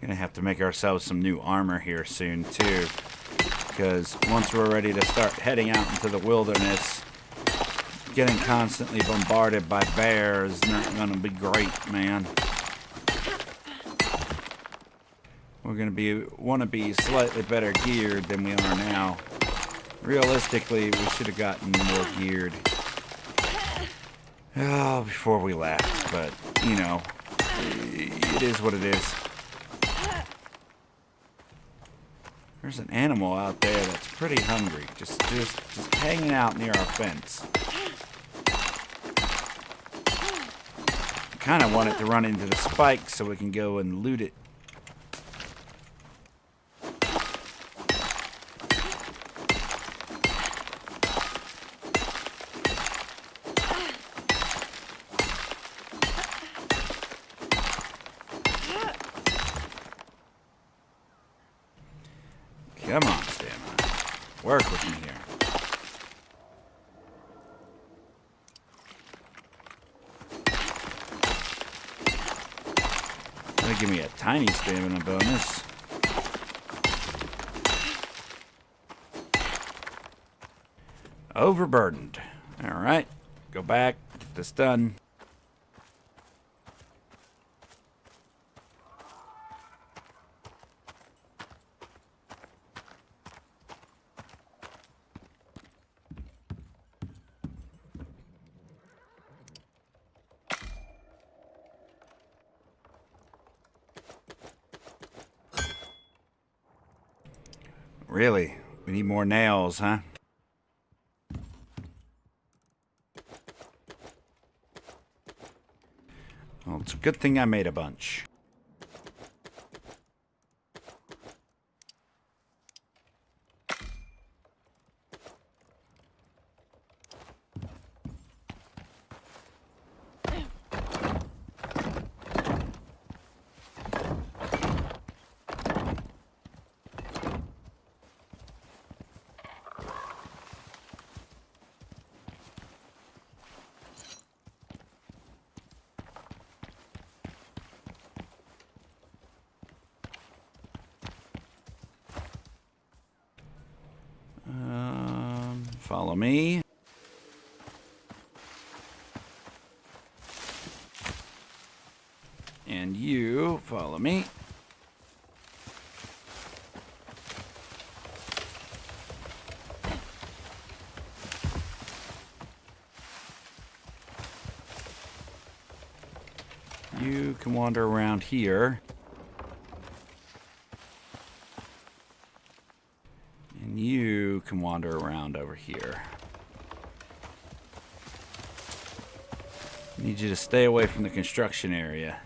Gonna have to make ourselves some new armor here soon too, because once we're ready to start heading out into the wilderness, getting constantly bombarded by bears is not gonna be great, man. We're gonna want to be slightly better geared than we are now. Realistically, we should have gotten more geared before we left, but you know, it is what it is. There's an animal out there that's pretty hungry, just hanging out near our fence. I kind of want it to run into the spikes so we can go and loot it. Come on, Stamina. Work with me here. That'll give me a tiny stamina bonus. Overburdened. Alright. Go back. Get this done. Really? We need more nails, huh? Well, it's a good thing I made a bunch. Follow me. And you follow me. You can wander around here. And you can wander around over here. Need you to stay away from the construction area.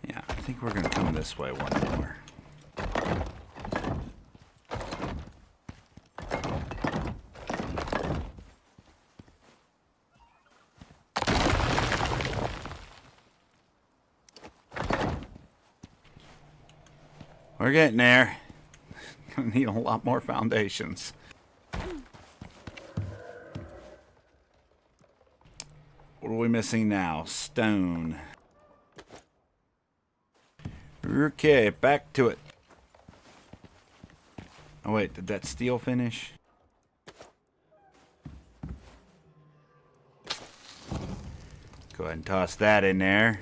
Yeah, I think we're going to come this way one more. We're getting there. Gonna need a lot more foundations. What are we missing now? Stone. Okay, back to it. Oh wait, did that steel finish? go ahead and toss that in there.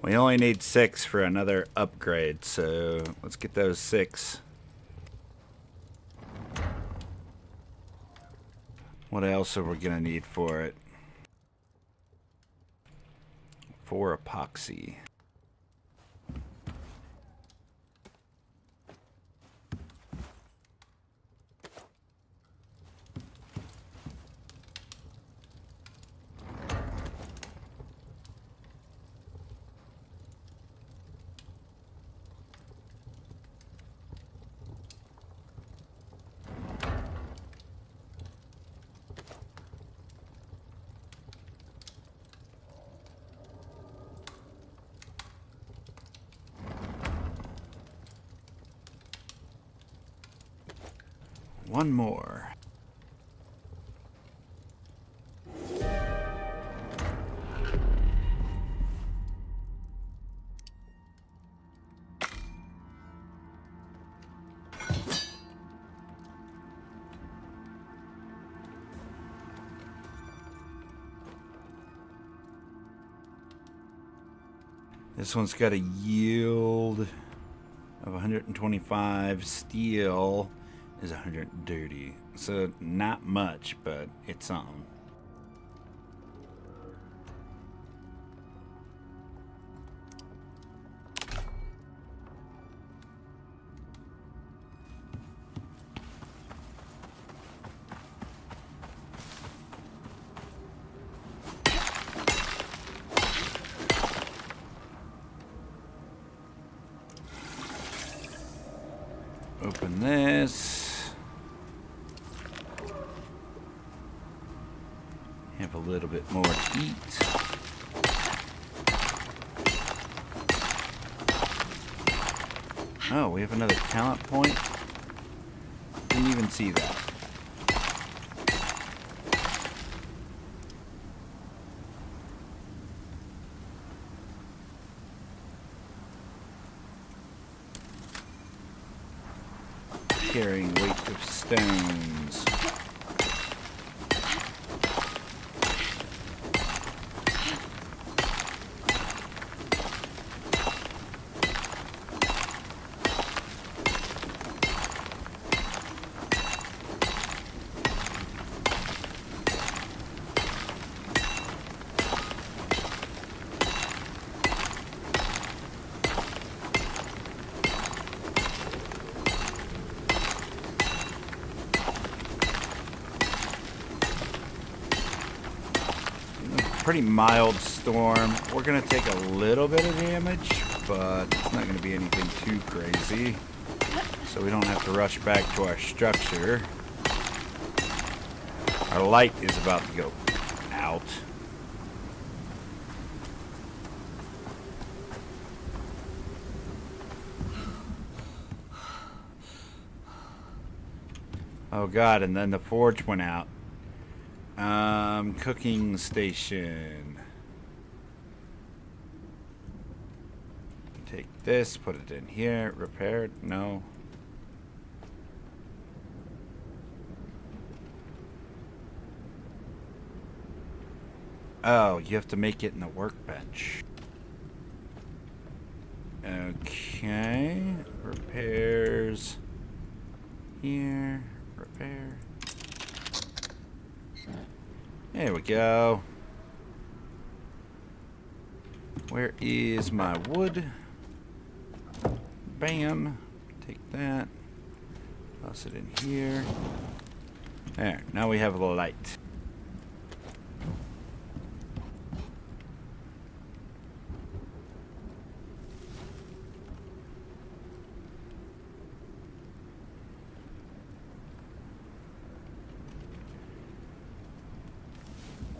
We only need 6 for another upgrade, so let's get those 6. What else are we going to need for it? 4 epoxy. One more. This one's got a yield of 125. Steel is 130. So not much, but it's something. Open this. Have a little bit more to eat. Oh, we have another talent point. Didn't even see that. Carrying weight of stones. Pretty mild storm. We're gonna take a little bit of damage, but it's not gonna be anything too crazy. So we don't have to rush back to our structure. Our light is about to go out. Oh god, and then the forge went out. Cooking station. Take this, put it in here. Repair it? No. Oh, you have to make it in the workbench. Okay. Repairs. Here. Repair. There we go. Where is my wood? Bam. Take that. Toss it in here. There. Now we have a light.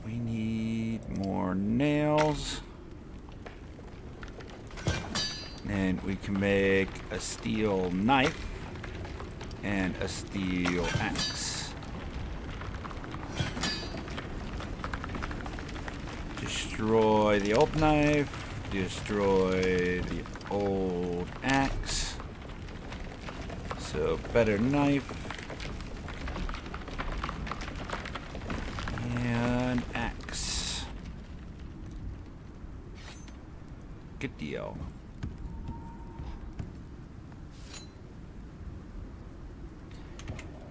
We need more nails. And we can make a steel knife and a steel axe. Destroy the old knife. Destroy the old axe. So better knife. And axe. Good deal.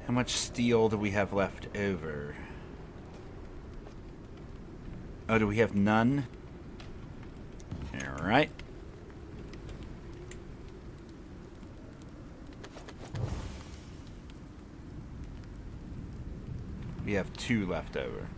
How much steel do we have left over? Oh, do we have none? Alright. We have 2 left over.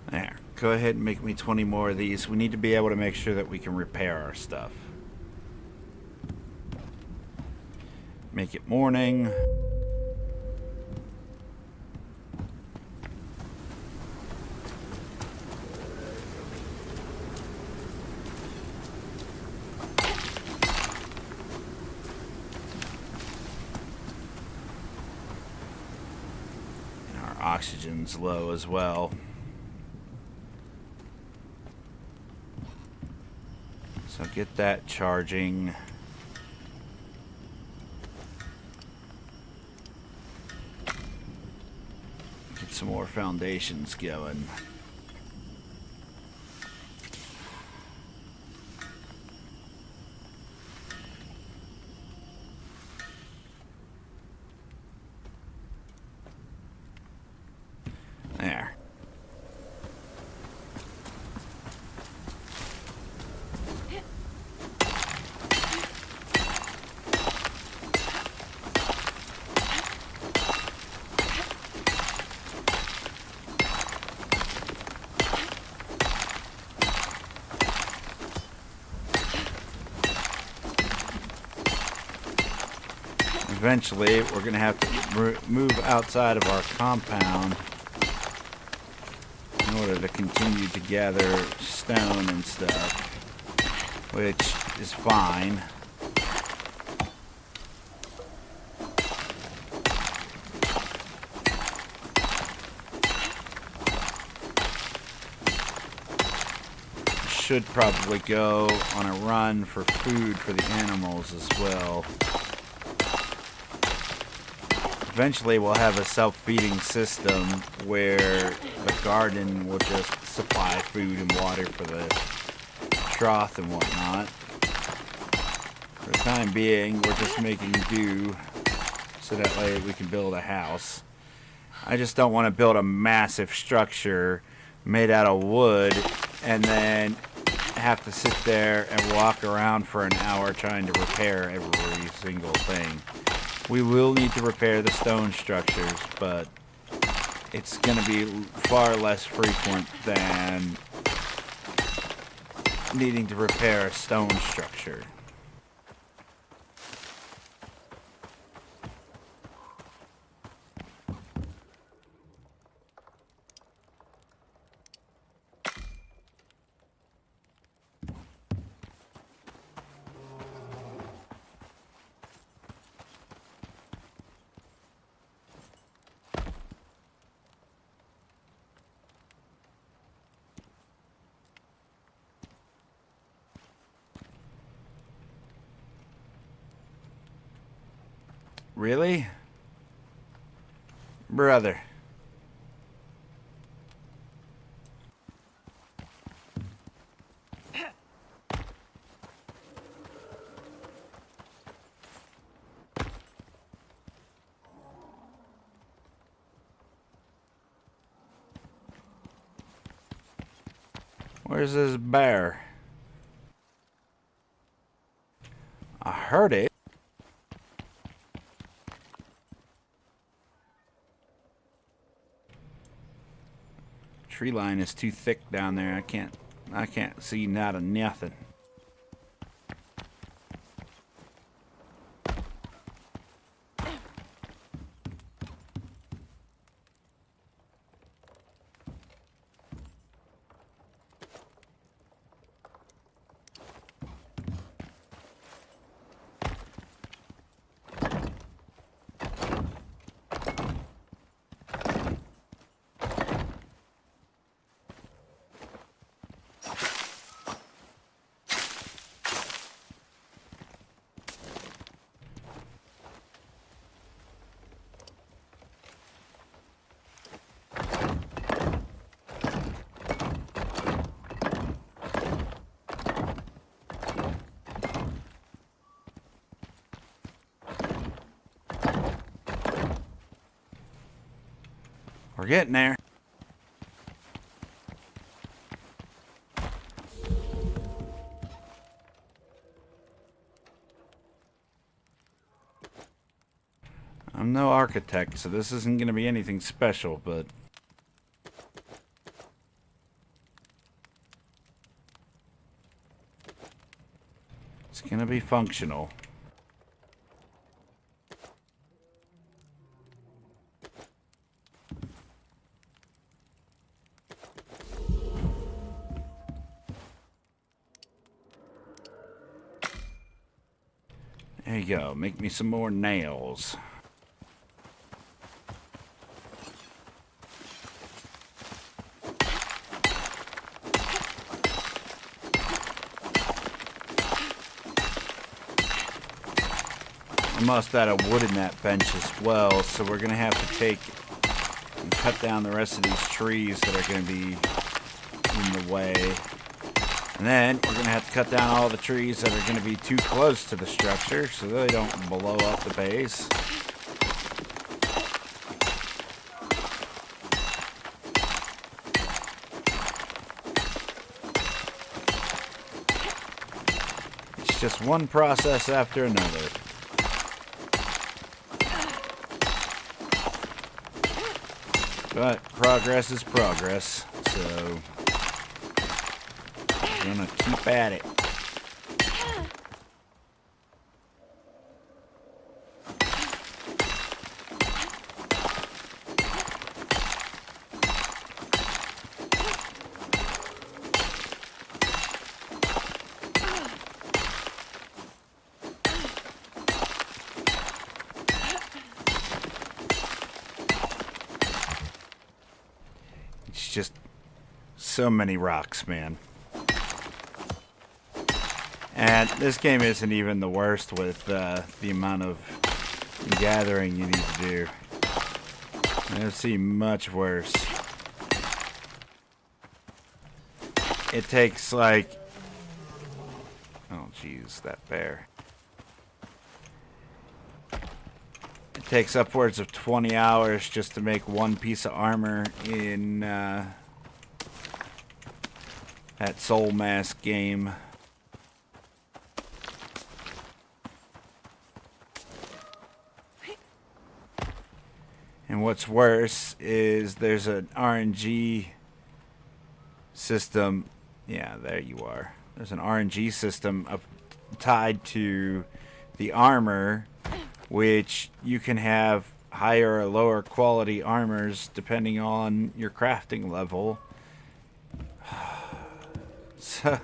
There. Go ahead and make me 20 more of these. We need to be able to make sure that we can repair our stuff. Make it morning. And our oxygen's low as well. So get that charging. Get some more foundations going. There. Eventually, we're going to have to move outside of our compound in order to continue to gather stone and stuff, which is fine. Should probably go on a run for food for the animals as well. Eventually we'll have a self-feeding system where the garden will just supply food and water for the trough and whatnot. For the time being, we're just making do so that way we can build a house. I just don't want to build a massive structure made out of wood and then have to sit there and walk around for an hour trying to repair every single thing. We will need to repair the stone structures, but it's going to be far less frequent than needing to repair a stone structure. Really? Brother. Where's this bear? I heard it. Tree line is too thick down there. I can't see not a nothing. We're getting there. I'm no architect, so this isn't going to be anything special, but it's going to be functional. There you go. Make me some more nails. I must add a wood in that bench as well, so we're going to have to take and cut down the rest of these trees that are going to be in the way. And then we're going to have to cut down all the trees that are going to be too close to the structure so they don't blow up the base. It's just one process after another. But progress is progress, so I'm gonna keep at it. Just so many rocks, man. And this game isn't even the worst with the amount of gathering you need to do. I've seen much worse. It takes like... oh jeez, that bear. It takes upwards of 20 hours just to make one piece of armor in that Soul Mask game. And what's worse is there's an RNG system. Yeah, there you are. There's an RNG system tied to the armor, which you can have higher or lower quality armors depending on your crafting level. So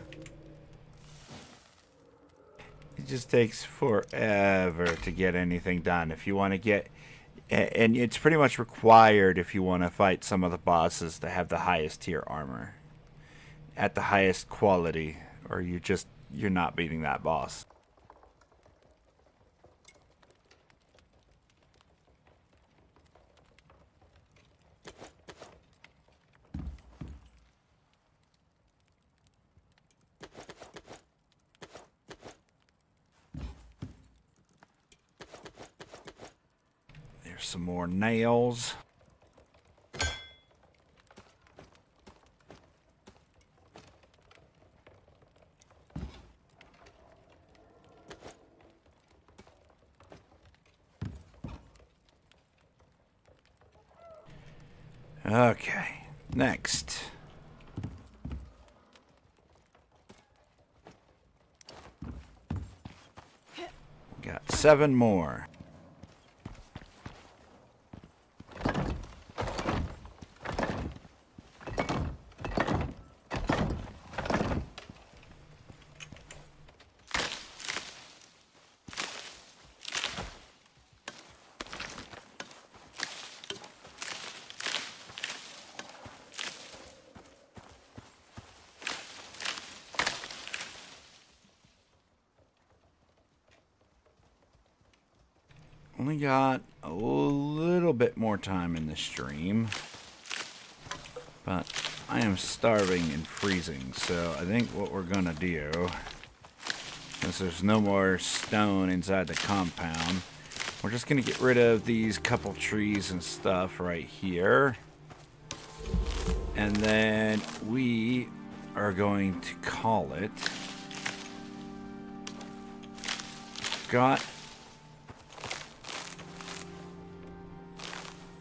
it just takes forever to get anything done. If you want to get, and it's pretty much required if you want to fight some of the bosses to have the highest tier armor at the highest quality, or you're not beating that boss. There's some more nails. Okay, next. Got 7 more. Only got a little bit more time in the stream, but I am starving and freezing, so I think what we're gonna do, since there's no more stone inside the compound, we're just gonna get rid of these couple trees and stuff right here, And then we are going to call it.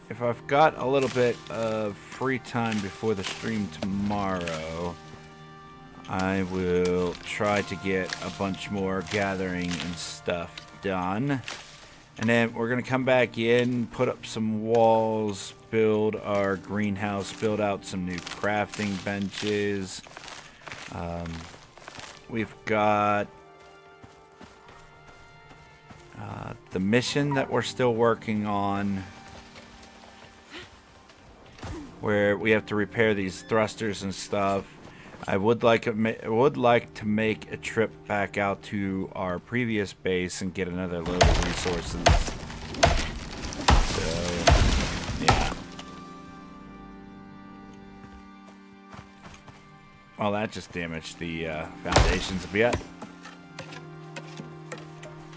If I've got a little bit of free time before the stream tomorrow, I will try to get a bunch more gathering and stuff done. And then we're going to come back in, put up some walls, build our greenhouse, build out some new crafting benches. We've got the mission that we're still working on, where we have to repair these thrusters and stuff. I would like to make a trip back out to our previous base and get another load of resources. So, yeah. Well, that just damaged the foundations a bit.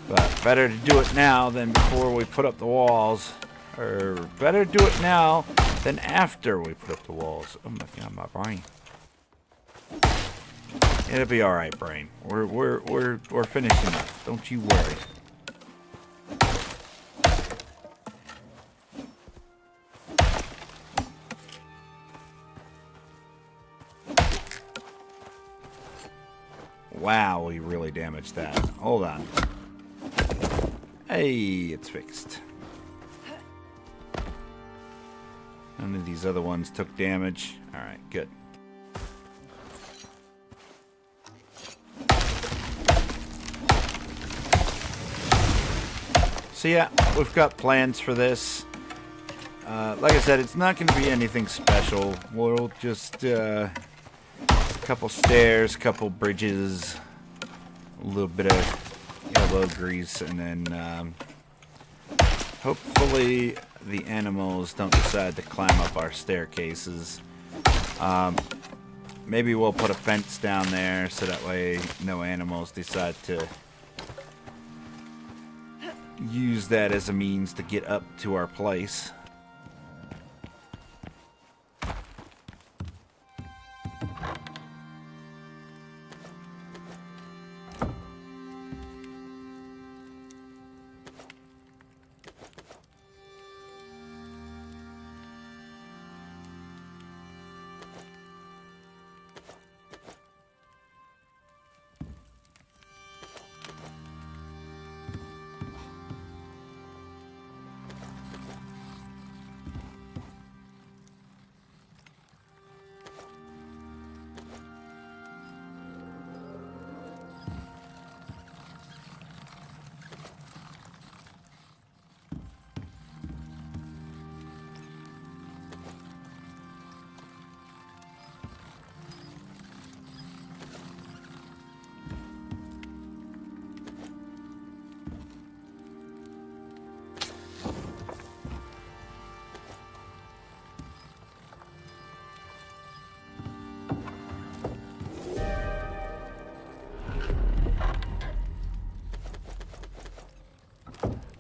But better to do it now than before we put up the walls. Or better to do it now than after we put up the walls. Oh my god, my brain. It'll be all right, brain. We're finishing up. Don't you worry. Wow, we really damaged that. Hold on. Hey, it's fixed. None of these other ones took damage. All right, good. So yeah, we've got plans for this. Like I said, it's not going to be anything special. We'll just a couple stairs, couple bridges, a little bit of elbow grease, and then hopefully the animals don't decide to climb up our staircases. Maybe we'll put a fence down there so that way no animals decide to use that as a means to get up to our place.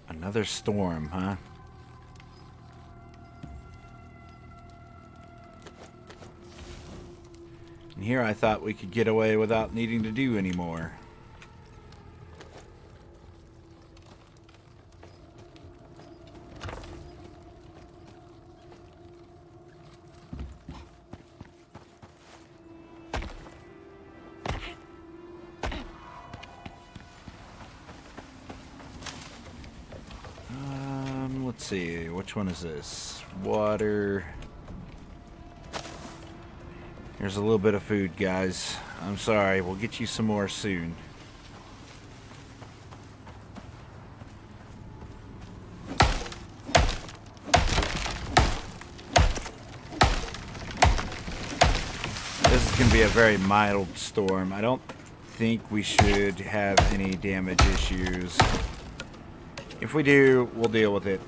Another storm, huh? And here I thought we could get away without needing to do any more. Let's see, which one is this? Water. Here's a little bit of food, guys. I'm sorry, we'll get you some more soon. This is going to be a very mild storm. I don't think we should have any damage issues. If we do, we'll deal with it.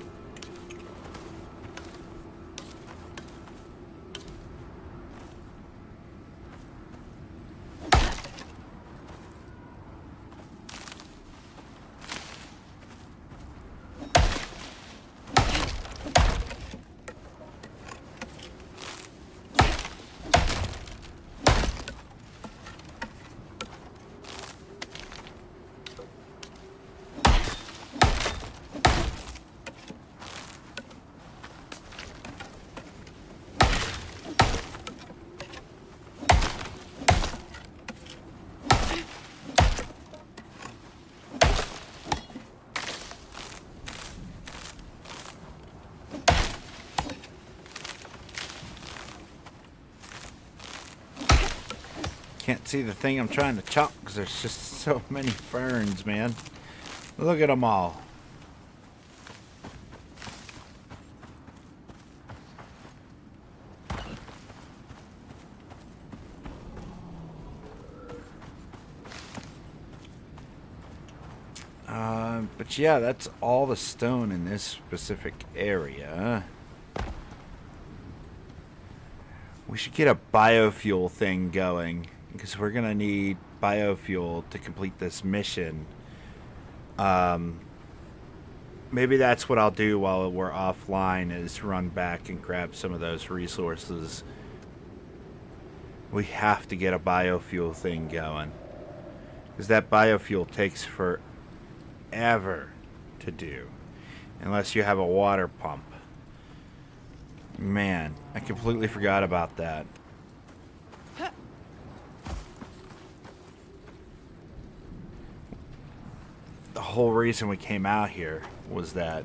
can't see the thing I'm trying to chop because there's just so many ferns, man. Look at them all. But yeah, that's all the stone in this specific area. We should get a biofuel thing going, because we're going to need biofuel to complete this mission. Maybe that's what I'll do while we're offline, is run back and grab some of those resources. We have to get a biofuel thing going, because that biofuel takes forever to do, unless you have a water pump. Man, I completely forgot about that. The whole reason we came out here was that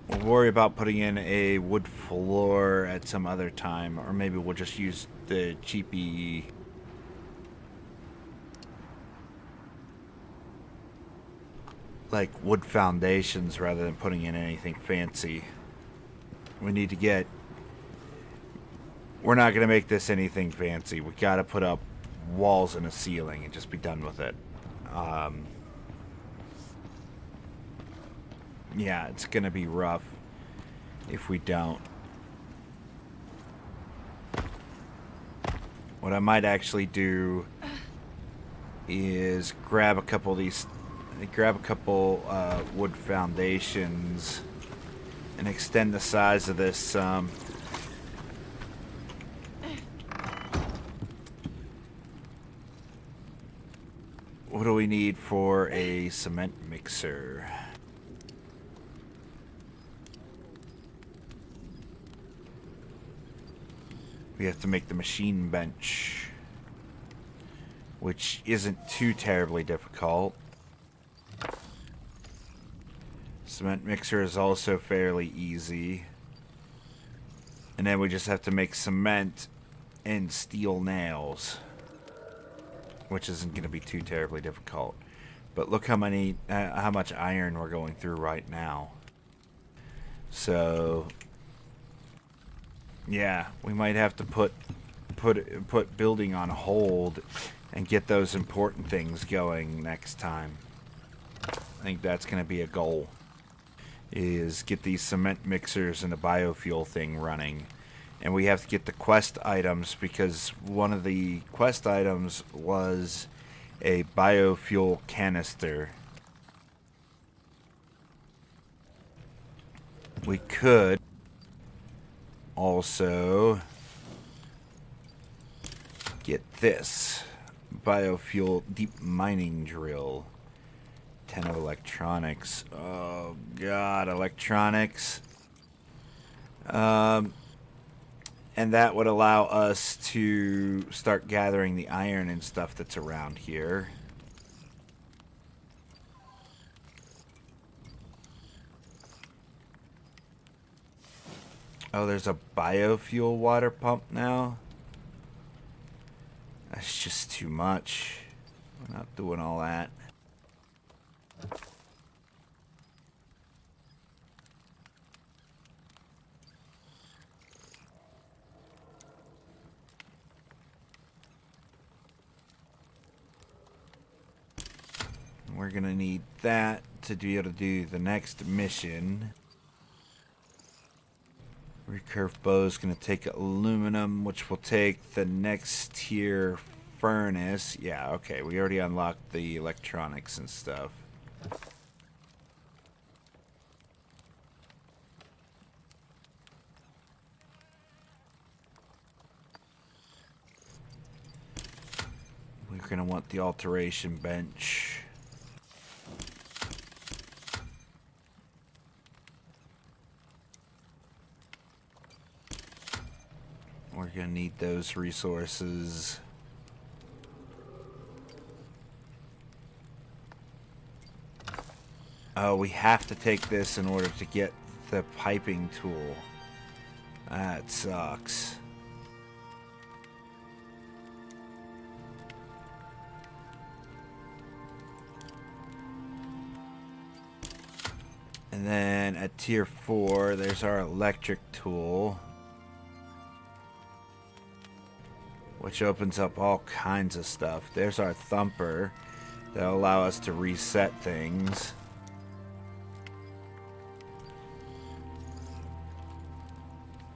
we'll worry about putting in a wood floor at some other time, or maybe we'll just use the cheapy like wood foundations rather than putting in anything fancy. We need to get... We're not going to make this anything fancy. We got to put up walls and a ceiling and just be done with it. Yeah, it's going to be rough if we don't. What I might actually do is grab a couple of these... Grab a couple wood foundations and extend the size of this what do we need for a cement mixer? We have to make the machine bench, which isn't too terribly difficult. Cement mixer is also fairly easy. And then we just have to make cement and steel nails, which isn't going to be too terribly difficult. But look how much iron we're going through right now. So yeah, we might have to put building on hold and get those important things going next time. I think that's going to be a goal, is get these cement mixers and the biofuel thing running. And we have to get the quest items, because one of the quest items was a biofuel canister. We could also get this biofuel deep mining drill. 10 of electronics. Oh god, electronics. And that would allow us to start gathering the iron and stuff that's around here. Oh, there's a biofuel water pump now? That's just too much. We're not doing all that. We're gonna need that to be able to do the next mission. Recurve bow is gonna take aluminum, which will take the next tier furnace. Yeah, okay, we already unlocked the electronics and stuff. We're gonna want the alteration bench. We're gonna need those resources. Oh, we have to take this in order to get the piping tool. That sucks. And then at tier 4, there's our electric tool, which opens up all kinds of stuff. There's our thumper that'll allow us to reset things.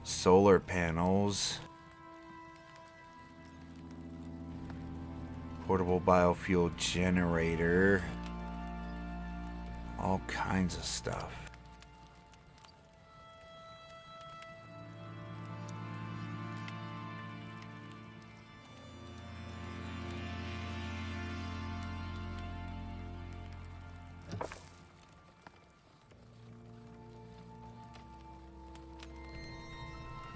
Solar panels. Portable biofuel generator. All kinds of stuff.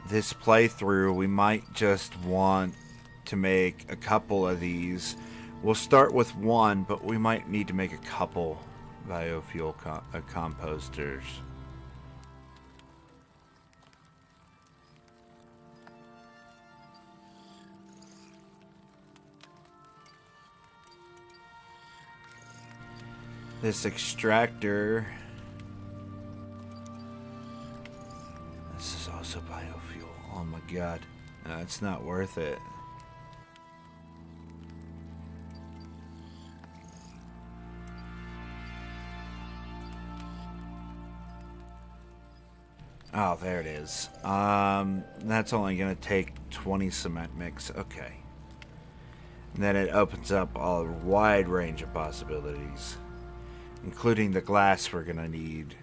This playthrough, we might just want to make a couple of these. We'll start with one, but we might need to make a couple biofuel composters. This extractor. This is also biofuel. Oh my god. No, it's not worth it. Oh, there it is. That's only going to take 20 cement mix. Okay. And then it opens up a wide range of possibilities, including the glass we're going to need.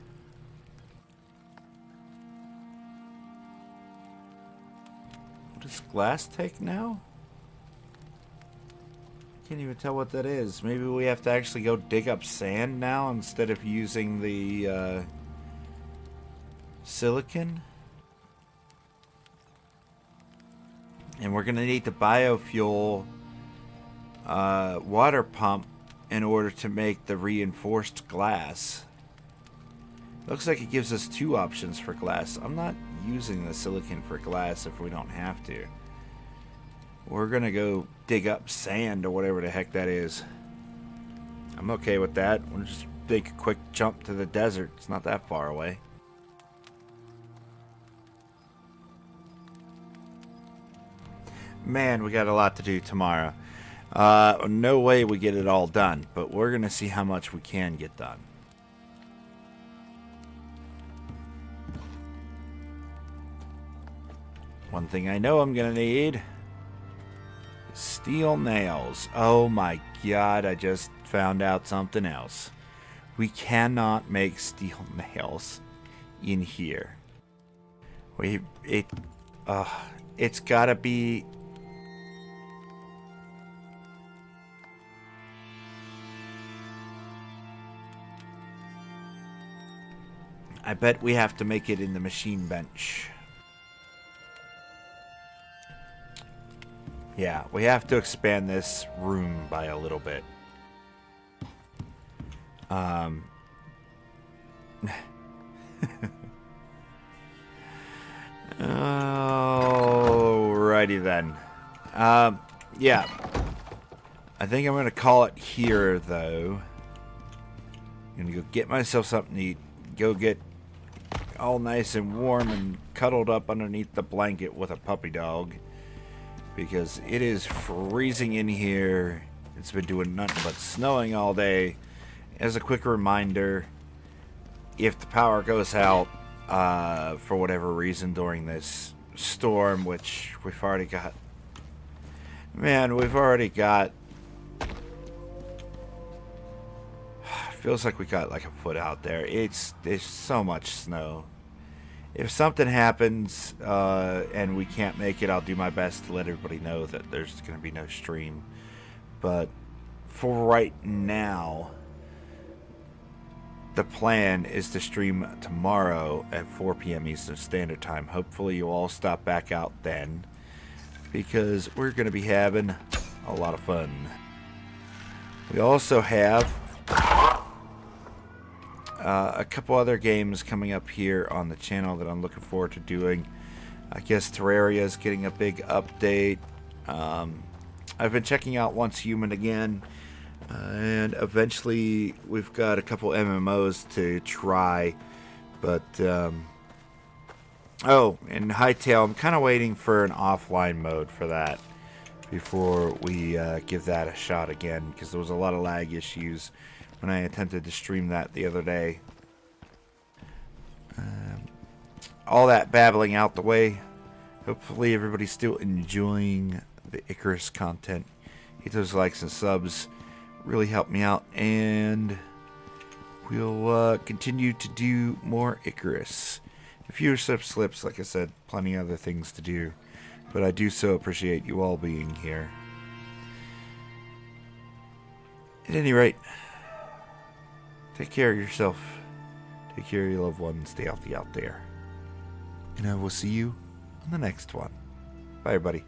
What does glass take now? Can't even tell what that is. Maybe we have to actually go dig up sand now instead of using the silicon. And we're going to need the biofuel water pump in order to make the reinforced glass. Looks like it gives us two options for glass. I'm not using the silicon for glass if we don't have to. We're going to go dig up sand or whatever the heck that is. I'm okay with that. We'll just take a quick jump to the desert. It's not that far away. Man, we got a lot to do tomorrow. No way we get it all done, but we're going to see how much we can get done. One thing I know I'm going to need is steel nails. Oh my god, I just found out something else. We cannot make steel nails in here. It's got to be... I bet we have to make it in the machine bench. Yeah, we have to expand this room by a little bit. Alrighty then. Yeah. I think I'm going to call it here, though. I'm going to go get myself something to eat. Go get all nice and warm and cuddled up underneath the blanket with a puppy dog, because it is freezing in here. It's been doing nothing but snowing all day. As a quick reminder, if the power goes out for whatever reason during this storm, which we've already got, man, we've already got, feels like we got like a foot out there. There's so much snow. If something happens and we can't make it, I'll do my best to let everybody know that there's going to be no stream. But for right now, the plan is to stream tomorrow at 4 p.m. Eastern Standard Time. Hopefully you'll all stop back out then, because we're going to be having a lot of fun. We also have a couple other games coming up here on the channel that I'm looking forward to doing. I guess Terraria is getting a big update. I've been checking out Once Human again. And eventually we've got a couple MMOs to try. But, oh, and Hightail, I'm kind of waiting for an offline mode for that before we give that a shot again, because there was a lot of lag issues when I attempted to stream that the other day. All that babbling out the way. Hopefully everybody's still enjoying the Icarus content. Hit those likes and subs. Really help me out. And we'll continue to do more Icarus. A few slips, like I said, plenty of other things to do. But I do so appreciate you all being here. At any rate, take care of yourself. Take care of your loved ones. Stay healthy out there. And I will see you on the next one. Bye, everybody.